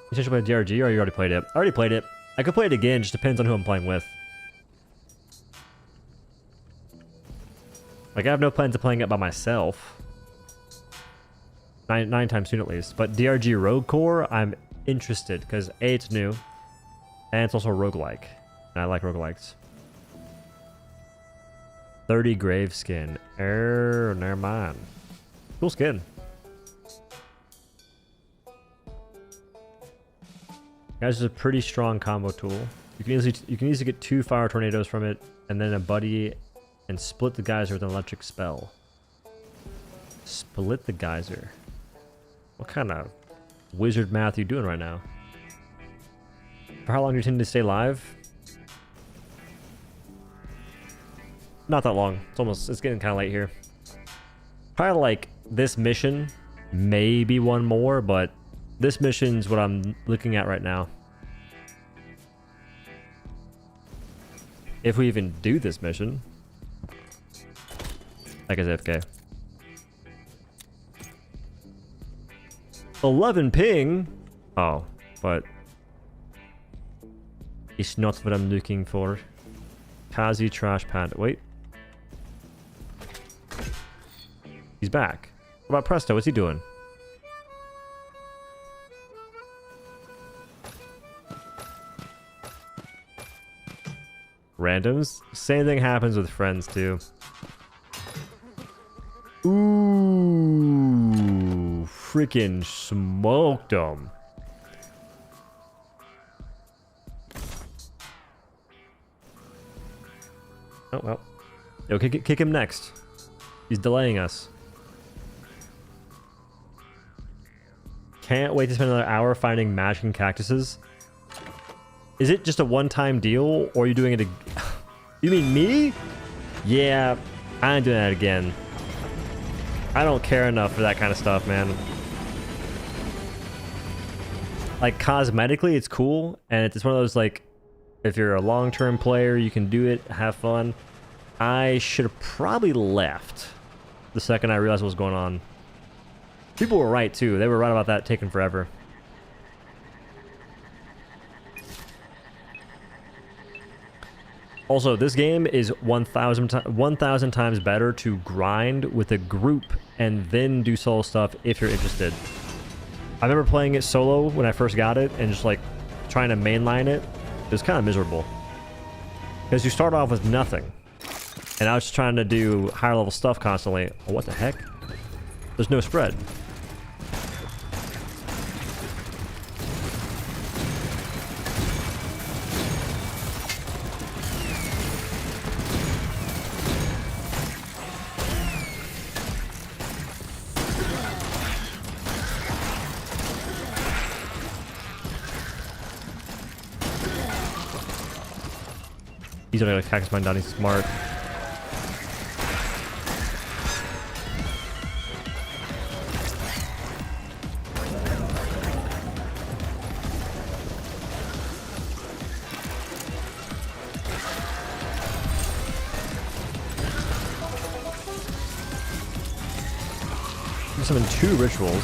You should play DRG or you already played it? I already played it. I could play it again, just depends on who I'm playing with. Like, I have no plans of playing it by myself. Nine times soon at least. But DRG Rogue Core, I'm interested because A, it's new, and it's also roguelike. And I like roguelikes. 30 grave skin. Never mind. Cool skin. Guys, this is a pretty strong combo tool. You can easily get 2 fire tornadoes from it, and then a buddy, and split the geyser with an electric spell. Split the geyser. What kind of wizard math are you doing right now? For how long do you tend to stay live? Not that long. It's getting kind of late here. Probably like this mission, maybe one more, but this mission's what I'm looking at right now. If we even do this mission. Like as AFK. 11 ping? Oh, but it's not what I'm looking for. Kazi Trash Panda. Wait. He's back. What about Presto? What's he doing? Randoms? Same thing happens with friends too. Ooh, freaking smoked them. Oh well. Yo, kick him next. He's delaying us. Can't wait to spend another hour finding magic and cactuses. Is it just a one-time deal, or are you doing it? You mean me? Yeah, I ain't doing that again. I don't care enough for that kind of stuff, man. Like, cosmetically, it's cool, and it's one of those, like, if you're a long-term player, you can do it, have fun. I should have probably left the second I realized what was going on. People were right, too. They were right about that taking forever. Also, this game is 1,000 times better to grind with a group and then do solo stuff if you're interested. I remember playing it solo when I first got it and just like trying to mainline it. It was kind of miserable. Because you start off with nothing. And I was just trying to do higher level stuff constantly. Oh, what the heck? There's no spread. He's gonna cactus mine down, he's smart. Summon 2 rituals.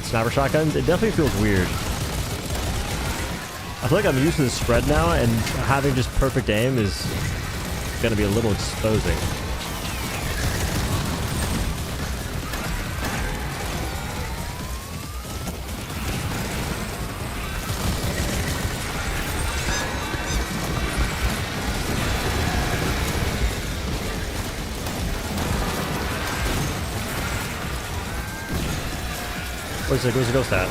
Sniper shotguns, it definitely feels weird. I feel like I'm used to the spread now, and having just perfect aim is gonna be a little exposing. Where's the ghost at?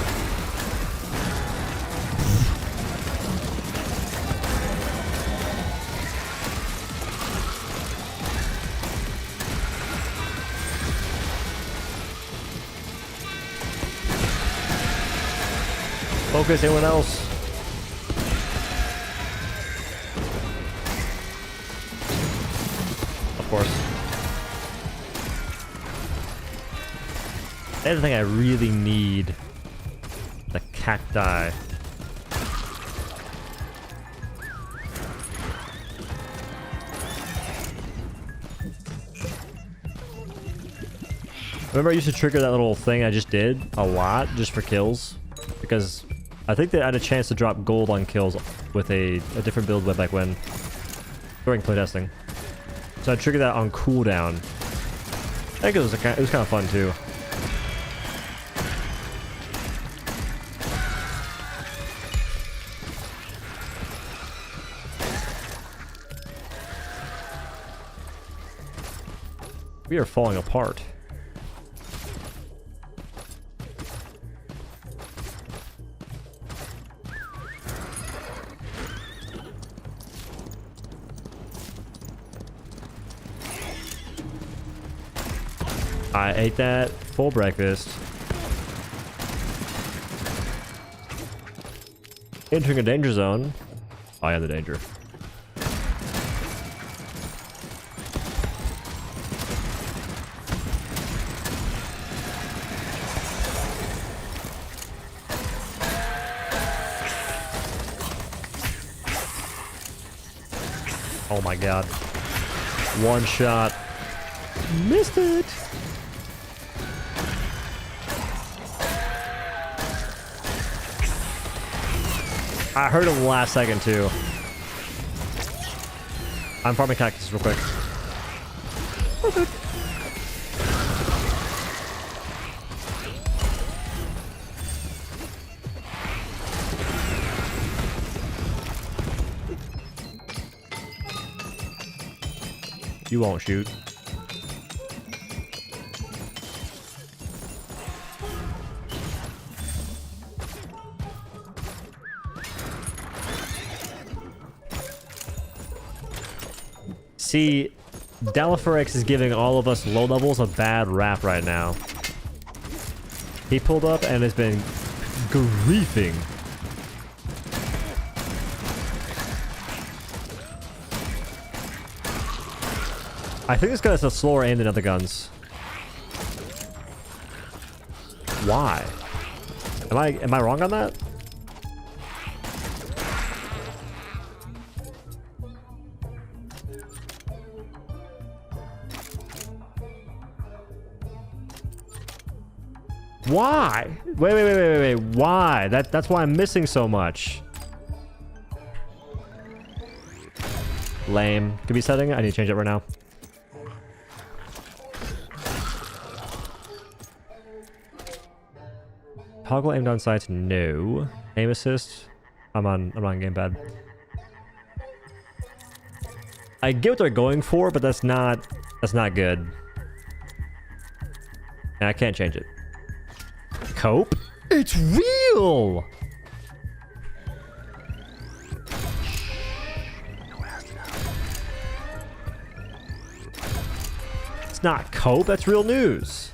Focus, anyone else? Of course. That's the thing I really need. The cacti. Remember I used to trigger that little thing I just did a lot just for kills? Because I think they had a chance to drop gold on kills with a different build way back when. During playtesting. So I triggered that on cooldown. I think it was kind of fun too. We are falling apart. I ate that full breakfast. Entering a danger zone. I am the danger. Oh my god. One shot. Missed it. I heard him last second too. I'm farming cactus real quick. Okay. You won't shoot. See, Dalaferix is giving all of us low levels a bad rap right now. He pulled up and has been griefing. I think this gun has a slower aim than other guns. Why? Am I wrong on that? Why? Wait. Why? That's why I'm missing so much. Lame. Could be setting it? I need to change it right now. Toggle aim down sights? No. Aim assist? I'm on gamepad. I get what they're going for, but that's not good. And I can't change it. Cope? It's real! It's not cope, that's real news.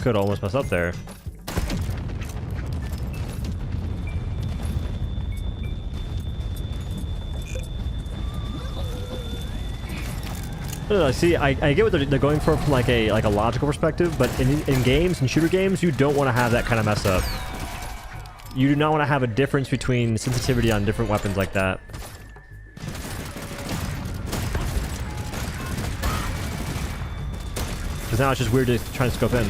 Could almost mess up there. No, see, I get what they're going for from like a logical perspective, but in games, in shooter games, you don't want to have that kind of mess up. You do not want to have a difference between sensitivity on different weapons like that. Because now it's just weird to try and scope in.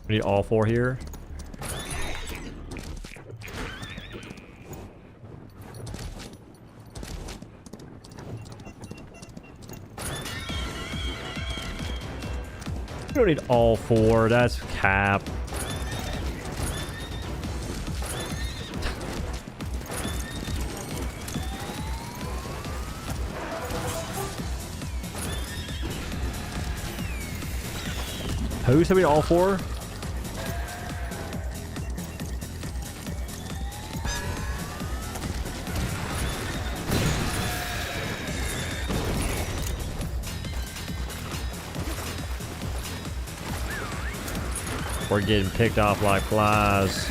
We need all four here. You don't need all 4. That's cap. Who said we need all 4? We're getting picked off like flies.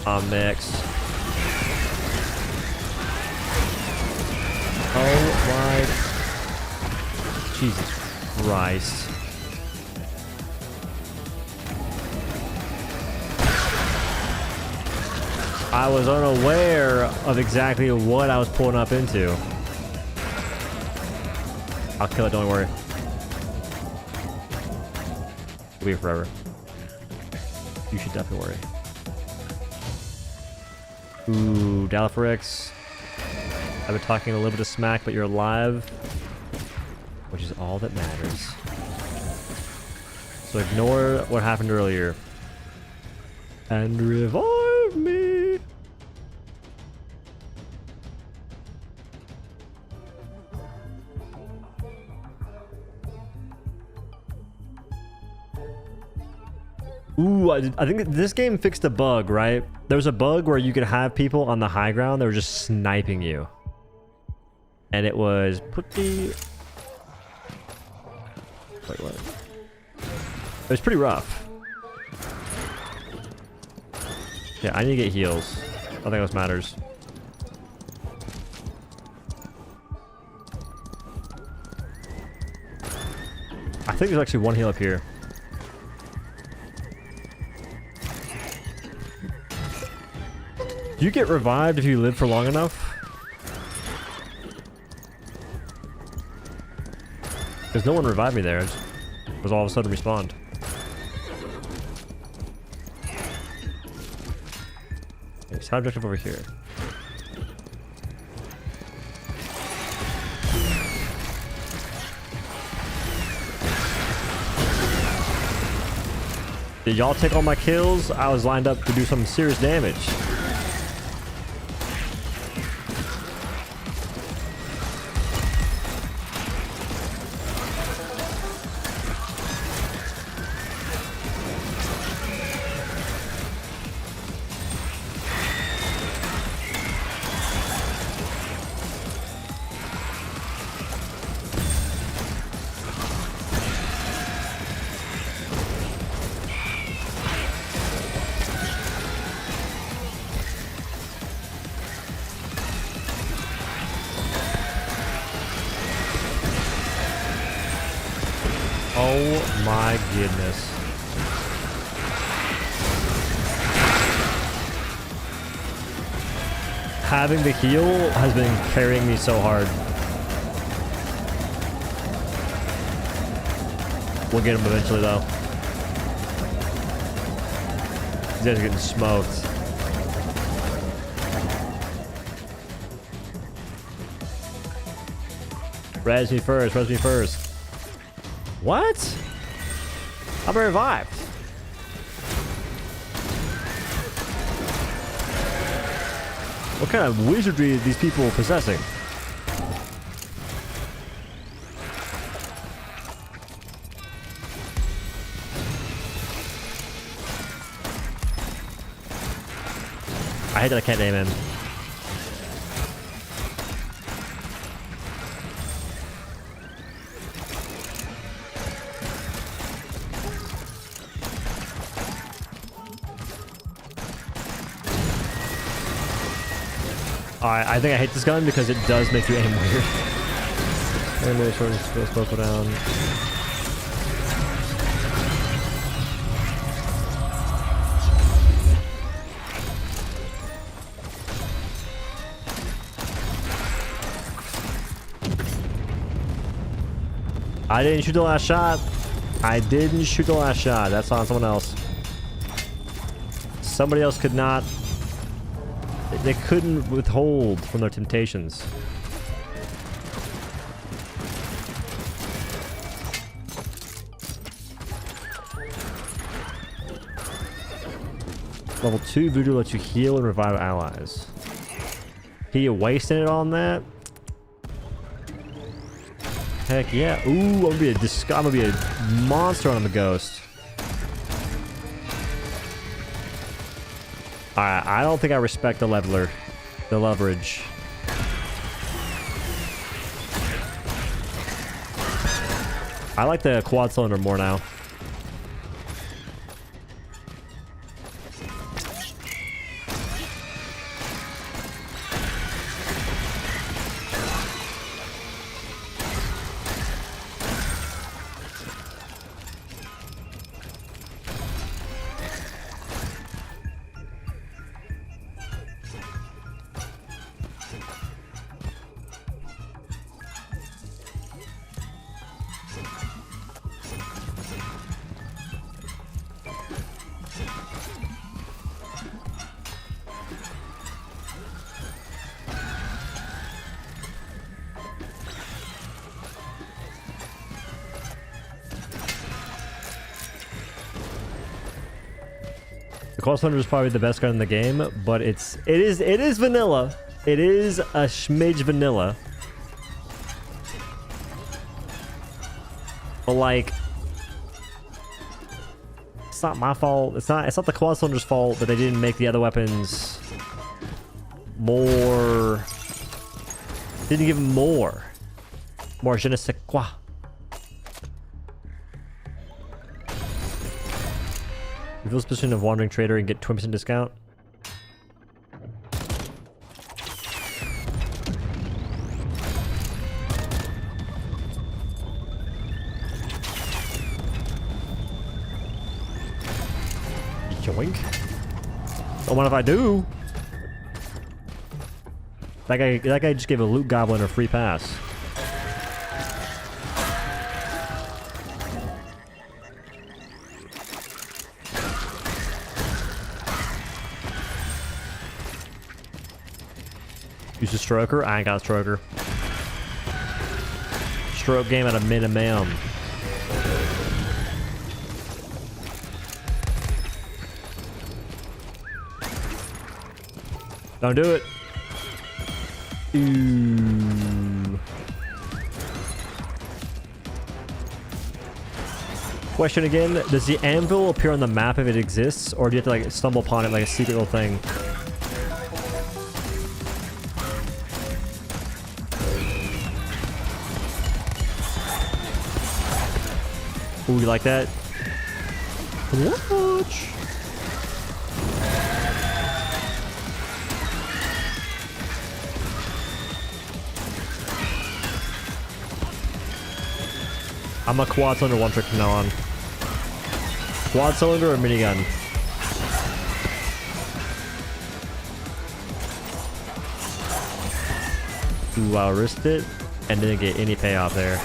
I'm next. Oh my... Jesus Christ. I was unaware of exactly what I was pulling up into. I'll kill it, don't worry. We'll be here forever. You should definitely worry. Ooh, Dalaforix. I've been talking a little bit of smack, but you're alive. Which is all that matters. So ignore what happened earlier. And revive me! Ooh, I think this game fixed a bug, right? There was a bug where you could have people on the high ground that were just sniping you. And it was pretty... Wait, what? It was pretty rough. Yeah, I need to get heals. Nothing else matters. I think there's actually one heal up here. Do you get revived if you live for long enough? Because no one revived me there. I just was all of a sudden respawned. Okay, side objective over here. Did y'all take all my kills? I was lined up to do some serious damage. Oh my goodness. Having the heal has been carrying me so hard. We'll get him eventually though. These guys are getting smoked. Res me first, res me first. What? I'm revived. What kind of wizardry are these people possessing? I hate that I can't aim in. Alright, I think I hate this gun because it does make you aim weird. And make sure to slow down. I didn't shoot the last shot. I didn't shoot the last shot. That's on someone else. Somebody else could not. They couldn't withhold from their temptations. Level 2 voodoo lets you heal and revive allies. He wasting it on that? Heck yeah. Ooh, I'm gonna be a monster when I'm a ghost. Alright, I don't think I respect the leveler. The leverage. I like the quad cylinder more now. The Quad Cylinder is probably the best gun in the game, but it is vanilla. It is a smidge vanilla. But like, it's not my fault. It's not the Quad Cylinder's fault that they didn't make the other weapons more. Didn't give them more je ne sais quoi. Reveal position of Wandering Trader and get 20% discount. Yoink. Don't mind if I do. That guy just gave a loot goblin a free pass. Use a stroker? I ain't got a stroker. Stroke game at a minimum. Don't do it. Ooh. Question again, does the anvil appear on the map if it exists, or do you have to like stumble upon it like a secret little thing? Ooh, you like that? Watch. I'm a quad cylinder one trick from now on. Quad cylinder or minigun? Ooh, I risked it and didn't get any payoff there.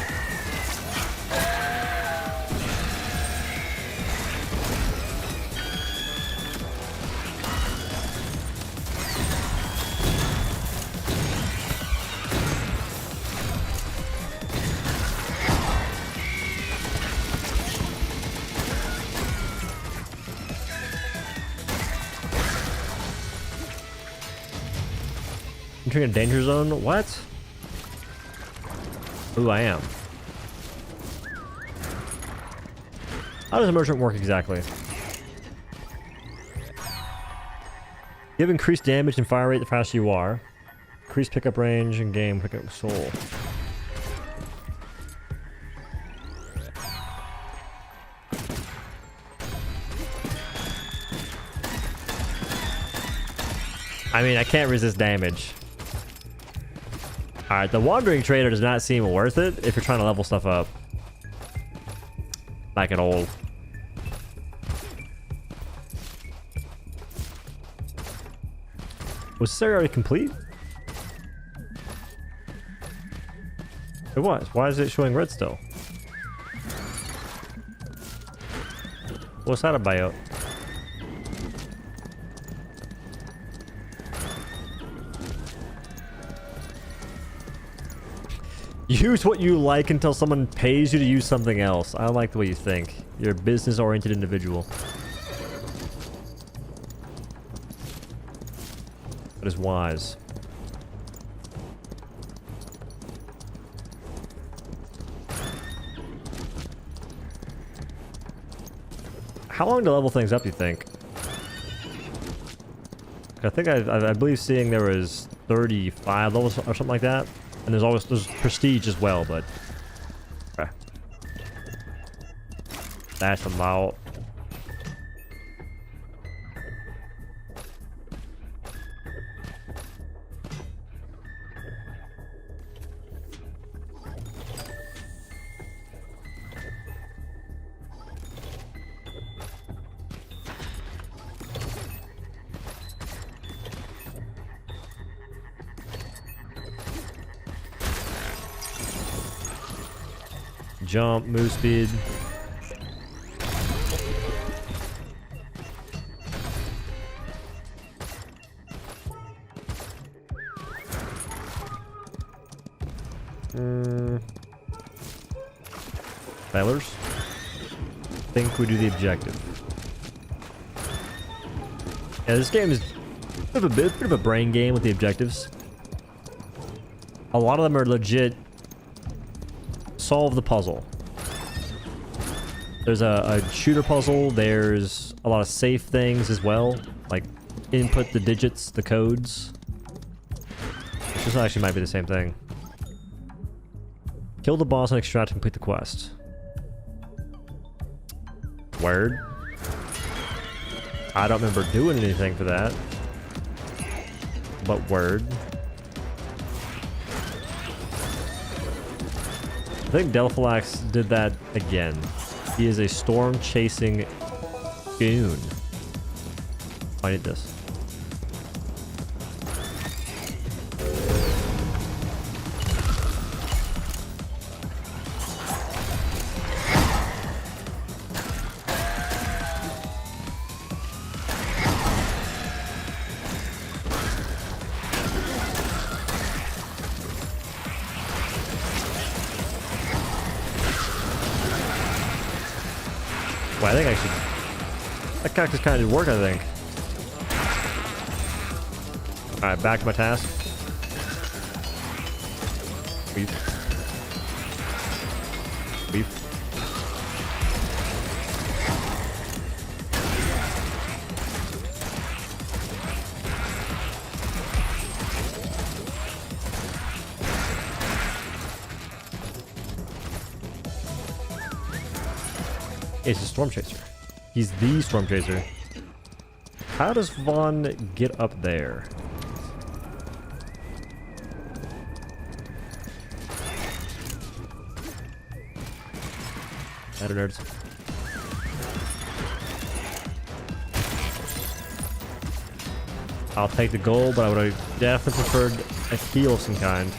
Entering a danger zone? What? Ooh, I am. How does immersion work exactly? You have increased damage and fire rate the faster you are. Increased pickup range and game pickup soul. I mean, I can't resist damage. Alright, the Wandering Trader does not seem worth it if you're trying to level stuff up. Like at all. Was this area already complete? It was. Why is it showing red still? What's that about? Use what you like until someone pays you to use something else. I like the way you think. You're a business-oriented individual. but is wise. How long to level things up, you think? I think I believe seeing there was 35 levels or something like that. And there's prestige as well, but... Okay. That's a lot. Jump, move speed. Failures. Think we do the objective. Yeah, this game is a bit of a brain game with the objectives. A lot of them are legit. Solve the puzzle. There's a shooter puzzle. There's a lot of safe things as well, like input the digits, the codes. This actually might be the same thing. Kill the boss and extract and complete the quest. Word. I don't remember doing anything for that, but word. I think Delphilax did that again. He is a storm-chasing goon. I need this. Well, I think I should... That cactus kind of did work, I think. Alright, back to my task. Beef. Beef. It's a storm chaser. He's the storm chaser. How does Vaughn get up there? Better nerds. I'll take the gold, but I would have definitely preferred a heal of some kind.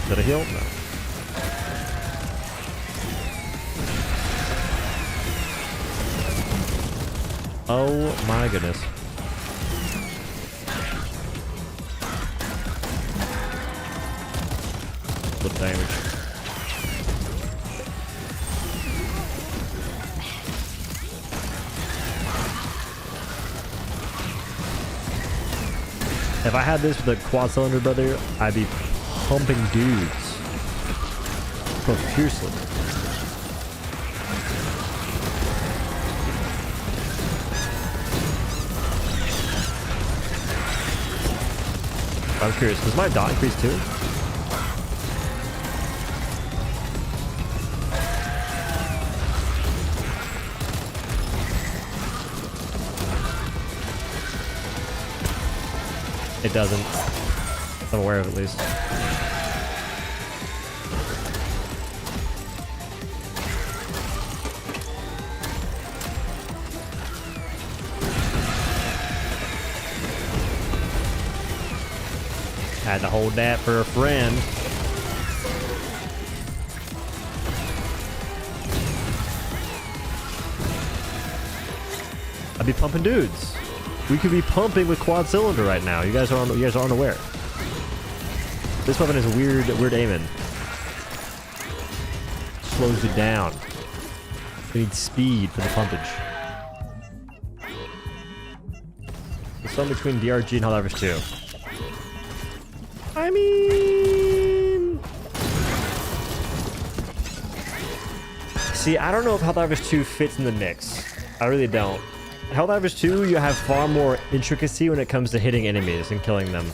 Is that a heal? No. Oh my goodness. Flip damage. If I had this with a quad cylinder, brother, I'd be pumping dudes profusely. I'm curious, does my dot increase too? It doesn't. I'm aware of it, at least. Had to hold that for a friend. I'd be pumping dudes. We could be pumping with quad cylinder right now. You guys are unaware. This weapon is weird aiming. Slows you down. We need speed for the pumpage. The sum between DRG and Helldivers 2. I mean... See, I don't know if Helldivers 2 fits in the mix. I really don't. Helldivers 2, you have far more intricacy when it comes to hitting enemies and killing them.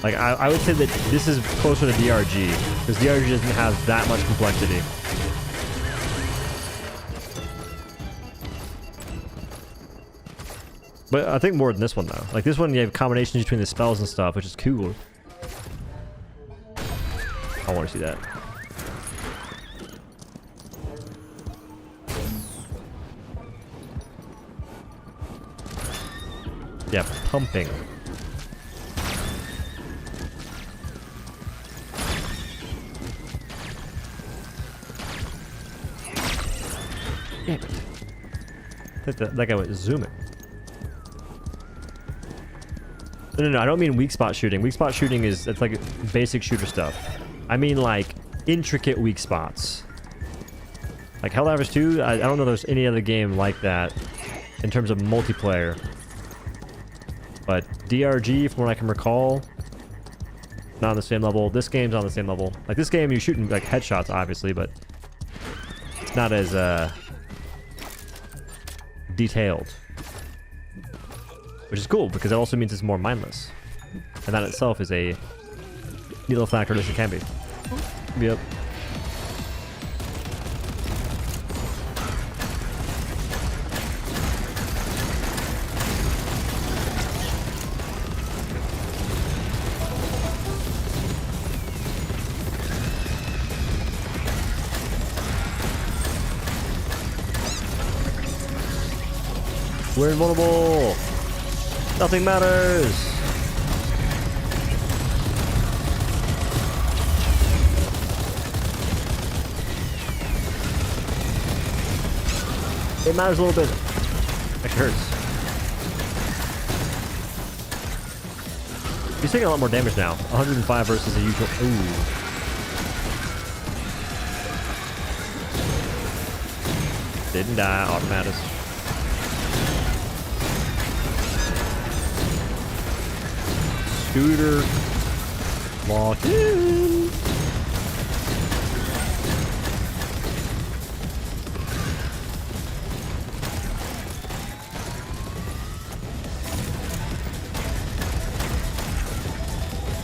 Like, I would say that this is closer to DRG, because DRG doesn't have that much complexity. But I think more than this one, though. Like, this one, you have combinations between the spells and stuff, which is cool. I want to see that. Yeah, pumping. Damn it. I think that guy was zooming. No, I don't mean weak spot shooting. Weak spot shooting is, it's like basic shooter stuff. I mean like intricate weak spots. Like Helldivers 2, I don't know there's any other game like that in terms of multiplayer. But DRG, from what I can recall, not on the same level. This game's on the same level. Like this game, you're shooting like headshots, obviously, but it's not as detailed. Which is cool, because that also means it's more mindless. And that itself is a neat little factor, as it can be. Yep. We're invulnerable! Nothing matters! It matters a little bit. Actually hurts. He's taking a lot more damage now. 105 versus the usual. Ooh. Didn't die. Automatus. Scooter. Lock in.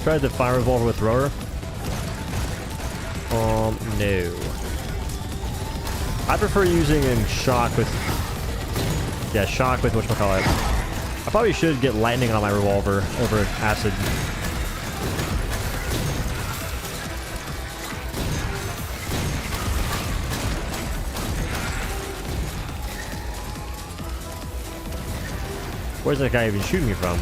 Tried the fire revolver with thrower. No. I prefer using shock with... Yeah, shock with whatchamacallit. I probably should get lightning on my revolver over acid. Where's that guy even shooting me from?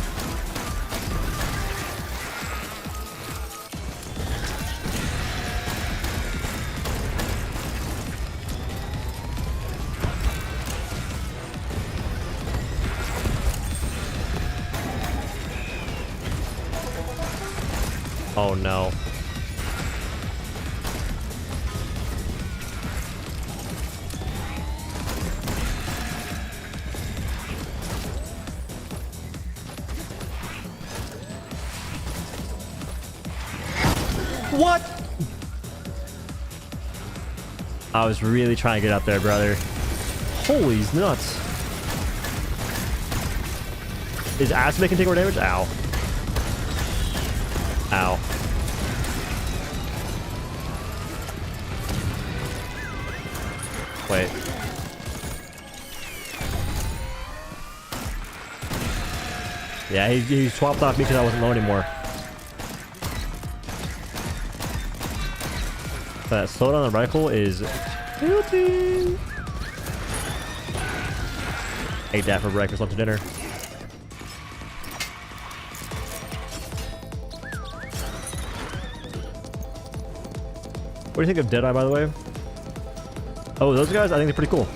Oh no. What? I was really trying to get up there, brother. Holy nuts. Is acid making take more damage? Ow. Ow. Wait. Yeah, he swapped off me because I wasn't low anymore. That slowdown on the rifle is guilty. Ate that for breakfast, lunch, and dinner. What do you think of Deadeye, by the way? Oh, those guys, I think they're pretty cool.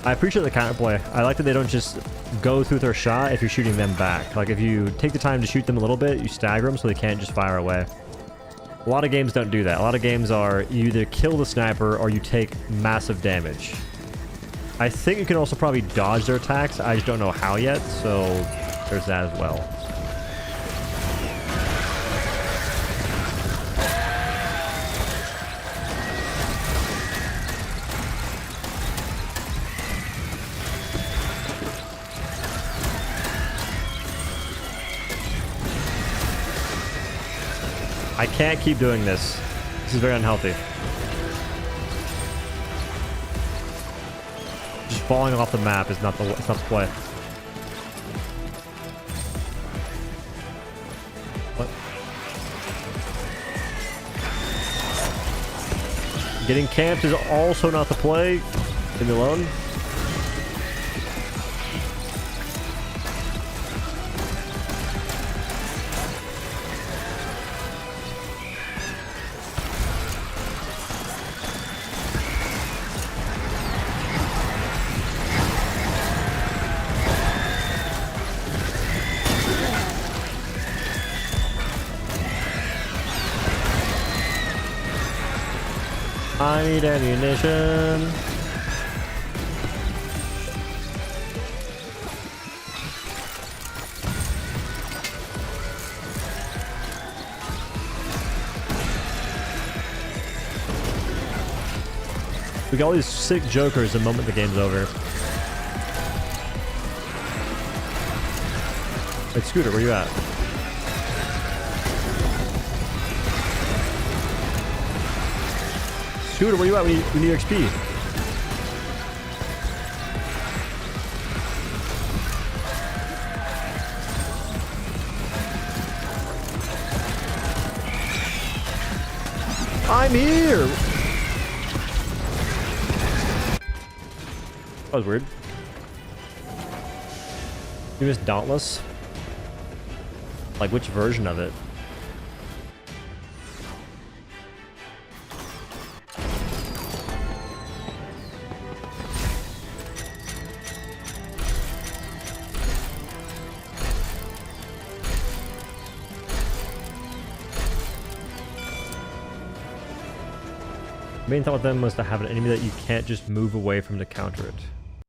I appreciate the counterplay. I like that they don't just go through their shot if you're shooting them back. Like, if you take the time to shoot them a little bit, you stagger them so they can't just fire away. A lot of games don't do that. A lot of games are you either kill the sniper or you take massive damage. I think you can also probably dodge their attacks. I just don't know how yet, so there's that as well. I can't keep doing this. This is very unhealthy. Just falling off the map is not the play. What? Getting camped is also not the play. Leave me alone. I need ammunition. We got all these sick jokers the moment the game's over. Wait, Scooter, where you at? Scooter, where you at? We need your XP. I'm here! That was weird. You missed Dauntless? Like, which version of it? Main thought with them was to have an enemy that you can't just move away from to counter it.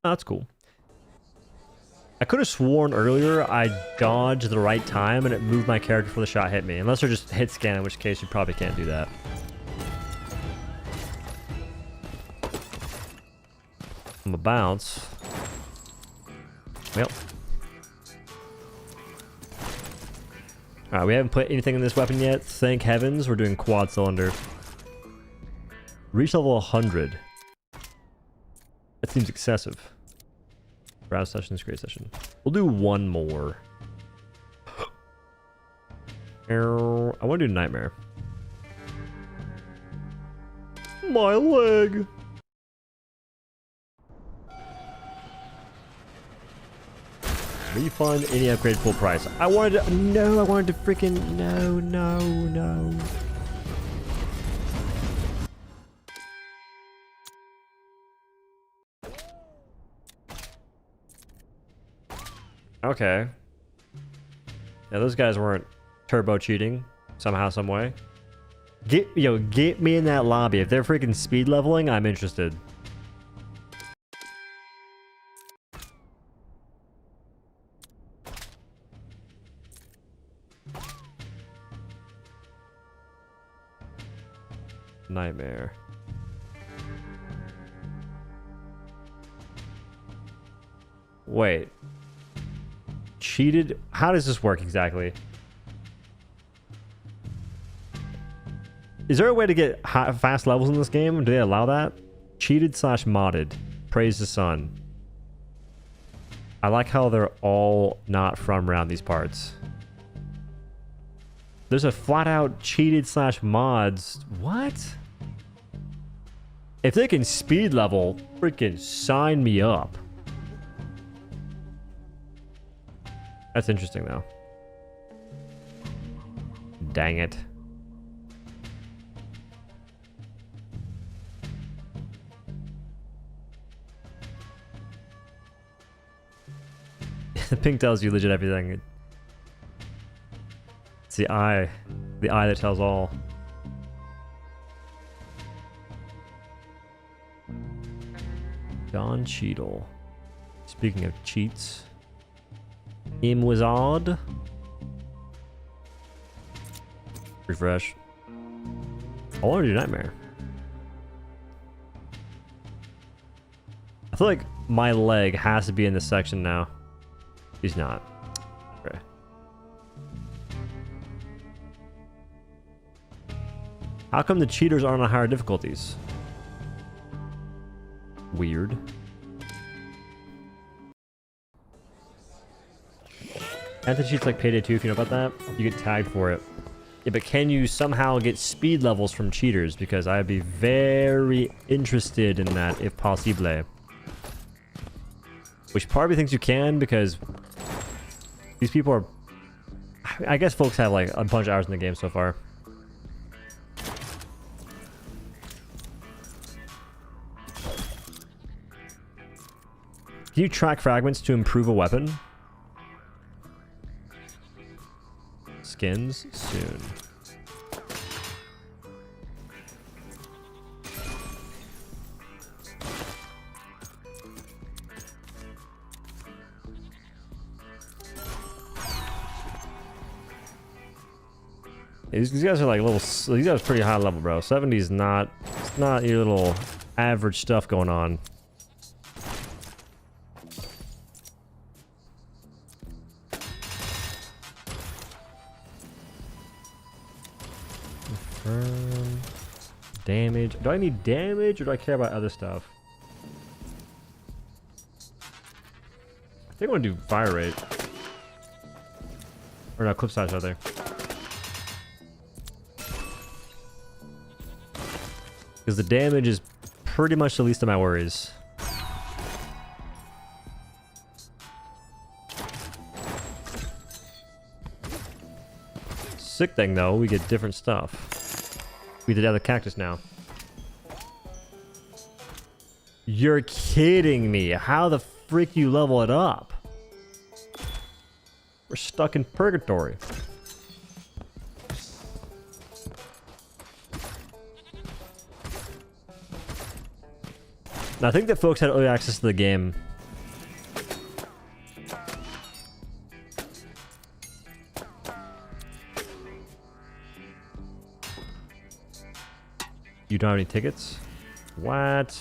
Oh, that's cool. I could have sworn earlier I dodged the right time and it moved my character before the shot hit me. Unless they're just hit scan, in which case you probably can't do that. I'm a bounce. Well. Alright, we haven't put anything in this weapon yet. Thank heavens, we're doing quad cylinder. Reach level 100. That seems excessive. Browse sessions, create session. We'll do one more. I want to do Nightmare. My leg! Refund any upgrade full price. I wanted to... No, I wanted to freaking... No. Okay. Yeah, those guys weren't turbo cheating somehow, some way. Get me in that lobby. If they're freaking speed leveling, I'm interested. Nightmare. Wait. Cheated? How does this work exactly? Is there a way to get fast levels in this game? Do they allow that? Cheated / modded. Praise the sun. I like how they're all not from around these parts. There's a flat out cheated / mods. What? If they can speed level, freaking sign me up. That's interesting, though. Dang it. The pink tells you legit everything. It's the eye that tells all. Don Cheadle. Speaking of cheats. Wizard. Refresh. I want to do Nightmare. I feel like my leg has to be in this section now. He's not. Okay. How come the cheaters aren't on higher difficulties? Weird. Anti-cheats like Payday 2, if you know about that. You get tagged for it. Yeah, but can you somehow get speed levels from cheaters? Because I'd be very interested in that, if possible. Which part of me thinks you can, because these people are... I guess folks have like a bunch of hours in the game so far. Can you track fragments to improve a weapon? Skins soon. These guys are like little. These guys are pretty high level, bro. 70 is not. It's not your little average stuff going on. Damage. Do I need damage or do I care about other stuff? I think I want to do fire rate. Or no, clip size rather. Because the damage is pretty much the least of my worries. Sick thing though, we get different stuff. We did have the cactus now. You're kidding me. How the freak you level it up? We're stuck in purgatory. Now, I think that folks had early access to the game. You don't have any tickets? What?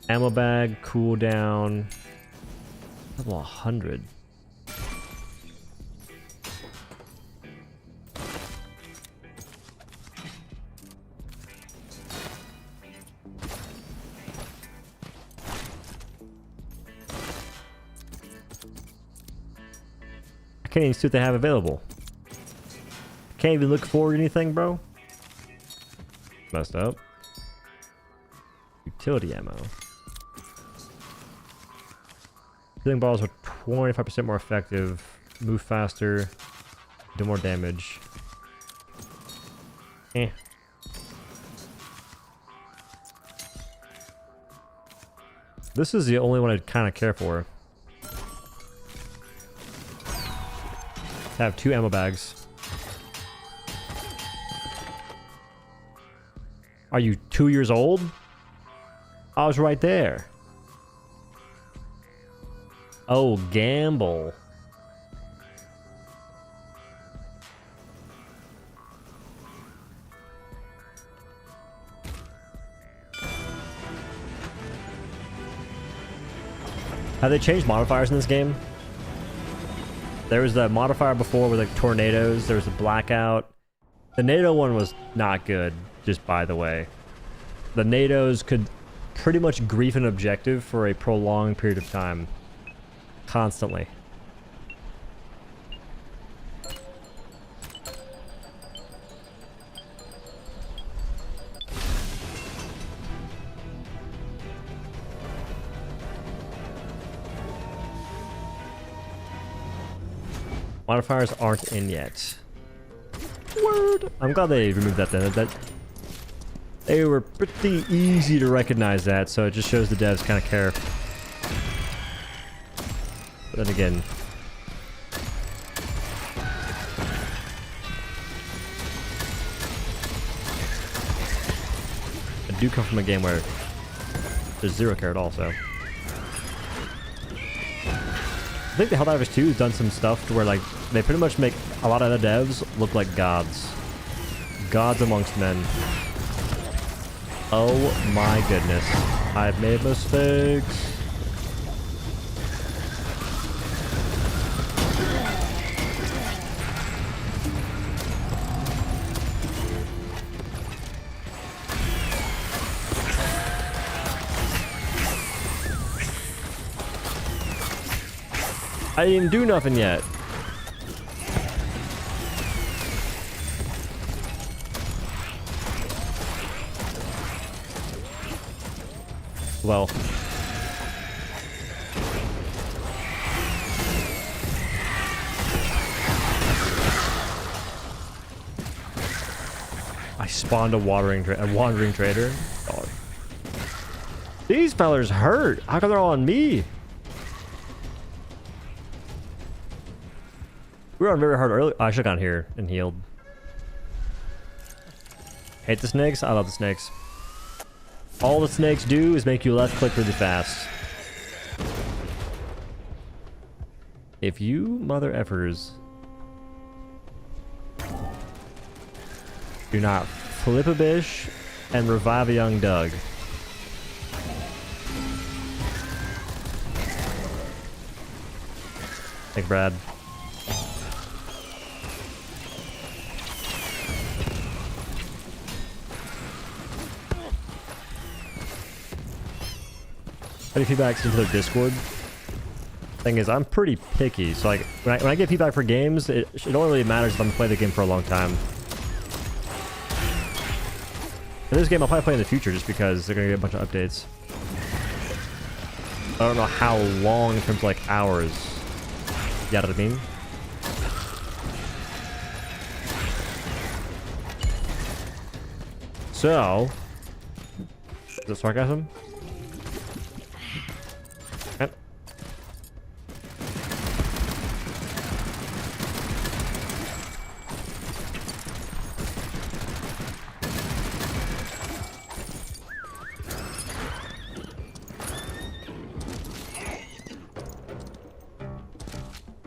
Ammo bag, cooldown. Level 100. I can't even see what they have available. Can't even look forward to anything, bro. Messed up. Utility ammo. Healing balls are 25% more effective. Move faster. Do more damage. Eh. This is the only one I'd kind of care for. I have 2 ammo bags. Are you 2 years old? I was right there. Oh, gamble. Have they changed modifiers in this game? There was the modifier before with like tornadoes. There was a blackout. The NATO one was not good. Just by the way, the NATOs could pretty much grief an objective for a prolonged period of time. Constantly. Modifiers aren't in yet. Word! I'm glad they removed that then. They were pretty easy to recognize that, so it just shows the devs kind of care. But then again... I do come from a game where there's zero care at all, so. I think the Helldivers 2 has done some stuff to where, like, they pretty much make a lot of the devs look like gods. Gods amongst men. Oh my goodness. I've made mistakes. I didn't do nothing yet. Well. I spawned a wandering trader. Oh. These fellers hurt. How come they're all on me? We were on very hard early. I should have gone here and healed. Hate the snakes? I love the snakes. All the snakes do is make you left click really fast. If you mother effers do not flip a bish and revive a young Doug. Thanks, Brad. Any feedbacks into their Discord? Thing is, I'm pretty picky, so like when I get feedback for games, it only really matters if I'm playing the game for a long time. In this game, I'll probably play in the future just because they're gonna get a bunch of updates. I don't know how long in terms of like hours. You know what I mean? So, is it sarcasm?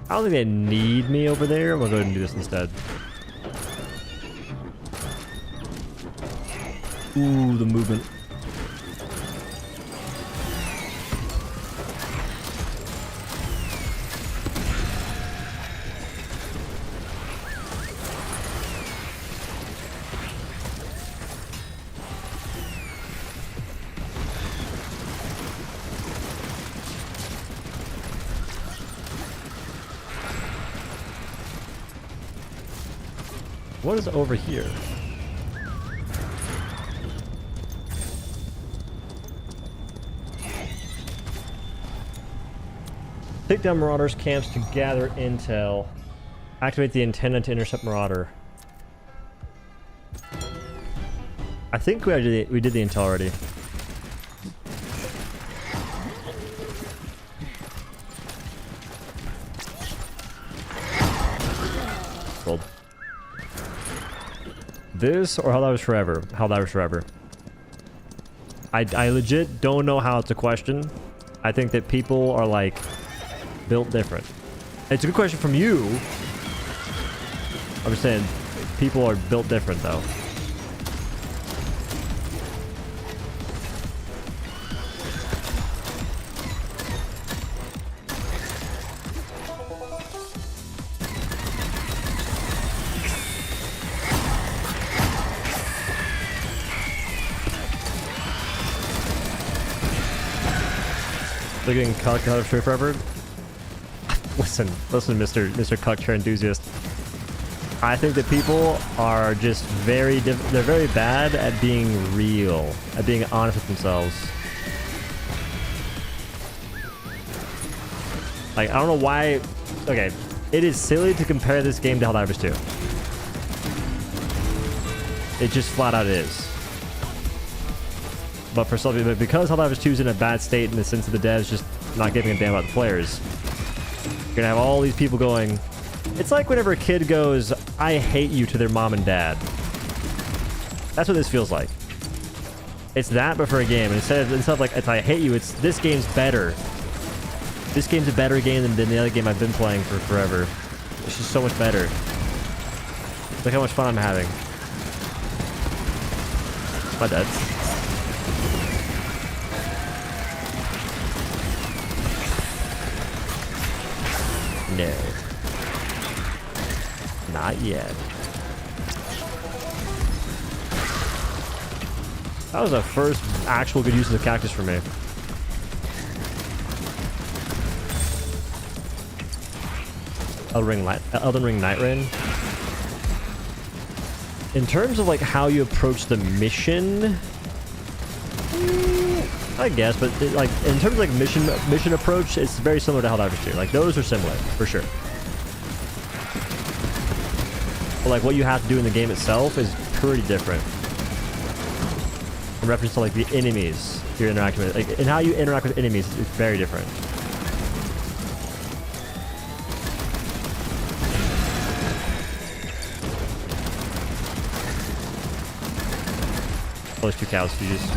I don't think they need me over there. I'm gonna go ahead and do this instead. Ooh, the movement. What is over here? Take down Marauders' camps to gather intel. Activate the antenna to intercept Marauder. I think we did the intel already. Gold. This or Helldivers Forever? Helldivers Forever. I legit don't know how it's a question. I think that people are like built different. It's a good question from you. I'm just saying people are built different though. They're getting cucked out of Straight Forever. Listen, Mr. Cuckchair enthusiast. I think that people are just they're very bad at being real, at being honest with themselves. Like, I don't know why. Okay, it is silly to compare this game to Helldivers 2. It just flat out is. But for something, but because Helldivers 2 is in a bad state in the sense of the devs just not giving a damn about the players, you're gonna have all these people going. It's like whenever a kid goes, "I hate you" to their mom and dad. That's what this feels like. It's that, but for a game. Instead of like, if I hate you, it's this game's better. This game's a better game than the other game I've been playing for forever. It's just so much better. Look how much fun I'm having. Am I dead? No. Not yet. That was the first actual good use of the cactus for me. Elden Ring Night Rain. In terms of like how you approach the mission, I guess, but like in terms of like mission approach, it's very similar to Helldivers 2. Like those are similar for sure. But like what you have to do in the game itself is pretty different. In reference to like the enemies you're interacting with, like and how you interact with enemies is very different. Those 2 cows, Jesus.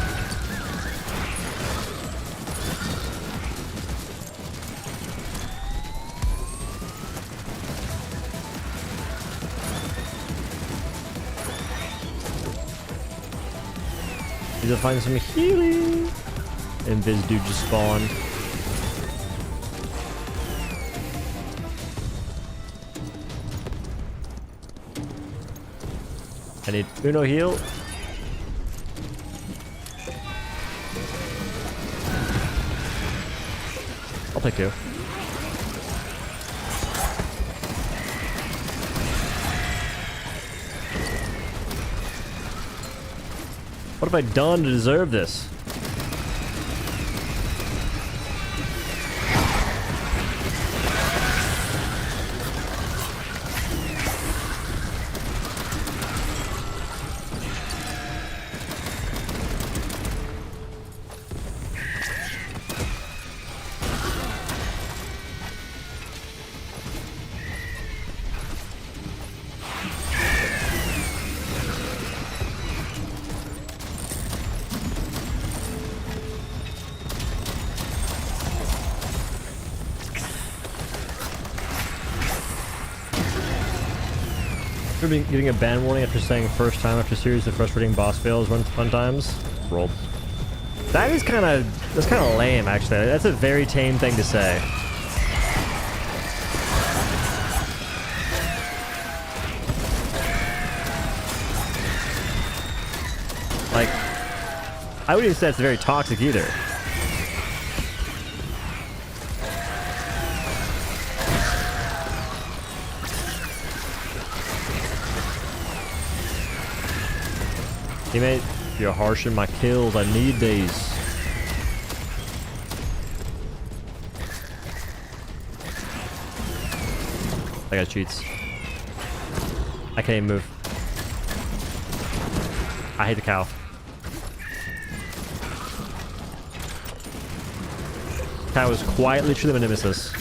Need to find some healing. And Viz dude just spawned. I need Uno heal. I'll take 2. What have I done to deserve this? Getting a ban warning after saying first time after series of frustrating boss fails run times. Rolled. That's kind of lame actually. That's a very tame thing to say. Like, I wouldn't even say it's very toxic either. Teammate, you're harshing my kills. I need these. I got cheats. I can't even move. I hate the cow. Cow is quite literally the nemesis.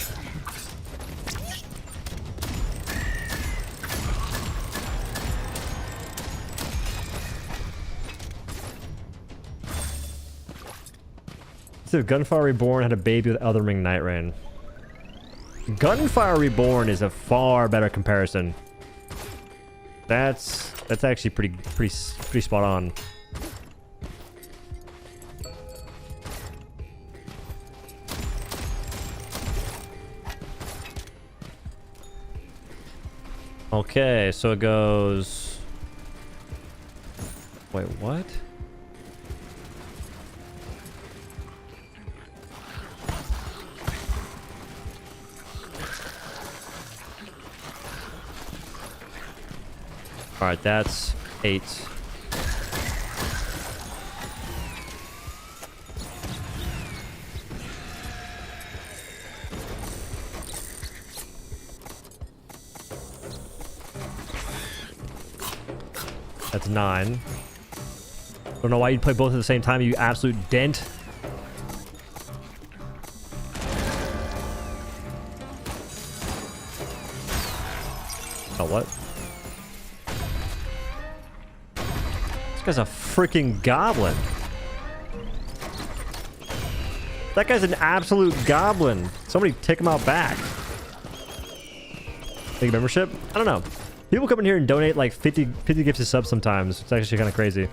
So Gunfire Reborn had a baby with Elden Ring Night Rain. Gunfire Reborn is a far better comparison. That's actually pretty spot on. Okay, so it goes. Wait, what? All right, that's 8. That's 9. Don't know why you'd play both at the same time, you absolute dent. Oh, what? This guy's a freaking goblin. That guy's an absolute goblin. Somebody take him out back. Big membership? I don't know. People come in here and donate like 50 gifts of subs sometimes. It's actually kind of crazy.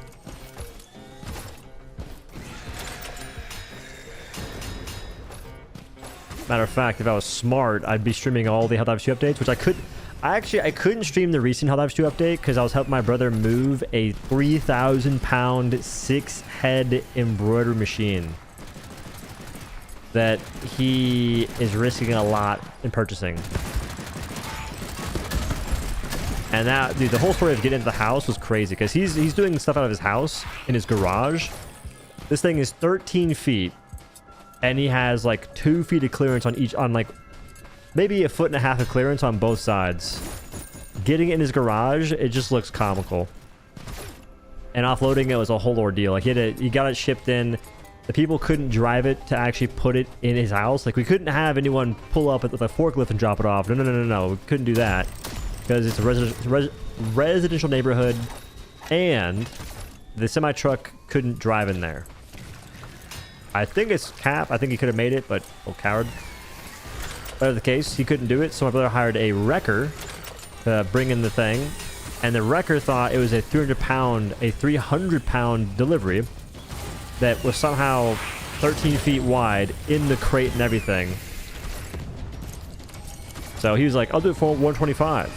Matter of fact, if I was smart, I'd be streaming all the Helldivers 2 updates, which I could. I couldn't stream the recent Helldivers 2 update because I was helping my brother move a 3,000-pound 6-head embroidery machine that he is risking a lot in purchasing. And that, dude, the whole story of getting into the house was crazy because he's doing stuff out of his house in his garage. This thing is 13 feet, and he has like 2 feet of clearance on each, on like maybe 1.5 feet of clearance on both sides. Getting it in his garage, it just looks comical. And offloading it was a whole ordeal. Like he got it shipped in. The people couldn't drive it to actually put it in his house. Like we couldn't have anyone pull up with a forklift and drop it off. No. We couldn't do that because it's a residential neighborhood, and the semi truck couldn't drive in there. I think it's Cap. I think he could have made it, but oh, coward. Whatever the case, he couldn't do it, so my brother hired a wrecker to bring in the thing, and the wrecker thought it was a 300-pound delivery that was somehow 13 feet wide in the crate and everything. So he was like, I'll do it for 125.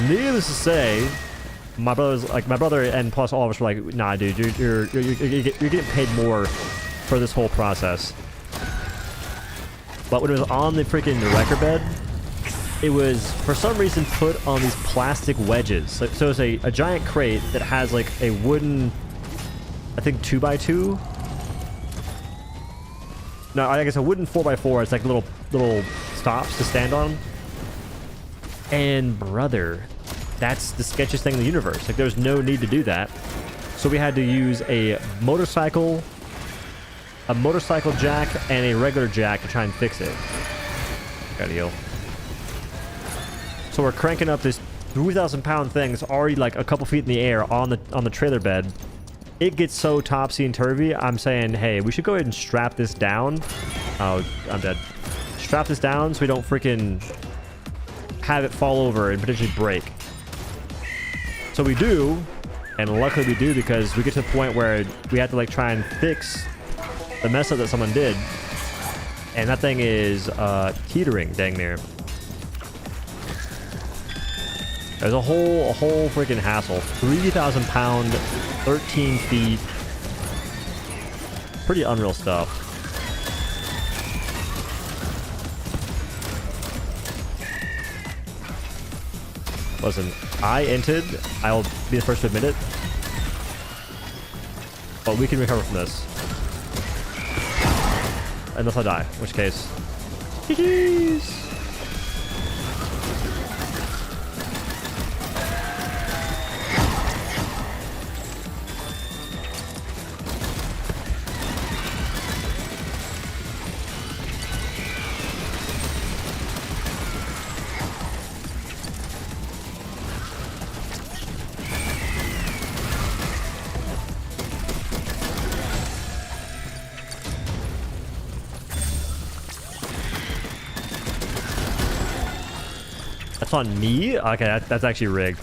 Needless to say, my brother and plus all of us were like, nah, dude, you're getting paid more for this whole process. But when it was on the freaking wrecker bed, it was for some reason put on these plastic wedges. So it's a giant crate that has like a wooden, I think 2x2. No, I guess a wooden 4x4. It's like little stops to stand on. And brother, that's the sketchiest thing in the universe. Like there's no need to do that. So we had to use a motorcycle jack and a regular jack to try and fix it. Gotta heal. So we're cranking up this 3,000-pound thing. It's already like a couple feet in the air on the trailer bed. It gets so topsy and turvy. I'm saying, hey, we should go ahead and strap this down. Oh, I'm dead. Strap this down so we don't freaking have it fall over and potentially break. So we do, and luckily we do, because we get to the point where we have to like try and fix the mess up that someone did, and that thing is teetering dang near. There's a whole freaking hassle. 3,000 pound, 13 feet. Pretty unreal stuff. Listen, I inted. I'll be the first to admit it. But we can recover from this. Unless I die, in which case. GG's! That's on me? Okay, that's actually rigged.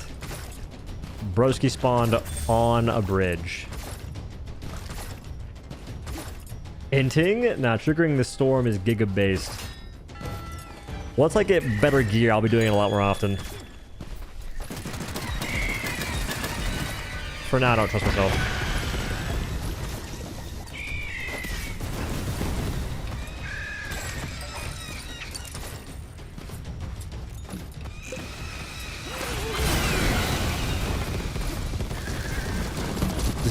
Broski spawned on a bridge. Inting? Nah, triggering the storm is giga-based. Once I get better gear, I'll be doing it a lot more often. For now, I don't trust myself.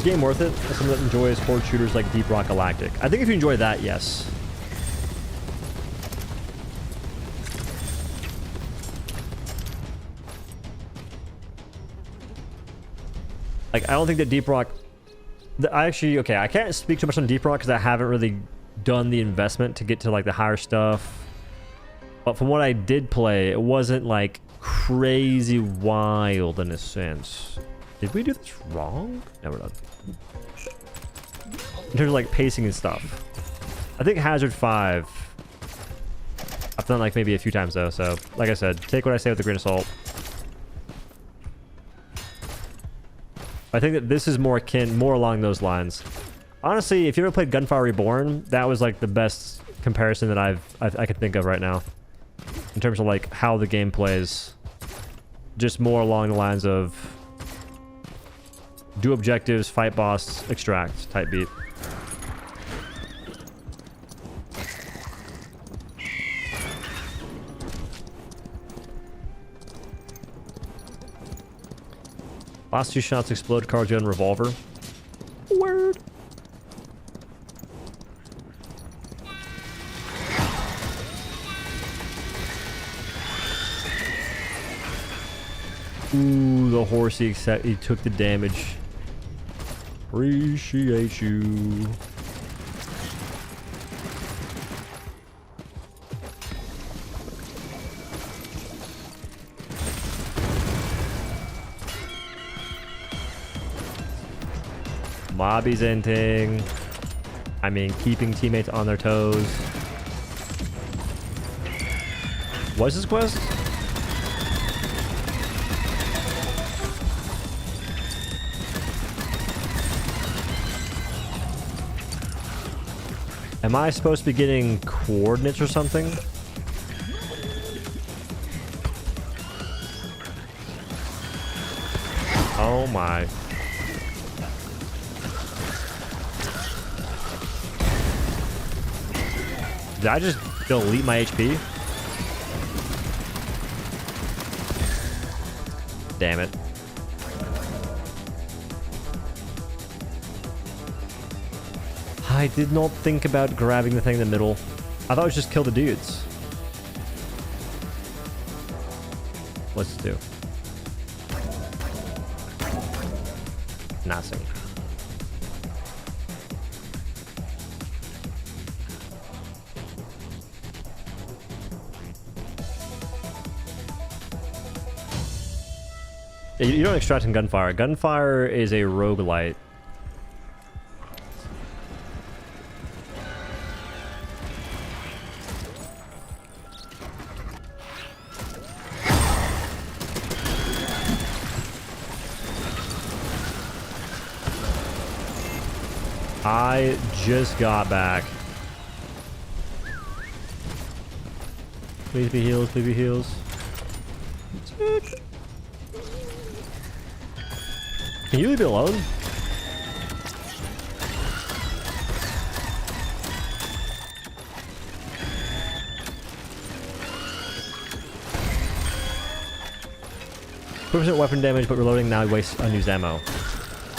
Game worth it for someone that enjoys horde shooters like Deep Rock Galactic? I think if you enjoy that, yes. Like, I don't think that Deep Rock... I can't speak too much on Deep Rock because I haven't really done the investment to get to like the higher stuff. But from what I did play, it wasn't like crazy wild in a sense. Did we do this wrong? No, we're done. in terms of like pacing and stuff. I think Hazard 5, I've done like maybe a few times though, so like I said, take what I say with a grain of salt. I think that this is more along those lines. Honestly, if you ever played Gunfire Reborn, that was like the best comparison that I could think of right now. In terms of like how the game plays. Just more along the lines of do objectives, fight boss, extract type beat. Last 2 shots explode, cargo revolver. Word. Ooh, the horse, he took the damage. Appreciate you. Mobbies ending. I mean, keeping teammates on their toes. What's this quest? Am I supposed to be getting coordinates or something? Oh my. Did I just delete my HP? Damn it. I did not think about grabbing the thing in the middle. I thought it was just kill the dudes. Let's do. Nothing. You don't extract in Gunfire. Gunfire is a roguelite. I just got back. Please be heals, please be heals. Can you leave me alone? % weapon damage, but reloading now wastes unused ammo.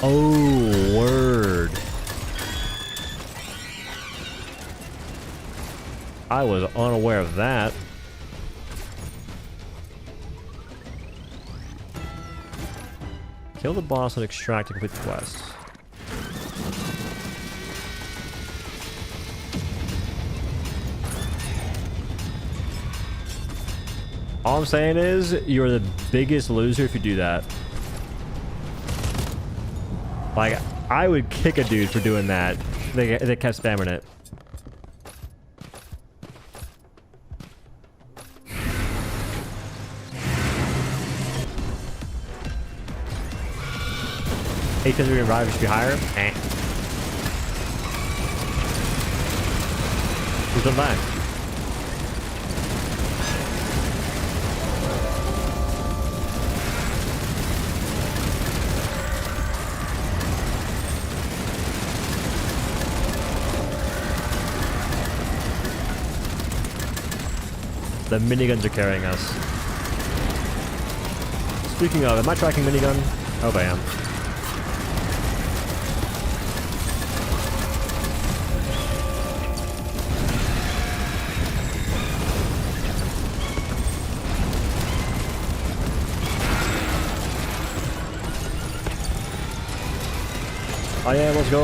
Oh, word. I was unaware of that. Kill the boss and extract to complete the quest. All I'm saying is, you're the biggest loser if you do that. Like, I would kick a dude for doing that. They kept spamming it. H10 revive should be higher. Eh. Who's done that? The miniguns are carrying us. Speaking of, am I tracking minigun? Oh, I am. Oh yeah, let's go!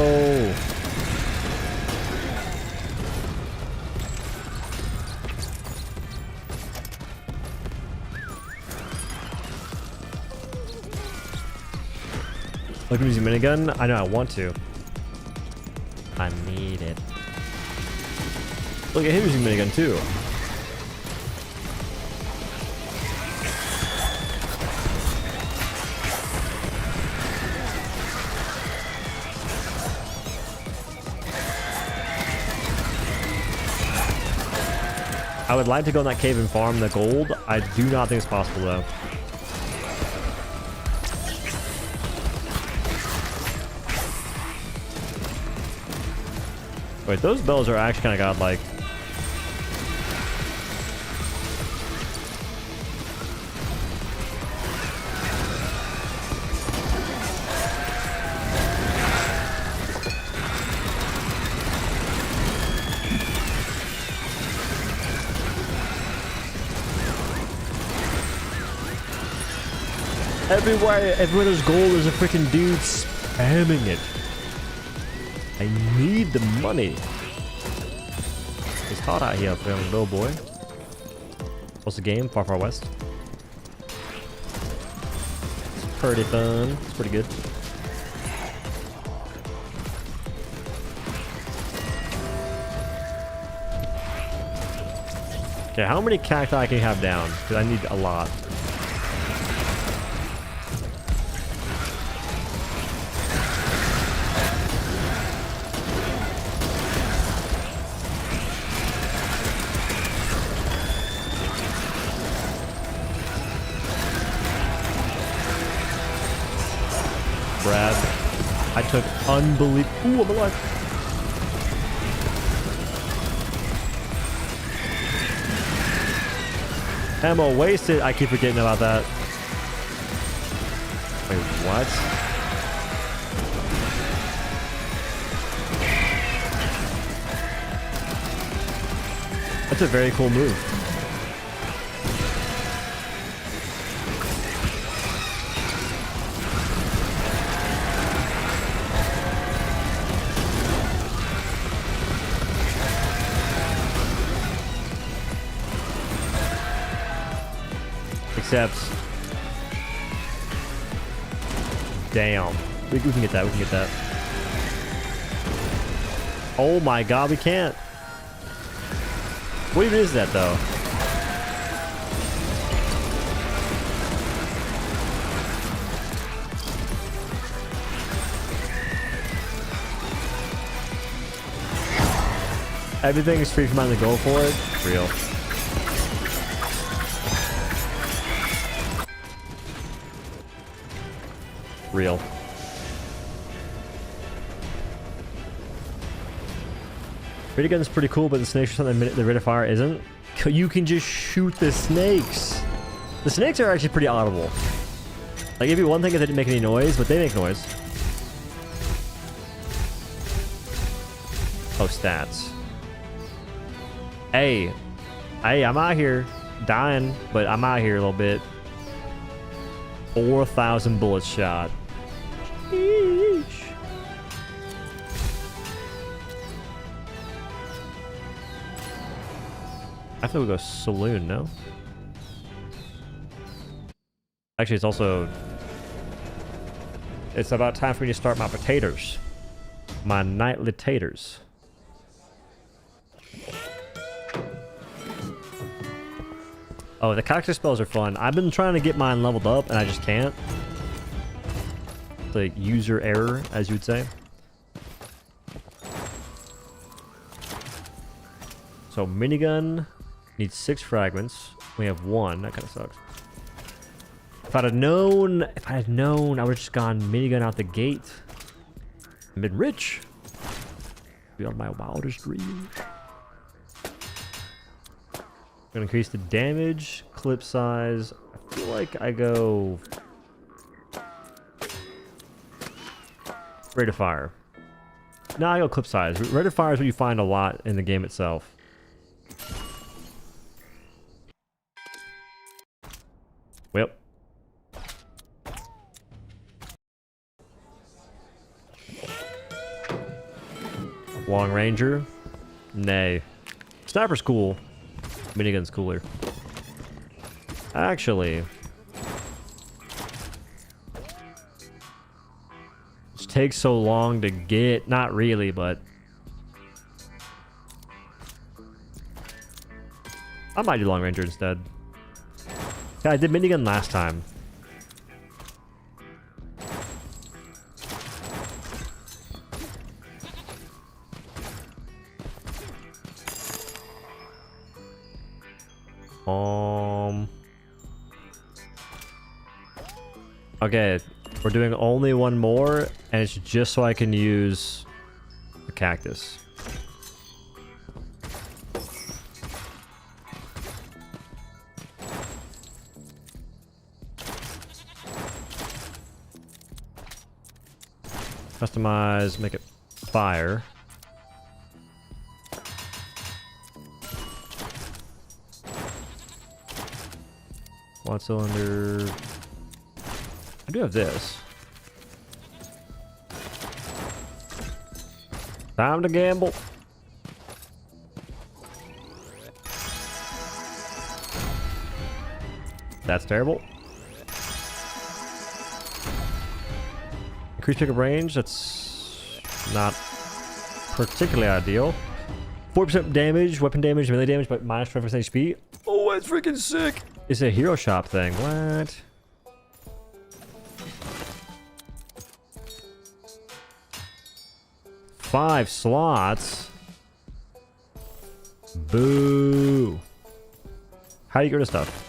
Look, I'm using minigun. I know I want to. I need it. Look at him using minigun too. I would like to go in that cave and farm the gold. I do not think it's possible though. Wait, those bells are actually kind of godlike. Everywhere there's gold, there's a freaking dude spamming it. I need the money. It's hot out here for a little boy. What's the game? Far, far west. It's pretty fun. It's pretty good. Okay, how many cacti can you have down? Because I need a lot. Brad, I took unbelievable. Ooh, I'm alive. Ammo wasted. I keep forgetting about that. Wait, what? That's a very cool move. Except, damn, we can get that. We can get that. Oh my god, we can't. What even is that though? Everything is free from mine to go for it. Real. Real. Gun's pretty cool, but the snakes are something the rate of fire isn't. You can just shoot the snakes. The snakes are actually pretty audible. Like, it'd be one thing if they didn't make any noise, but they make noise. Oh, stats. Hey, I'm out here dying, but I'm out here a little bit. 4,000 bullets shot. Sheesh. I thought we go saloon, no? Actually, it's about time for me to start my potatoes. My nightly taters. Oh, the cactus spells are fun. I've been trying to get mine leveled up, and I just can't. Like, user error, as you would say. So, minigun needs 6 fragments. We have 1. That kind of sucks. If I had known, I would have just gone minigun out the gate. I've been rich. Beyond my wildest dreams. Gonna increase the damage, clip size. I feel like I go rate of fire. No, I go clip size. Rate of fire is what you find a lot in the game itself. Well. Long Ranger? Nay. Sniper's cool. Minigun's cooler. Actually, it takes so long to get. Not really, but I might do long ranger instead. Yeah, I did minigun last time. Okay, we're doing only one more, and it's just so I can use the cactus. Customize, make it fire. One cylinder. I do have this. Time to gamble. That's terrible. Increase pickup range. That's not particularly ideal. 4% damage, weapon damage, melee damage, but minus 5% HP. Oh, that's freaking sick. It's a hero shop thing. What? Five slots. Boo. How do you get rid of stuff?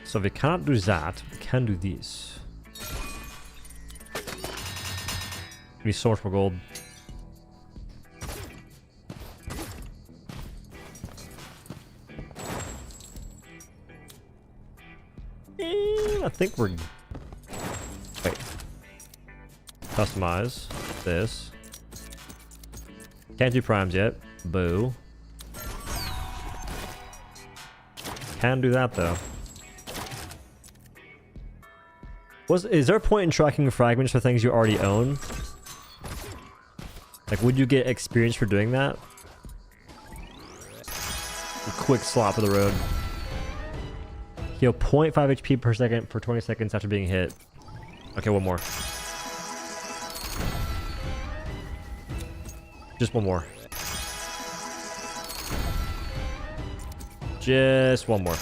So we cannot do that. We can do this. We source for gold. I think we're... Wait. Customize this. Can't do primes yet. Boo. Can do that though. Is there a point in tracking fragments for things you already own? Like, would you get experience for doing that? A quick slot for the road. Heal 0.5 HP per second for 20 seconds after being hit. Okay, one more. Just one more. Just one more.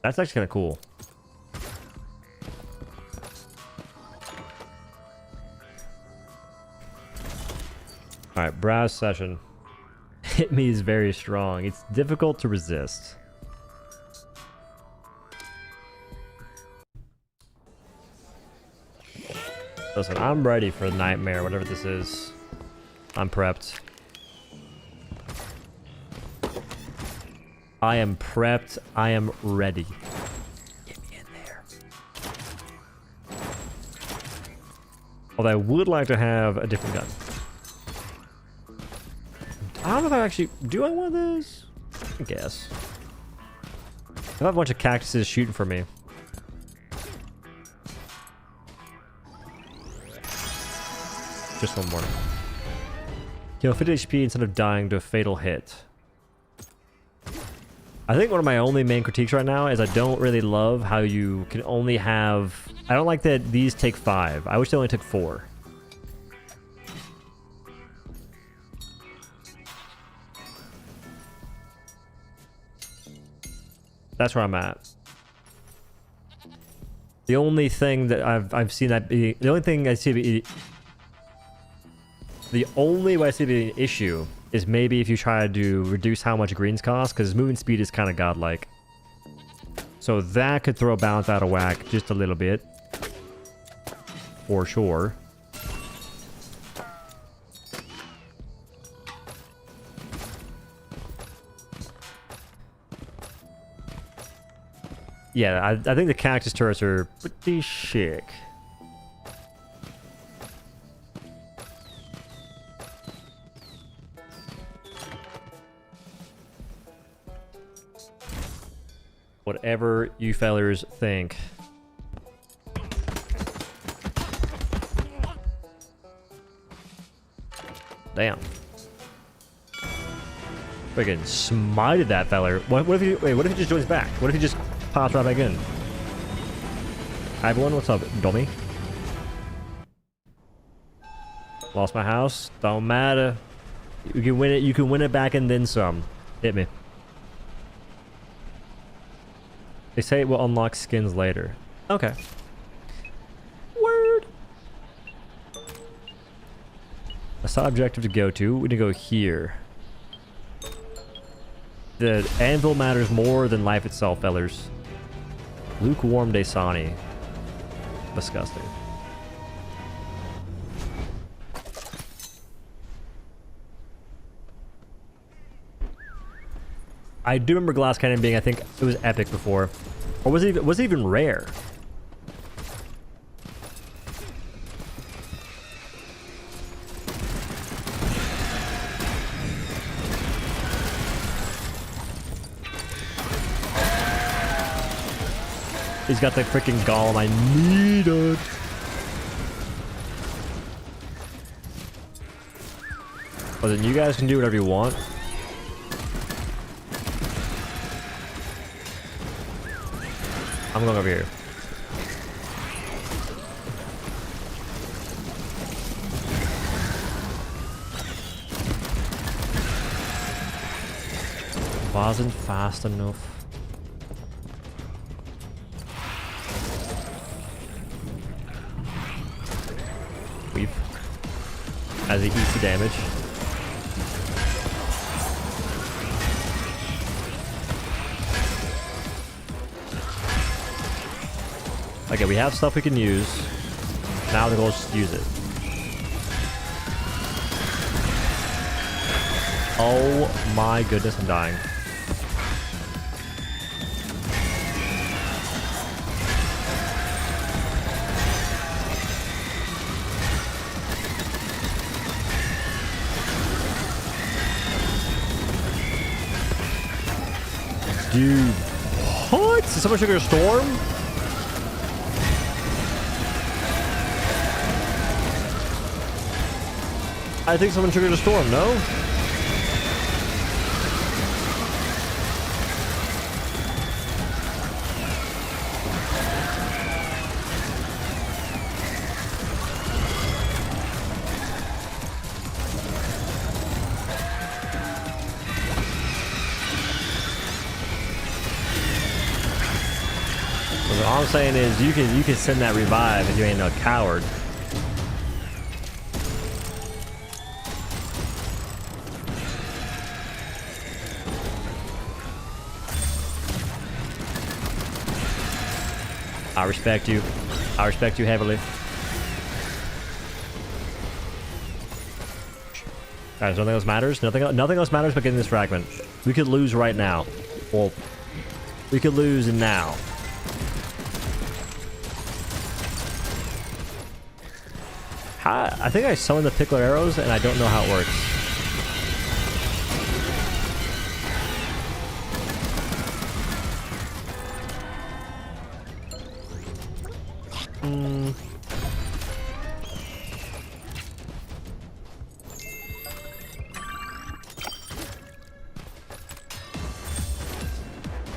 That's actually kind of cool. Alright, browse session. Hit me is very strong. It's difficult to resist. Listen, I'm ready for the nightmare, whatever this is. I'm prepped. I am prepped. I am ready. Get me in there. Although I would like to have a different gun. I don't know if I actually... Do I want this? I guess. I have a bunch of cactuses shooting for me. Just one more. Heal 50 HP instead of dying to a fatal hit. I think one of my only main critiques right now is I don't really love how you can only have... I don't like that these take 5. I wish they only took 4. That's where I'm at. The only thing that I've seen that be... The only thing I see be... The only way I see it being an issue is maybe if you try to reduce how much greens cost, because movement speed is kind of godlike. So that could throw balance out of whack just a little bit. For sure. Yeah, I think the cactus turrets are pretty sick. Whatever you fellers think. Damn. Freaking smited that feller. What if he, wait, what if he just joins back? What if he just pops right back in? Hi everyone, what's up, dummy? Lost my house, don't matter. You can win it back and then some. Hit me. They say it will unlock skins later. Okay. Word. A side objective to go to. We need to go here. The anvil matters more than life itself, fellers. Lukewarm Dasani. Disgusting. I do remember glass cannon being, I think it was epic before. Or was it even rare? He's got the freaking golem I needed. Well, then you guys can do whatever you want. I'm going over here. Wasn't fast enough. Weave. As the easy damage. Okay, we have stuff we can use. Now the goal is just use it. Oh my goodness, I'm dying. Dude, what? Is someone trigger a storm? I think someone triggered a storm, no? Well, all I'm saying is you can send that revive if you ain't a coward. I respect you. I respect you heavily. Guys, nothing else matters. Nothing else matters but getting this fragment. We could lose right now. Well, we could lose now. I think I summoned the pickler arrows and I don't know how it works.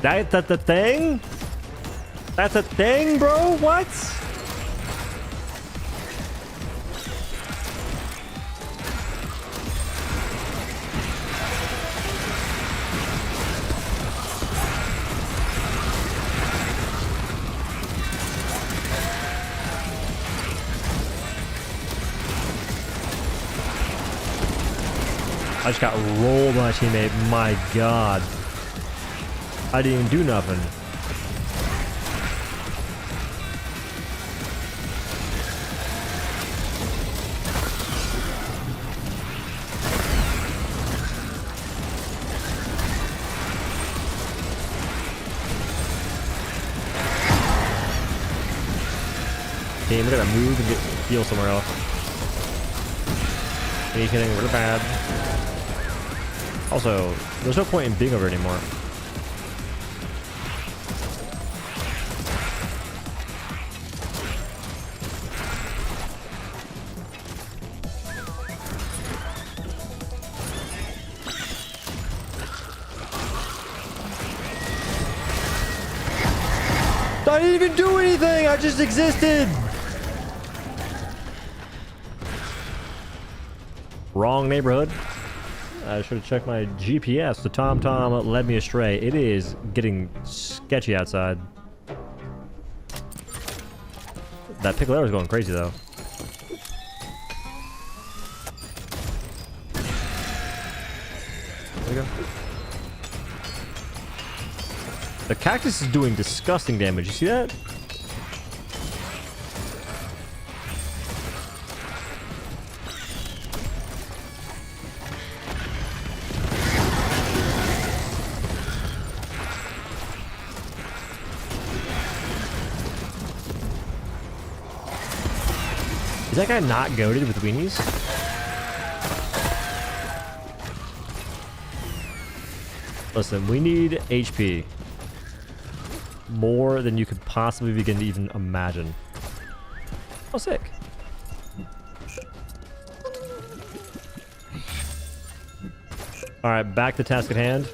That's the thing? That's a thing, bro? What? I just got rolled by my teammate. My God. I didn't even do nothing. Team, we gotta move and heal somewhere else. He's hitting really bad. Also, there's no point in being over anymore. I didn't even do anything. I just existed. Wrong neighborhood. I should have checked my GPS. The TomTom led me astray. It is getting sketchy outside. That Piccolero's going crazy though. There we go. The cactus is doing disgusting damage. You see that? Is that guy not goated with weenies? Listen, we need HP. More than you could possibly begin to even imagine. Oh, sick. Alright, back to task at hand.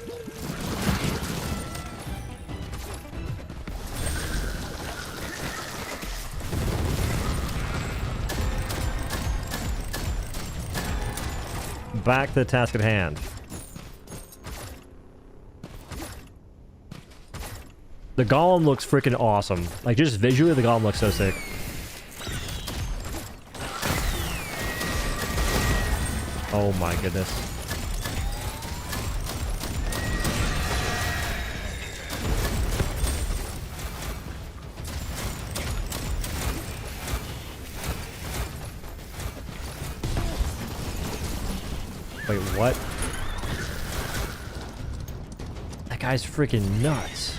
Back to the task at hand. The golem looks freaking awesome. Like, just visually, the golem looks so sick. Oh my goodness. Wait, what? That guy's freaking nuts.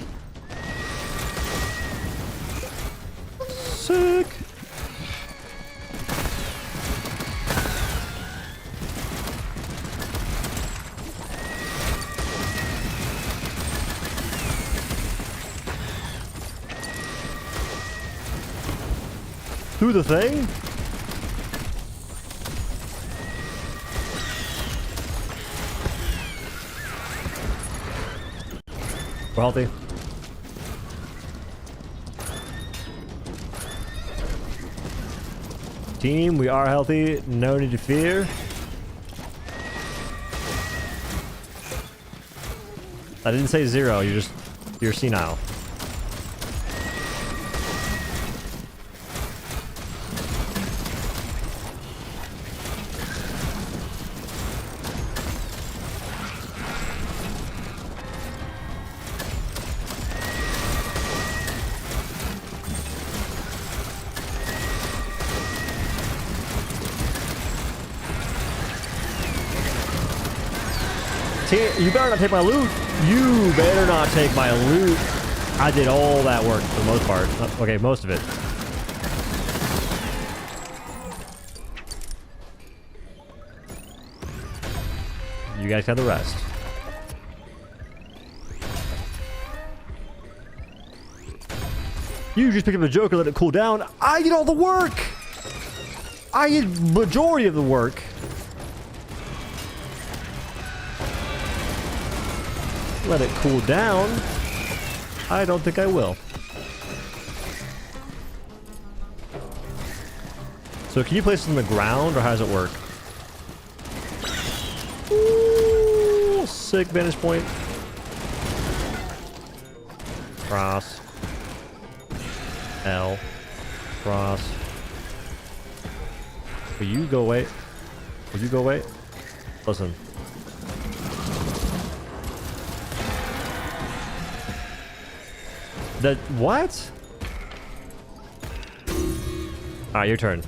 Sick. Do the thing? We're healthy. Team, we are healthy. No need to fear. I didn't say zero. You're senile. You better not take my loot. You better not take my loot. I did all that work for the most part. Okay, most of it. You guys got the rest. You just picked up a Joker, let it cool down. I did all the work. I did majority of the work. Let it cool down. I don't think I will. So can you place it on the ground, or how does it work? Ooh, sick vantage point. Cross. L. Cross. Will you go away? Will you go away? Listen. The what? Alright, your turn.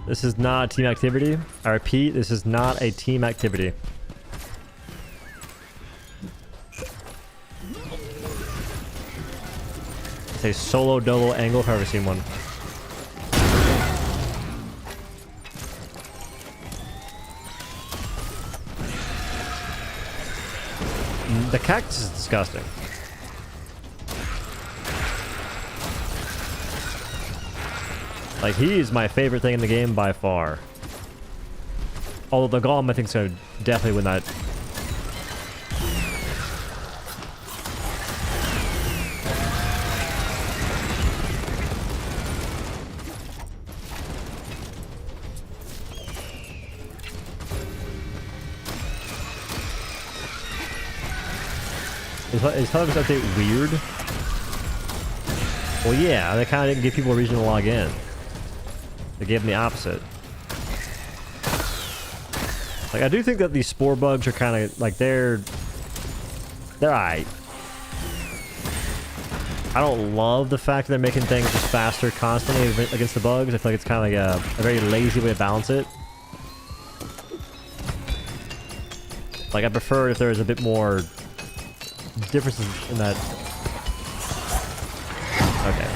This is not a team activity. I repeat, this is not a team activity. It's a solo dolo angle if I've ever seen one. The cactus is disgusting. Like, he is my favorite thing in the game by far. Although the golem, I think, is going to definitely win that. Is Televis update weird? Well, yeah, they kind of didn't give people a reason to log in. They gave them the opposite. Like, I do think that these spore bugs are kind of, like, they're alright. I don't love the fact that they're making things just faster constantly against the bugs. I feel like it's kind of like a very lazy way to balance it. Like, I prefer if there was a bit more differences in that. Okay.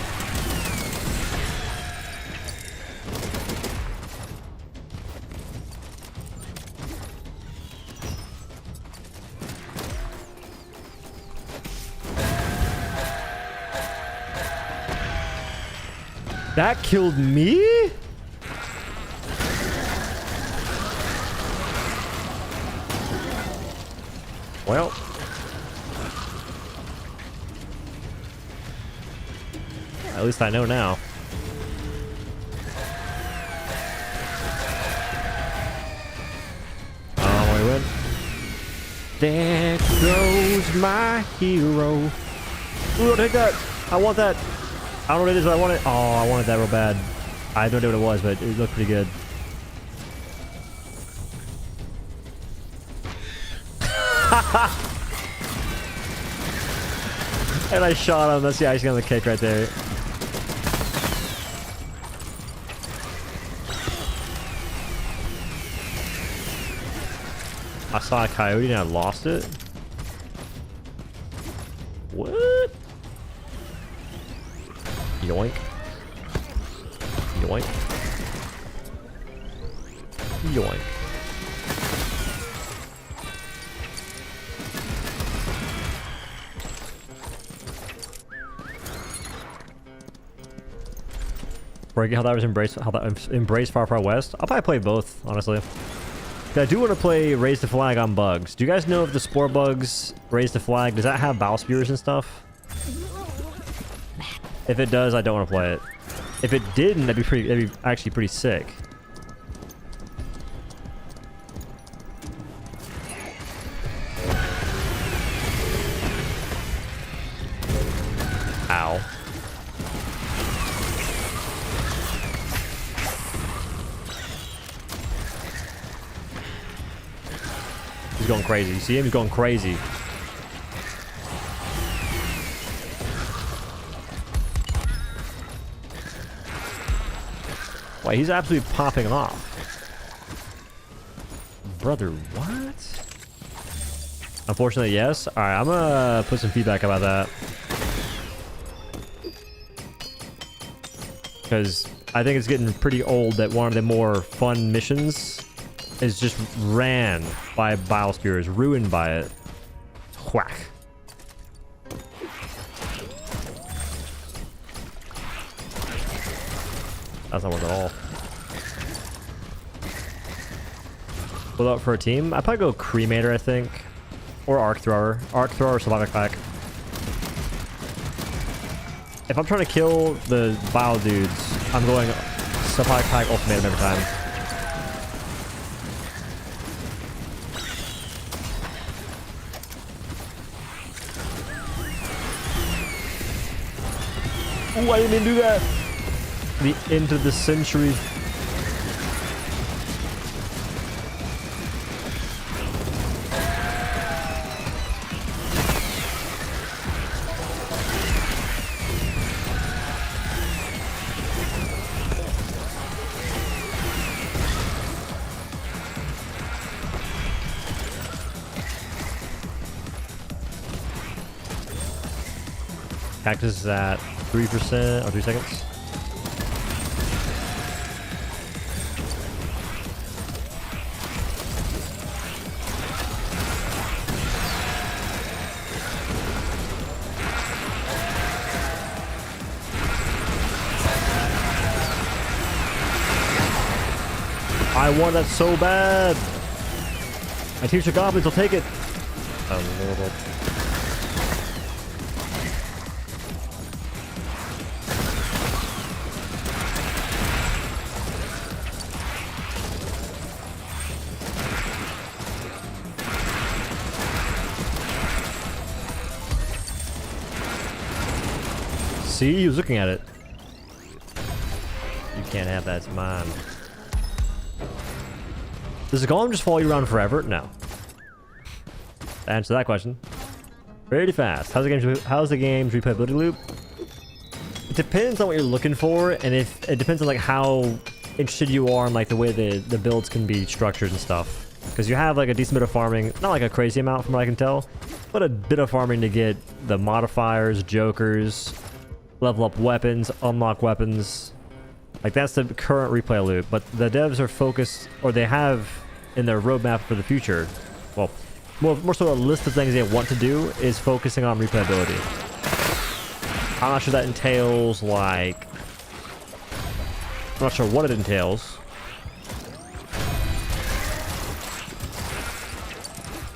That killed me? Well. At least I know now. Oh, we win. There goes my hero. Ooh, I'll take that. I want that. I don't know what it is, but I want it. Oh, I wanted that real bad. I have no idea what it was, but it looked pretty good. And I shot him. That's the icing on the cake right there. I saw a coyote and I lost it. What? Yoink. Yoink. Yoink. Breaking how that was embraced Far Far West. I'll probably play both, honestly. I do want to play Raise the Flag on bugs. Do you guys know if the spore bugs raise the flag? Does that have bow spears and stuff? If it does, I don't want to play it. If it didn't, that'd be actually pretty sick. Ow. He's going crazy. You see him? He's going crazy. Wait, he's absolutely popping off. Brother, what? Unfortunately, yes. Alright, I'm gonna put some feedback about that. Because I think it's getting pretty old that one of the more fun missions is just ran by biospheres, ruined by it. Whack. That's not worth at all. Pull out for a team. I'd probably go Cremator, I think. Or Arc Thrower. Arc Thrower or Slavonic Pack. If I'm trying to kill the Bio dudes, I'm going Slavonic Pack Ultimatum every time. Ooh, I didn't mean to do that. The end of the century. Cactus is at 3% or 3 seconds. I want that so bad. My teacher goblins will take it. Oh, Lord. See, he was looking at it. You can't have that, it's mine. Does the golem just follow you around forever? No. Answer that question. Pretty fast. How's the game's replayability loop? It depends on what you're looking for, and if it depends on like how interested you are in like the way the builds can be structured and stuff. Because you have like a decent bit of farming, not like a crazy amount from what I can tell, but a bit of farming to get the modifiers, jokers, level up weapons, unlock weapons. Like that's the current replay loop, but the devs are focused, or they have in their roadmap for the future, well, more so a list of things they want to do is focusing on replayability. I'm not sure that entails like, I'm not sure what it entails,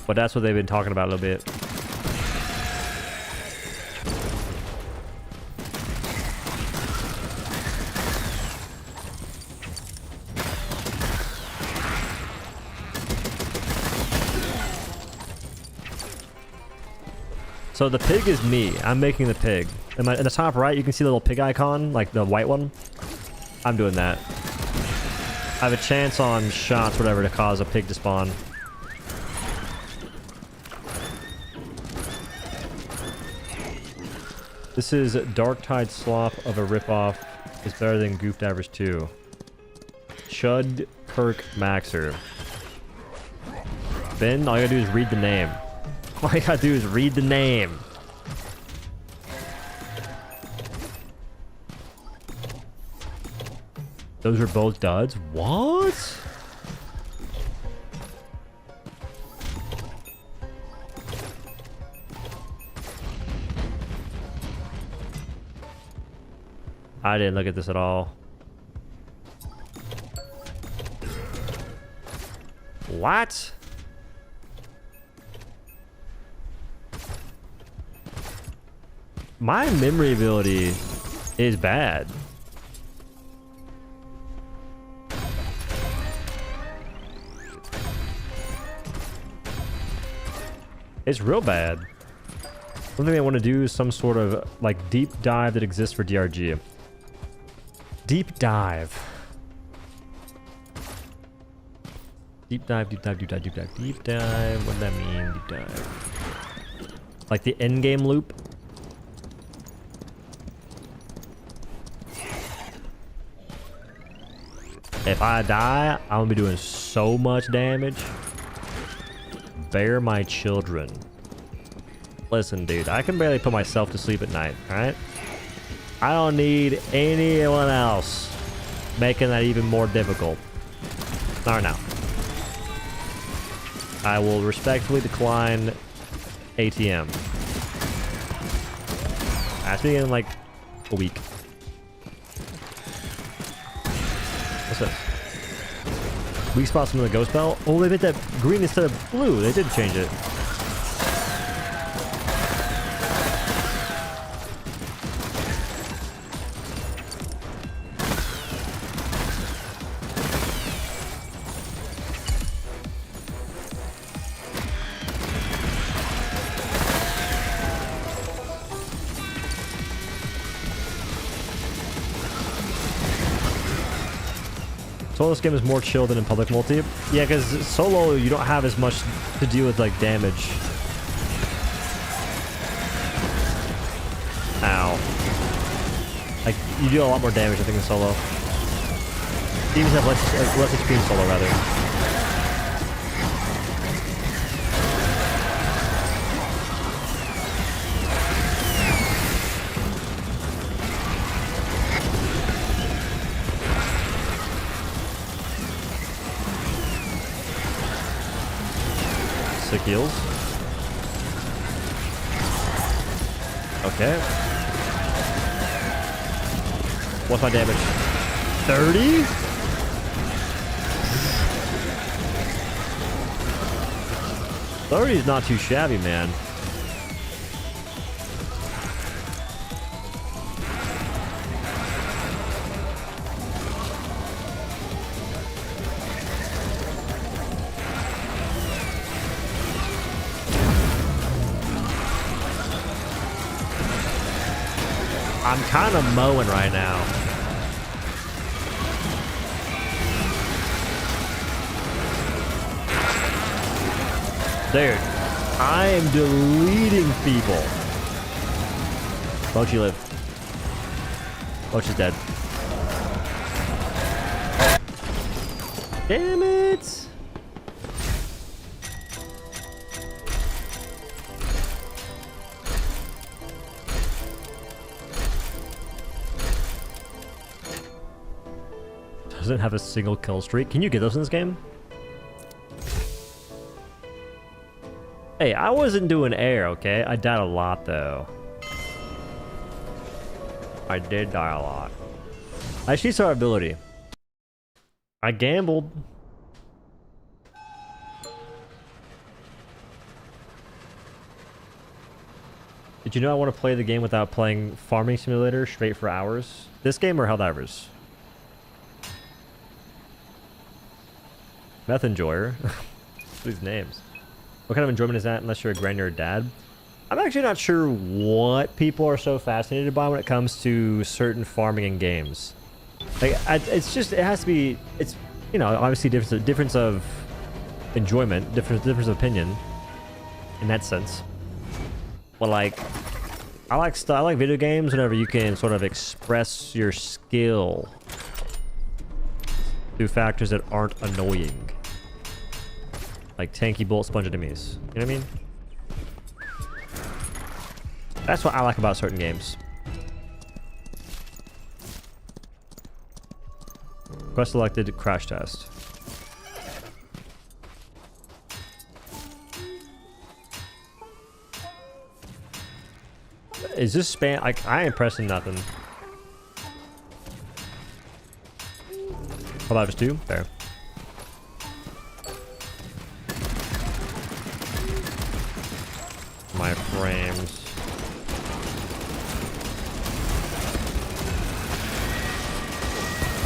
but that's what they've been talking about a little bit. So the pig is me. I'm making the pig. In the top right, you can see the little pig icon, like the white one. I'm doing that. I have a chance on shots, whatever, to cause a pig to spawn. This is Dark Tide Slop of a ripoff. It's better than Goof Divers 2. Chud Kirk Maxer. Ben, all you gotta do is read the name. All you gotta do is read the name. Those are both duds? What? I didn't look at this at all. What? My memory ability is bad. It's real bad. One thing I want to do is some sort of like deep dive that exists for DRG. Deep dive. Deep dive, deep dive, deep dive, deep dive, deep dive. What does that mean, deep dive? Like the end game loop? If I die, I'm gonna be doing so much damage. Bear my children. Listen, dude, I can barely put myself to sleep at night, alright? I don't need anyone else making that even more difficult. Not right now. I will respectfully decline ATM. Ask me in like a week. What's this? Weak spots from the ghost bell? Oh, they made that green instead of blue. They did change it. Solo this game is more chill than in public multi. Yeah, because solo you don't have as much to deal with like damage. Ow. Like you do a lot more damage I think in solo. Demons have less HP in solo rather. Sick heals. Okay. What's my damage? 30? 30 is not too shabby, man. I'm kind of mowing right now. Dude, I am deleting people. Mochi live. Mochi's dead. Damn it! Doesn't have a single kill streak. Can you get those in this game? Hey, I wasn't doing air, okay? I died a lot, though. I did die a lot. I actually saw ability. I gambled. Did you know I want to play the game without playing Farming Simulator straight for hours? This game or Helldivers? Meth Enjoyer. These names. What kind of enjoyment is that unless you're a granny or a dad? I'm actually not sure what people are so fascinated by when it comes to certain farming in games. Like, it's just, it has to be, it's, you know, obviously difference of enjoyment, difference of opinion in that sense. But like, I like video games whenever you can sort of express your skill through factors that aren't annoying. Like tanky bullet sponge enemies. You know what I mean? That's what I like about certain games. Quest selected, crash test. Is this spam? Like, I ain't pressing nothing. Helldivers 2? Fair. My frames.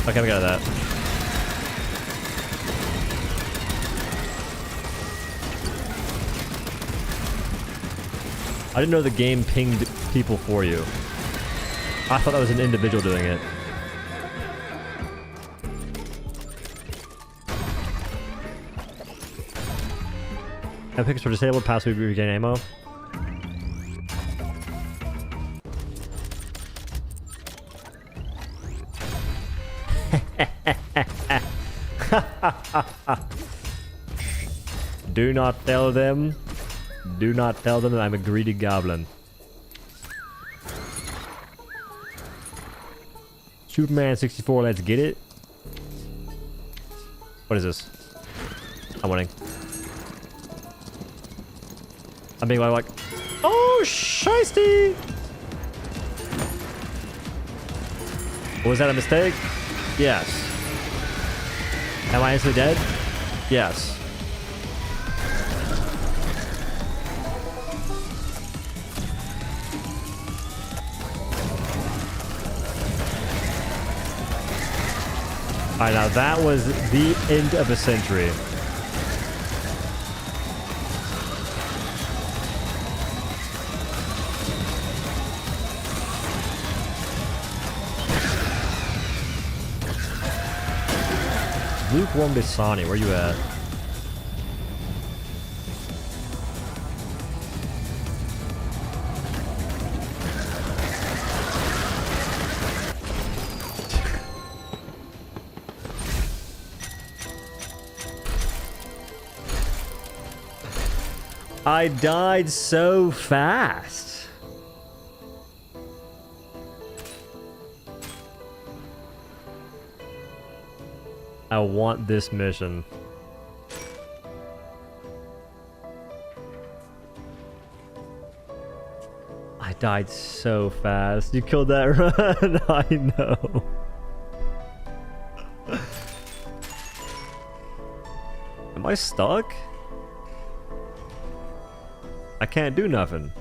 Okay, we got that. I didn't know the game pinged people for you. I thought that was an individual doing it. Have pickers for disabled, pass we regain ammo. Do not tell them. Do not tell them that I'm a greedy goblin. Superman 64, let's get it. What is this? I'm winning. I'm being like, oh, shiesty! Was that a mistake? Yes. Am I instantly dead? Yes. Alright, now that was the end of a century. Lukewarm Dasani, where you at? I died so fast. I want this mission. I died so fast. You killed that run. I know. Am I stuck? I can't do nothing.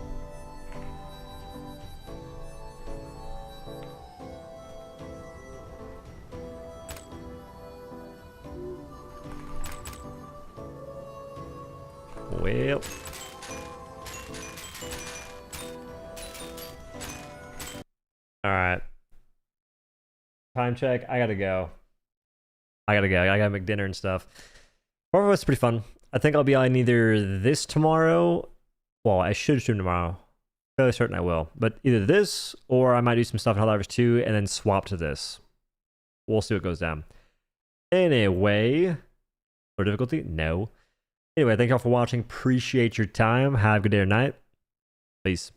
Well. Alright. Time check. I gotta go. I gotta make dinner and stuff. However, it's pretty fun. I think I'll be on either this tomorrow. Well, I should stream tomorrow. Fairly certain I will. But either this, or I might do some stuff in Helldivers 2 and then swap to this. We'll see what goes down. Anyway. Or difficulty? No. Anyway, thank y'all for watching. Appreciate your time. Have a good day or night. Peace.